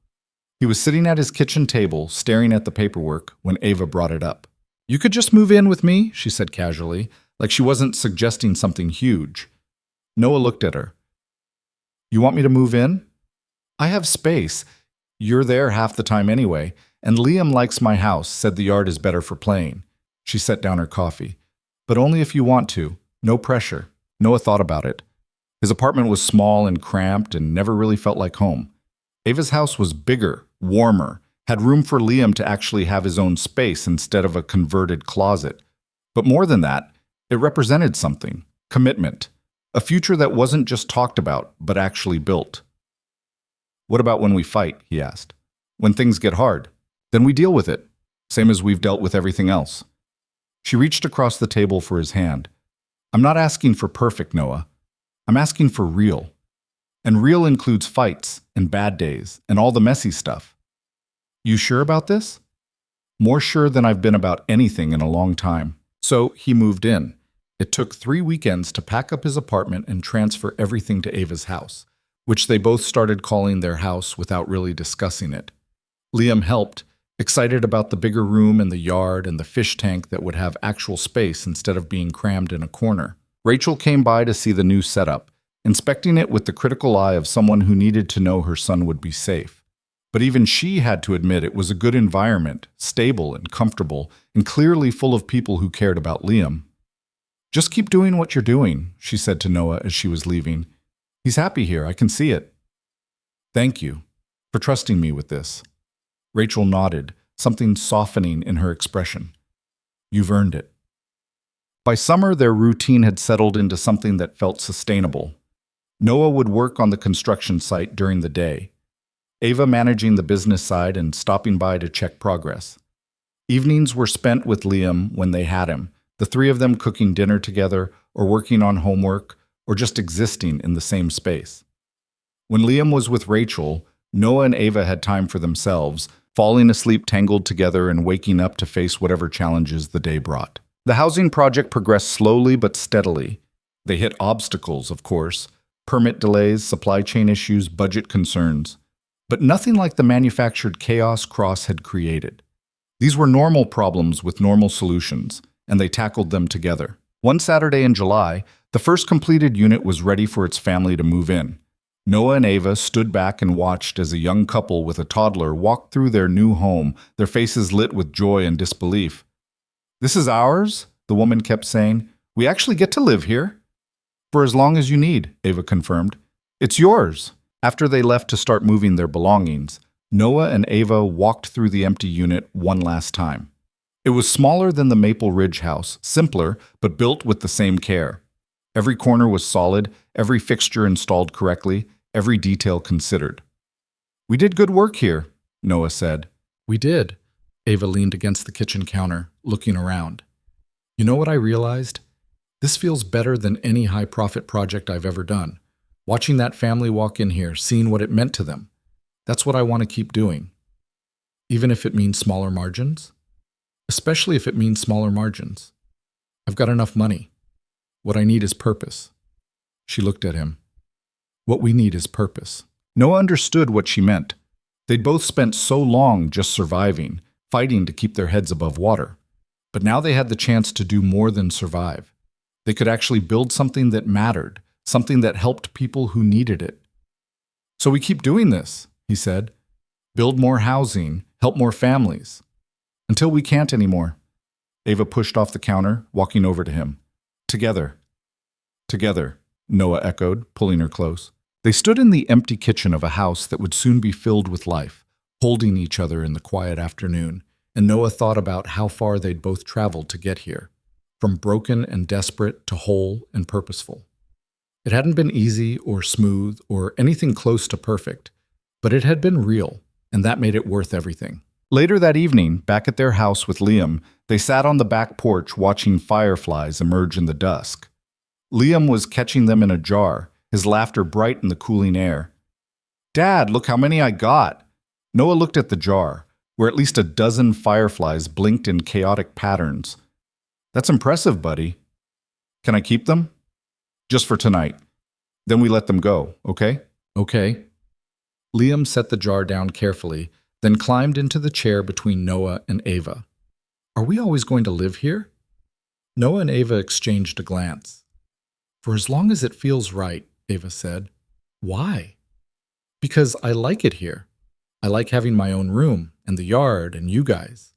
He was sitting at his kitchen table, staring at the paperwork, when Ava brought it up. "You could just move in with me," she said casually, like she wasn't suggesting something huge. Noah looked at her. "You want me to move in?" "I have space. You're there half the time anyway, and Liam likes my house, said the yard is better for playing." She set down her coffee. "But only if you want to. No pressure." Noah thought about it. His apartment was small and cramped and never really felt like home. Ava's house was bigger, warmer, had room for Liam to actually have his own space instead of a converted closet. But more than that, it represented something, commitment, a future that wasn't just talked about, but actually built. What about when we fight? He asked. When things get hard, then we deal with it, same as we've dealt with everything else. She reached across the table for his hand. I'm not asking for perfect, Noah. I'm asking for real. And real includes fights and bad days and all the messy stuff. You sure about this? More sure than I've been about anything in a long time. So he moved in. It took 3 weekends to pack up his apartment and transfer everything to Ava's house, which they both started calling their house without really discussing it. Liam helped, excited about the bigger room and the yard and the fish tank that would have actual space instead of being crammed in a corner. Rachel came by to see the new setup, inspecting it with the critical eye of someone who needed to know her son would be safe. But even she had to admit it was a good environment, stable and comfortable, and clearly full of people who cared about Liam. Just keep doing what you're doing, she said to Noah as she was leaving. He's happy here, I can see it. Thank you for trusting me with this. Rachel nodded, something softening in her expression. You've earned it. By summer, their routine had settled into something that felt sustainable. Noah would work on the construction site during the day, Ava managing the business side and stopping by to check progress. Evenings were spent with Liam when they had him, the three of them cooking dinner together or working on homework or just existing in the same space. When Liam was with Rachel, Noah and Ava had time for themselves, falling asleep tangled together and waking up to face whatever challenges the day brought. The housing project progressed slowly but steadily. They hit obstacles, of course, permit delays, supply chain issues, budget concerns, but nothing like the manufactured chaos Cross had created. These were normal problems with normal solutions, and they tackled them together. One Saturday in July, the first completed unit was ready for its family to move in. Noah and Ava stood back and watched as a young couple with a toddler walked through their new home, their faces lit with joy and disbelief. This is ours, the woman kept saying. We actually get to live here. For as long as you need, Ava confirmed. It's yours. After they left to start moving their belongings, Noah and Ava walked through the empty unit one last time. It was smaller than the Maple Ridge house, simpler, but built with the same care. Every corner was solid, every fixture installed correctly, every detail considered. We did good work here, Noah said. We did. Ava leaned against the kitchen counter, looking around. You know what I realized? This feels better than any high-profit project I've ever done. Watching that family walk in here, seeing what it meant to them. That's what I want to keep doing. Even if it means smaller margins? Especially if it means smaller margins. I've got enough money. What I need is purpose. She looked at him. What we need is purpose. Noah understood what she meant. They'd both spent so long just surviving, fighting to keep their heads above water. But now they had the chance to do more than survive. They could actually build something that mattered, something that helped people who needed it. So we keep doing this, he said. Build more housing, help more families. Until we can't anymore. Ava pushed off the counter, walking over to him. Together. Together, Noah echoed, pulling her close. They stood in the empty kitchen of a house that would soon be filled with life, holding each other in the quiet afternoon, and Noah thought about how far they'd both traveled to get here, from broken and desperate to whole and purposeful. It hadn't been easy or smooth or anything close to perfect, but it had been real, and that made it worth everything. Later that evening, back at their house with Liam, they sat on the back porch watching fireflies emerge in the dusk. Liam was catching them in a jar, his laughter bright in the cooling air. Dad, look how many I got. Noah looked at the jar, where at least a dozen fireflies blinked in chaotic patterns. That's impressive, buddy. Can I keep them? Just for tonight. Then we let them go, okay? Okay. Liam set the jar down carefully, then climbed into the chair between Noah and Ava. Are we always going to live here? Noah and Ava exchanged a glance. For as long as it feels right, Ava said. Why? Because I like it here. I like having my own room, and the yard, and you guys.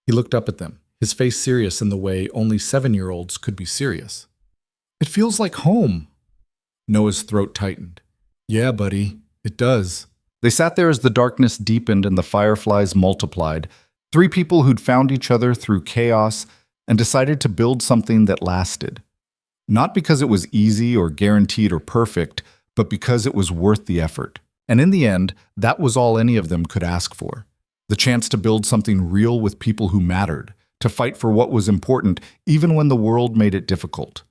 He looked up at them, his face serious in the way only 7-year-olds could be serious. It feels like home. Noah's throat tightened. Yeah, buddy, it does. They sat there as the darkness deepened and the fireflies multiplied, 3 people who'd found each other through chaos and decided to build something that lasted. Not because it was easy or guaranteed or perfect, but because it was worth the effort. And in the end, that was all any of them could ask for. The chance to build something real with people who mattered, to fight for what was important even when the world made it difficult,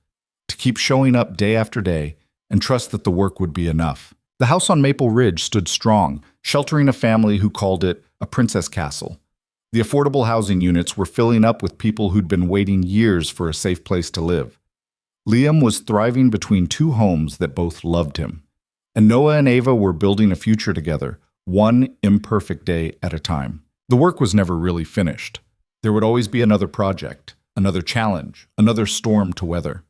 to keep showing up day after day and trust that the work would be enough. The house on Maple Ridge stood strong, sheltering a family who called it a princess castle. The affordable housing units were filling up with people who'd been waiting years for a safe place to live. Liam was thriving between two homes that both loved him. And Noah and Ava were building a future together, one imperfect day at a time. The work was never really finished. There would always be another project, another challenge, another storm to weather.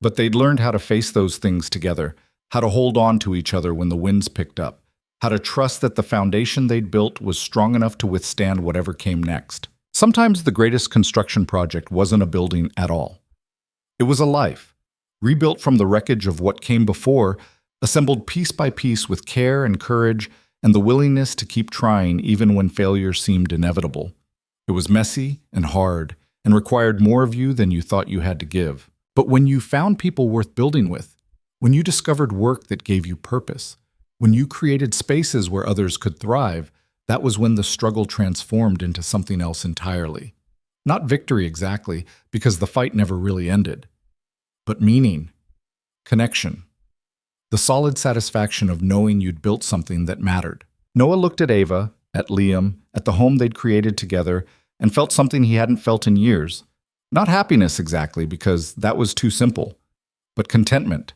But they'd learned how to face those things together, how to hold on to each other when the winds picked up, how to trust that the foundation they'd built was strong enough to withstand whatever came next. Sometimes the greatest construction project wasn't a building at all. It was a life, rebuilt from the wreckage of what came before, assembled piece by piece with care and courage and the willingness to keep trying even when failure seemed inevitable. It was messy and hard and required more of you than you thought you had to give. But when you found people worth building with, when you discovered work that gave you purpose, when you created spaces where others could thrive, that was when the struggle transformed into something else entirely. Not victory exactly, because the fight never really ended, but meaning, connection, the solid satisfaction of knowing you'd built something that mattered. Noah looked at Ava, at Liam, at the home they'd created together, and felt something he hadn't felt in years. Not happiness exactly, because that was too simple, but contentment.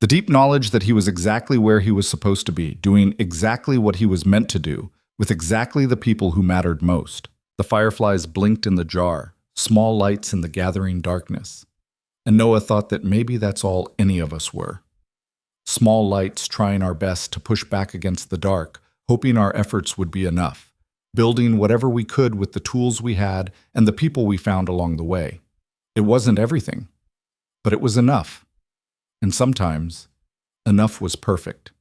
The deep knowledge that he was exactly where he was supposed to be, doing exactly what he was meant to do, with exactly the people who mattered most. The fireflies blinked in the jar, small lights in the gathering darkness. And Noah thought that maybe that's all any of us were. Small lights trying our best to push back against the dark, hoping our efforts would be enough, building whatever we could with the tools we had and the people we found along the way. It wasn't everything, but it was enough. And sometimes, enough was perfect.